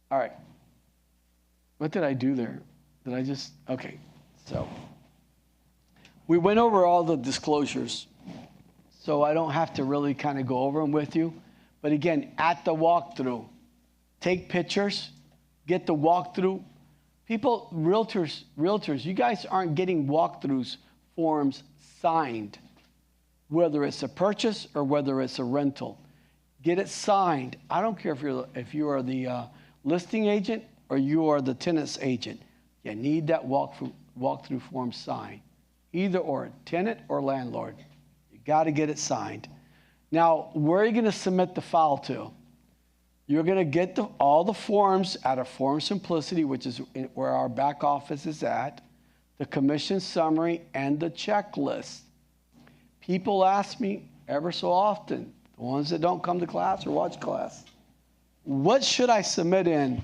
All right. What did I do there? Did I just, okay. So we went over all the disclosures, so I don't have to really kind of go over them with you. But again, at the walkthrough, take pictures, get the walkthrough. People, realtors, you guys aren't getting walkthroughs forms signed, whether it's a purchase or whether it's a rental. Get it signed. I don't care if you are the listing agent or you are the tenant's agent. You need that walkthrough form signed. Either or, tenant or landlord. You got to get it signed. Now, where are you going to submit the file to? You're going to get all the forms out of Form Simplicity, which is where our back office is at, the commission summary, and the checklist. People ask me ever so often, the ones that don't come to class or watch class, what should I submit in?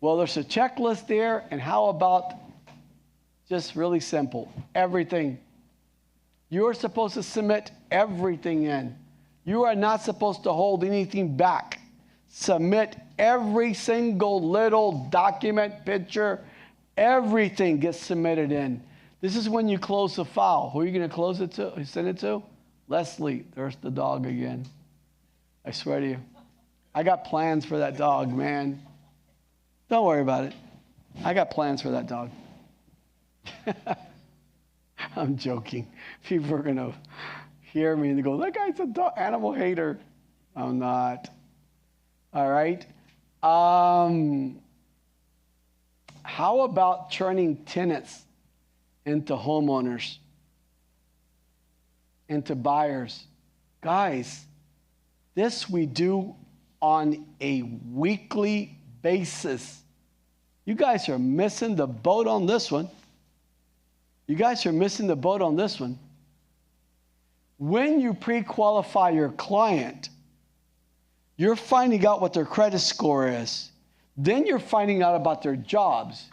Well, there's a checklist there, and how about just really simple, everything. You're supposed to submit everything in. You are not supposed to hold anything back. Submit every single little document, picture, everything gets submitted in. This is when you close the file. Who are you going to close it to? Send it to? Leslie. There's the dog again. I swear to you. I got plans for that dog, man. Don't worry about it. I got plans for that dog. I'm joking. People are going to hear me and they go, that guy's an animal hater. I'm not. All right. How about turning tenants into homeowners, into buyers? Guys, this we do on a weekly basis. You guys are missing the boat on this one. You guys are missing the boat on this one. When you pre-qualify your client, you're finding out what their credit score is. Then you're finding out about their jobs.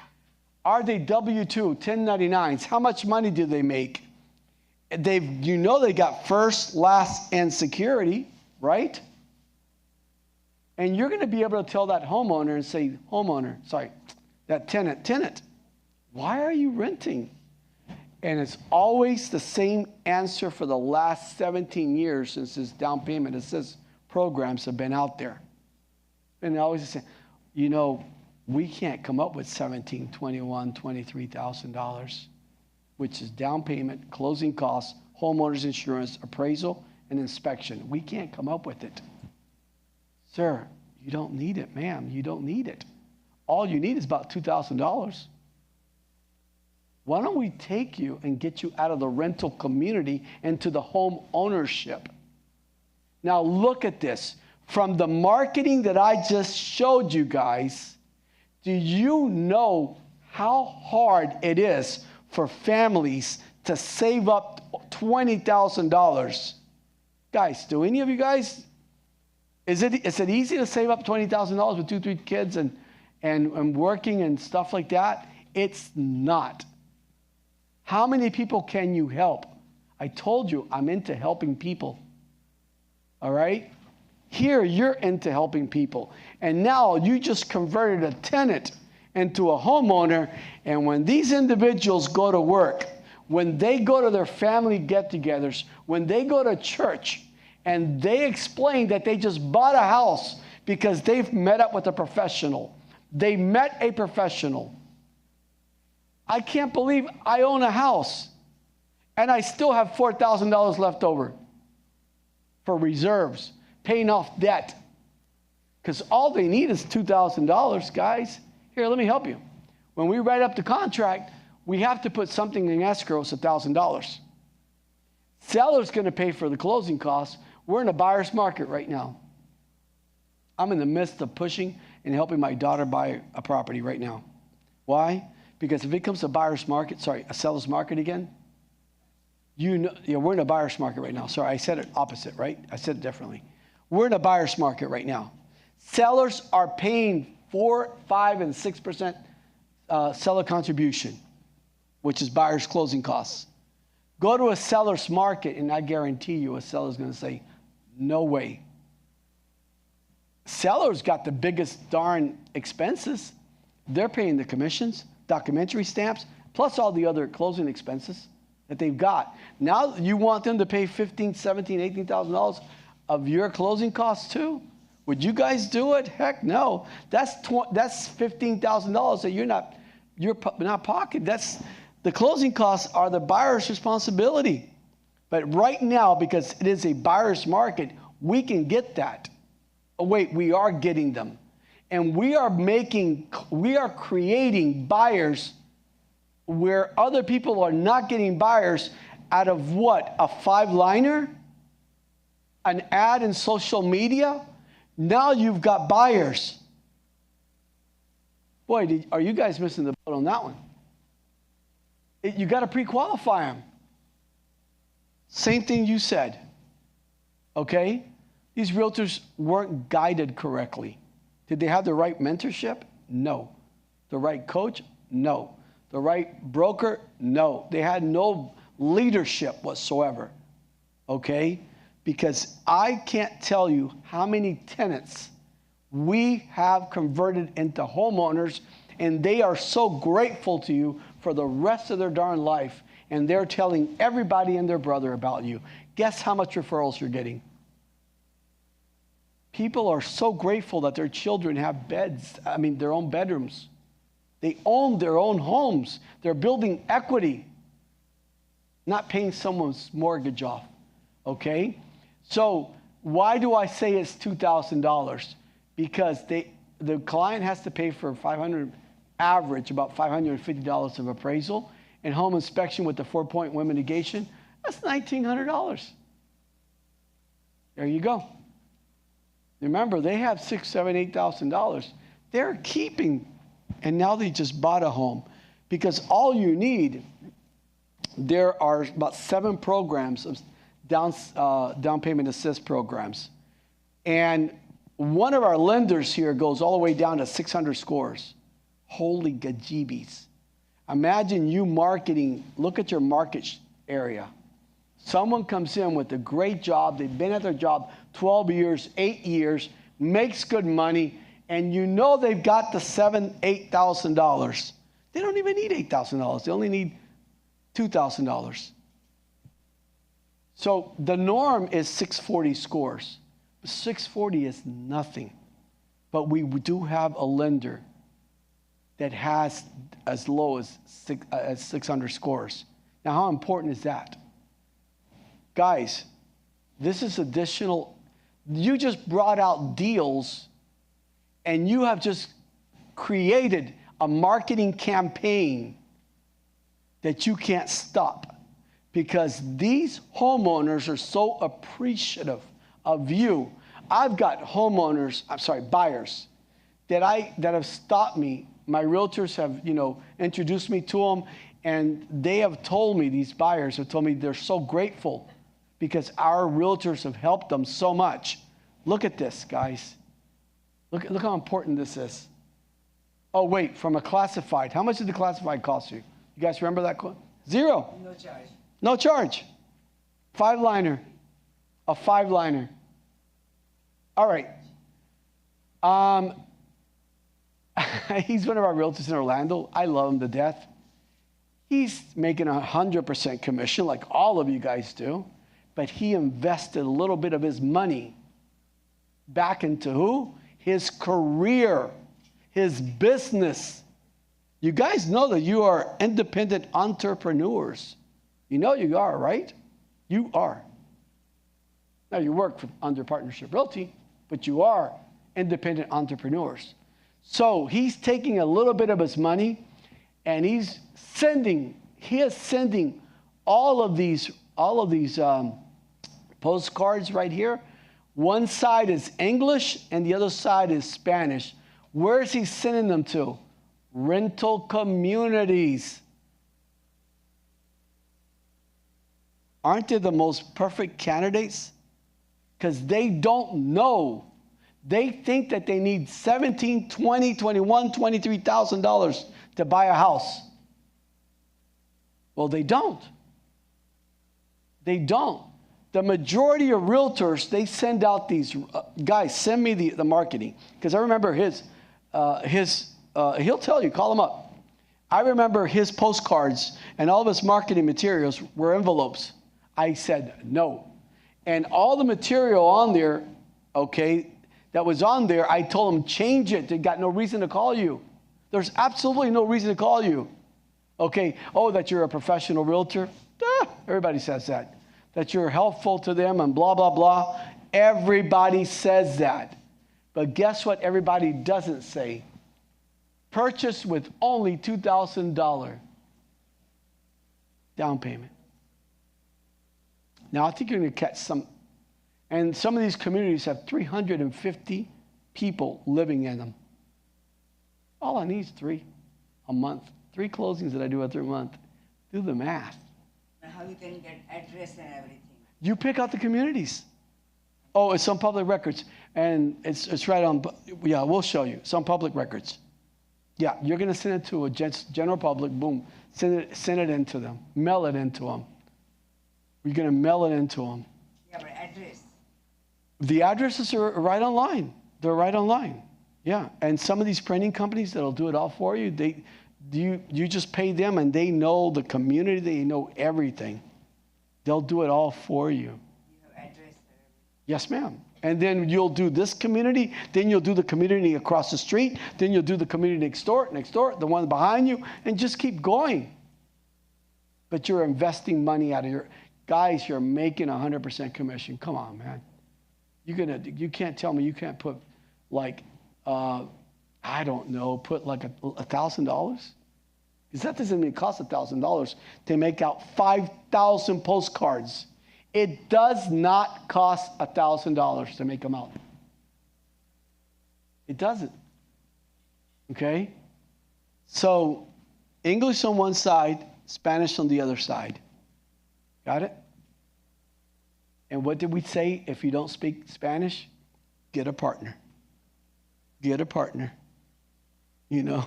Are they W-2, 1099s? How much money do they make? You know they got first, last, and security, right? And you're going to be able to tell that homeowner and say, that tenant, why are you renting? And it's always the same answer for the last 17 years since this down payment assist programs have been out there. And always the same, we can't come up with $17,000, $21,000, $23,000, which is down payment, closing costs, homeowner's insurance, appraisal, and inspection. We can't come up with it. Sir, you don't need it, ma'am. You don't need it. All you need is about $2,000. Why don't we take you and get you out of the rental community into the home ownership? Now look at this. from the marketing that I just showed you guys, do you know how hard it is for families to save up $20,000? Guys, do any of you guys, is it easy to save up $20,000 with 2-3 kids and working and stuff like that? It's not. How many people can you help? I told you I'm into helping people. All right? Here, you're into helping people. And now you just converted a tenant into a homeowner. And when these individuals go to work, when they go to their family get-togethers, when they go to church, and they explain that they just bought a house because they've met up with a professional. They met a professional. I can't believe I own a house and I still have $4,000 left over for reserves, paying off debt. Because all they need is $2,000, guys. Here, let me help you. When we write up the contract, we have to put something in escrow, it's $1,000. Seller's going to pay for the closing costs. We're in a buyer's market right now. I'm in the midst of pushing and helping my daughter buy a property right now. Why? Because if it comes to a seller's market again, we're in a buyer's market right now. Sorry, I said it opposite, right? I said it differently. We're in a buyer's market right now. Sellers are paying 4%, 5%, and 6% seller contribution, which is buyer's closing costs. Go to a seller's market, and I guarantee you a seller's going to say, no way. Sellers got the biggest darn expenses. They're paying the commissions, documentary stamps, plus all the other closing expenses that they've got. Now you want them to pay $15,000, $17,000, $18,000 of your closing costs too? Would you guys do it? Heck no. That's $15,000 that you're not pocketing. The closing costs are the buyer's responsibility. But right now, because it is a buyer's market, we can get that. Oh, wait, we are getting them. And we are creating buyers where other people are not getting buyers out of what? A 5-liner? An ad in social media? Now you've got buyers. Boy, are you guys missing the boat on that one? You got to pre-qualify them. Same thing you said. Okay? These realtors weren't guided correctly. Did they have the right mentorship? No. The right coach? No. The right broker? No. They had no leadership whatsoever. Okay? Because I can't tell you how many tenants we have converted into homeowners, and they are so grateful to you for the rest of their darn life, and they're telling everybody and their brother about you. Guess how much referrals you're getting? People are so grateful that their children have their own bedrooms. They own their own homes. They're building equity, not paying someone's mortgage off. Okay? So why do I say it's $2,000? Because the client has to pay for average about $550 of appraisal, and home inspection with the 4-point wind mitigation, that's $1,900. There you go. Remember, they have $6,000, $7,000, $8,000. They're keeping, and now they just bought a home. Because all you need, there are about 7 programs of down payment assist programs. And one of our lenders here goes all the way down to 600 scores. Holy gajibis. Imagine you marketing, look at your market area. Someone comes in with a great job, they've been at their job 12 years, 8 years, makes good money, and you know they've got the $7,000, $8,000. They don't even need $8,000. They only need $2,000. So the norm is 640 scores. 640 is nothing. But we do have a lender that has as low as 600 scores. Now, how important is that? Guys, this is additional. You just brought out deals, and you have just created a marketing campaign that you can't stop, because these homeowners are so appreciative of you. I've got buyers that have stopped me. My realtors have, introduced me to them, and they have told me, these buyers have told me they're so grateful because our realtors have helped them so much. Look at this, guys. Look how important this is. Oh, wait, from a classified. How much did the classified cost you? You guys remember that quote? 0. No charge. No charge. 5-liner. A 5-liner. All right. He's one of our realtors in Orlando. I love him to death. He's making 100% commission like all of you guys do. But he invested a little bit of his money back into who? His career, his business. You guys know that you are independent entrepreneurs. You know you are, right? You are. Now you work under Partnership Realty, but you are independent entrepreneurs. So he's taking a little bit of his money and he is sending all of these postcards right here. One side is English and the other side is Spanish. Where is he sending them to? Rental communities. Aren't they the most perfect candidates? Because they don't know. They think that they need $17,000, $20,000, $21,000, $23,000 to buy a house. Well, they don't. They don't. The majority of realtors, they send out these, guys, send me the marketing. Because I remember he'll tell you, call him up. I remember his postcards and all of his marketing materials were envelopes. I said no. And all the material on there, okay, that was on there, I told him change it. They got no reason to call you. There's absolutely no reason to call you. Okay, oh, that you're a professional realtor? Everybody says that. That you're helpful to them and blah, blah, blah. Everybody says that. But guess what everybody doesn't say? Purchase with only $2,000 down payment. Now, I think you're going to catch some. And some of these communities have 350 people living in them. All I need is 3 a month. 3 closings that I do every month. Do the math. And how you can get address and everything? You pick out the communities. Oh, it's on public records. And it's right on, yeah, we'll show you. It's on public records. Yeah, you're going to send it to a general public, boom. Send it into them. Mail it into them. You're going to mail it into them. Yeah, but address. The addresses are right online. They're right online. Yeah, and some of these printing companies that'll do it all for you, you just pay them and they know the community, they know everything. They'll do it all for you. You have address. Yes, ma'am. And then you'll do this community, then you'll do the community across the street, then you'll do the community next door, the one behind you, and just keep going. But you're investing money out of your, guys, you're making 100% commission. Come on, man. You can't tell me you can't put like, I don't know, put like $1,000? Because that doesn't even cost $1,000 to make out 5,000 postcards. It does not cost $1,000 to make them out. It doesn't. Okay? So, English on one side, Spanish on the other side. Got it? And what did we say? If you don't speak Spanish, get a partner. Get a partner. You know?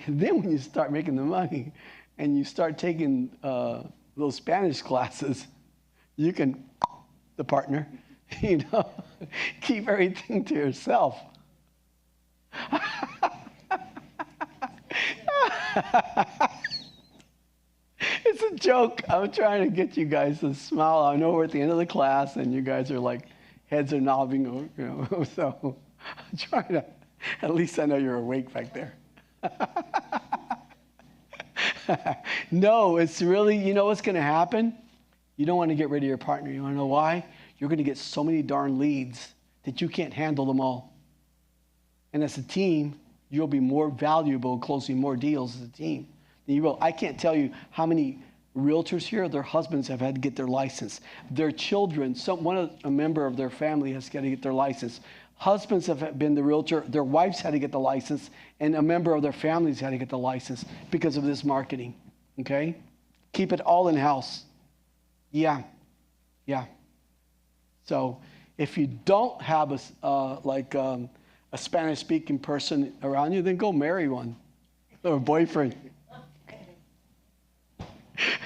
And then when you start making the money and you start taking those Spanish classes, you can, the partner, you know, keep everything to yourself. It's a joke. I'm trying to get you guys to smile. I know we're at the end of the class and you guys are like, heads are nodding, you know, so I'm trying to, at least I know you're awake back there. No, it's really, you know what's going to happen? You don't want to get rid of your partner. You want to know why? You're going to get so many darn leads that you can't handle them all. And as a team, you'll be more valuable closing more deals as a team than you will. I can't tell you how many realtors here, their husbands have had to get their license. Their children, a member of their family has got to get their license. Husbands have been the realtor, their wives had to get the license, and a member of their families had to get the license because of this marketing. Okay? Keep it all in-house. Yeah. So if you don't have a Spanish-speaking person around you, then go marry one or a boyfriend.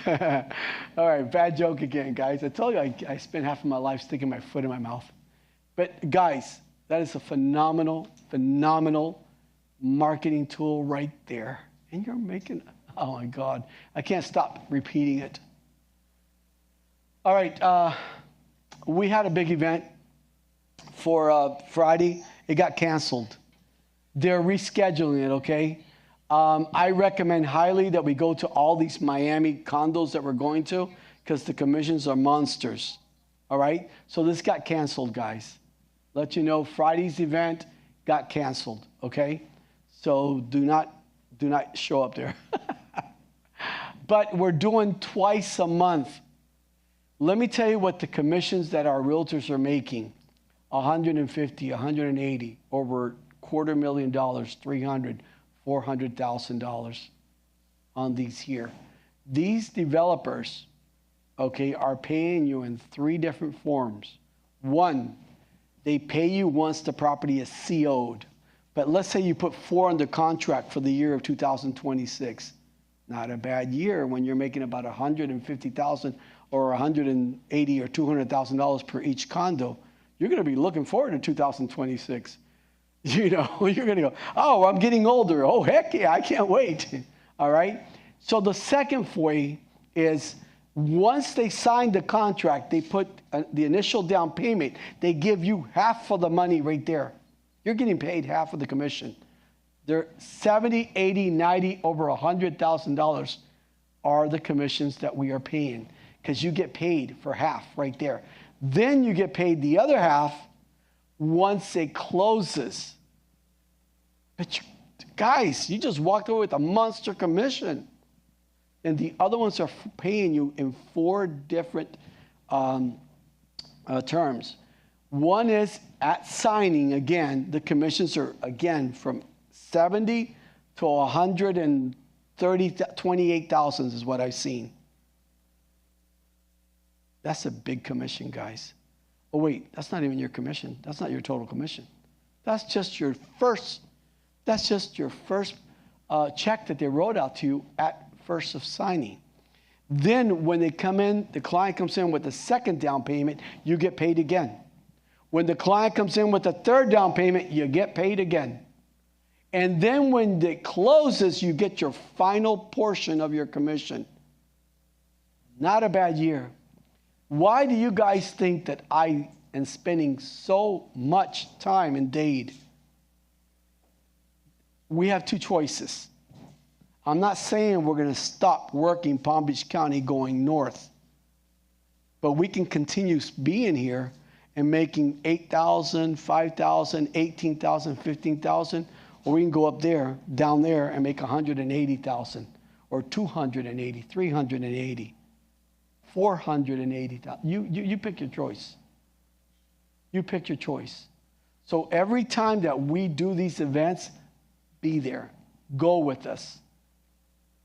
All right, bad joke again, guys. I told you I spent half of my life sticking my foot in my mouth. But guys, that is a phenomenal marketing tool right there. And you're making, oh my God, I can't stop repeating it. All right, we had a big event for Friday. It got canceled. They're rescheduling it, okay? I recommend highly that we go to all these Miami condos that we're going to because the commissions are monsters, all right? So this got canceled, guys. Let you know Friday's event got canceled, okay? So do not show up there. But we're doing twice a month. Let me tell you what the commissions that our realtors are making. 150, 180, over $250,000, 300, $400,000 on these here. These developers, okay, are paying you in 3 different forms. One, they pay you once the property is CO'd. But let's say you put 4 under contract for the year of 2026. Not a bad year when you're making about $150,000 or $180,000 or $200,000 per each condo. You're going to be looking forward to 2026. You know, you're going to go, oh, I'm getting older. Oh, heck yeah, I can't wait. All right? So the second way is once they sign the contract, they put the initial down payment, they give you half of the money right there. You're getting paid half of the commission. They're 70, 80, 90, over $100,000 are the commissions that we are paying because you get paid for half right there. Then you get paid the other half once it closes. But guys, you just walked away with a monster commission. And the other ones are paying you in 4 different terms. One is at signing, again, the commissions are, again, from 70 to 130, 28,000 is what I've seen. That's a big commission, guys. Oh, wait, that's not even your commission. That's not your total commission. That's just your first check that they wrote out to you at first of signing. Then when they come in, the client comes in with the second down payment, you get paid again. When the client comes in with the third down payment, you get paid again. And then when it closes, you get your final portion of your commission. Not a bad year. Why do you guys think that I am spending so much time in Dade? We have 2 choices. I'm not saying we're going to stop working Palm Beach County going north, but we can continue being here and making 8,000, 5,000, 18,000, 15,000, or we can go up there, down there, and make 180,000, or 280, 380, 480,000. You pick your choice. You pick your choice. So every time that we do these events, be there. Go with us.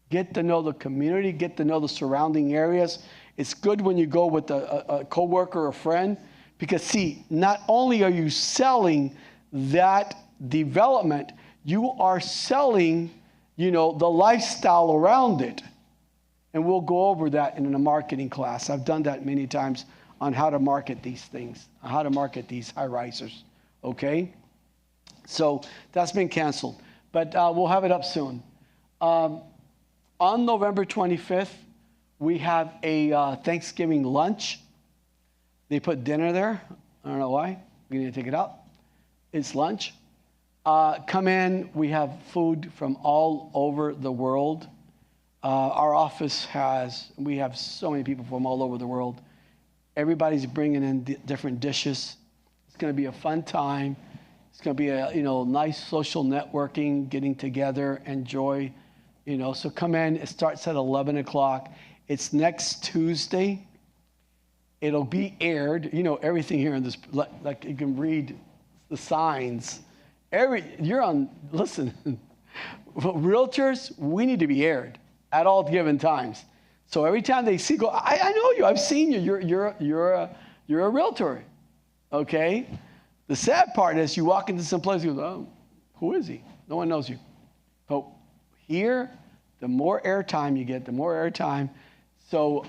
Get to know the community. Get to know the surrounding areas. It's good when you go with a coworker or a friend because, see, not only are you selling that development, you are selling, the lifestyle around it. And we'll go over that in a marketing class. I've done that many times on how to market these things, how to market these high-risers, okay? So that's been canceled, but we'll have it up soon. On November 25th, we have a Thanksgiving lunch. They put dinner there. I don't know why. We need to take it out. It's lunch. Come in. We have food from all over the world. Our office we have so many people from all over the world. Everybody's bringing in different dishes. It's going to be a fun time. It's going to be a nice social networking, getting together, enjoy. So come in. It starts at 11 o'clock. It's next Tuesday. It'll be aired. You know, everything here in this, like you can read the signs. You're on, listen, realtors, we need to be aired at all given times. So every time they see, I know you, I've seen you, you're a realtor, okay? The sad part is you walk into some place, you go, oh, who is he? No one knows you. But here, the more airtime you get, the more airtime. So,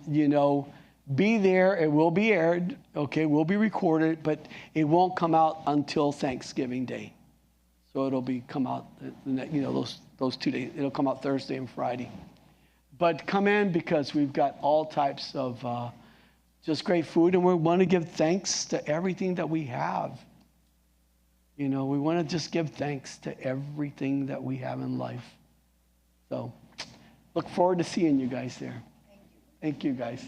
you know, be there. It will be aired, okay? Will be recorded, but it won't come out until Thanksgiving Day. So it'll come out, you know, those 2 days. It'll come out Thursday and Friday. But come in because we've got all types of just great food, and we want to give thanks to everything that we have. You know, we want to just give thanks to everything that we have in life. So look forward to seeing you guys there. Thank you. Thank you, guys.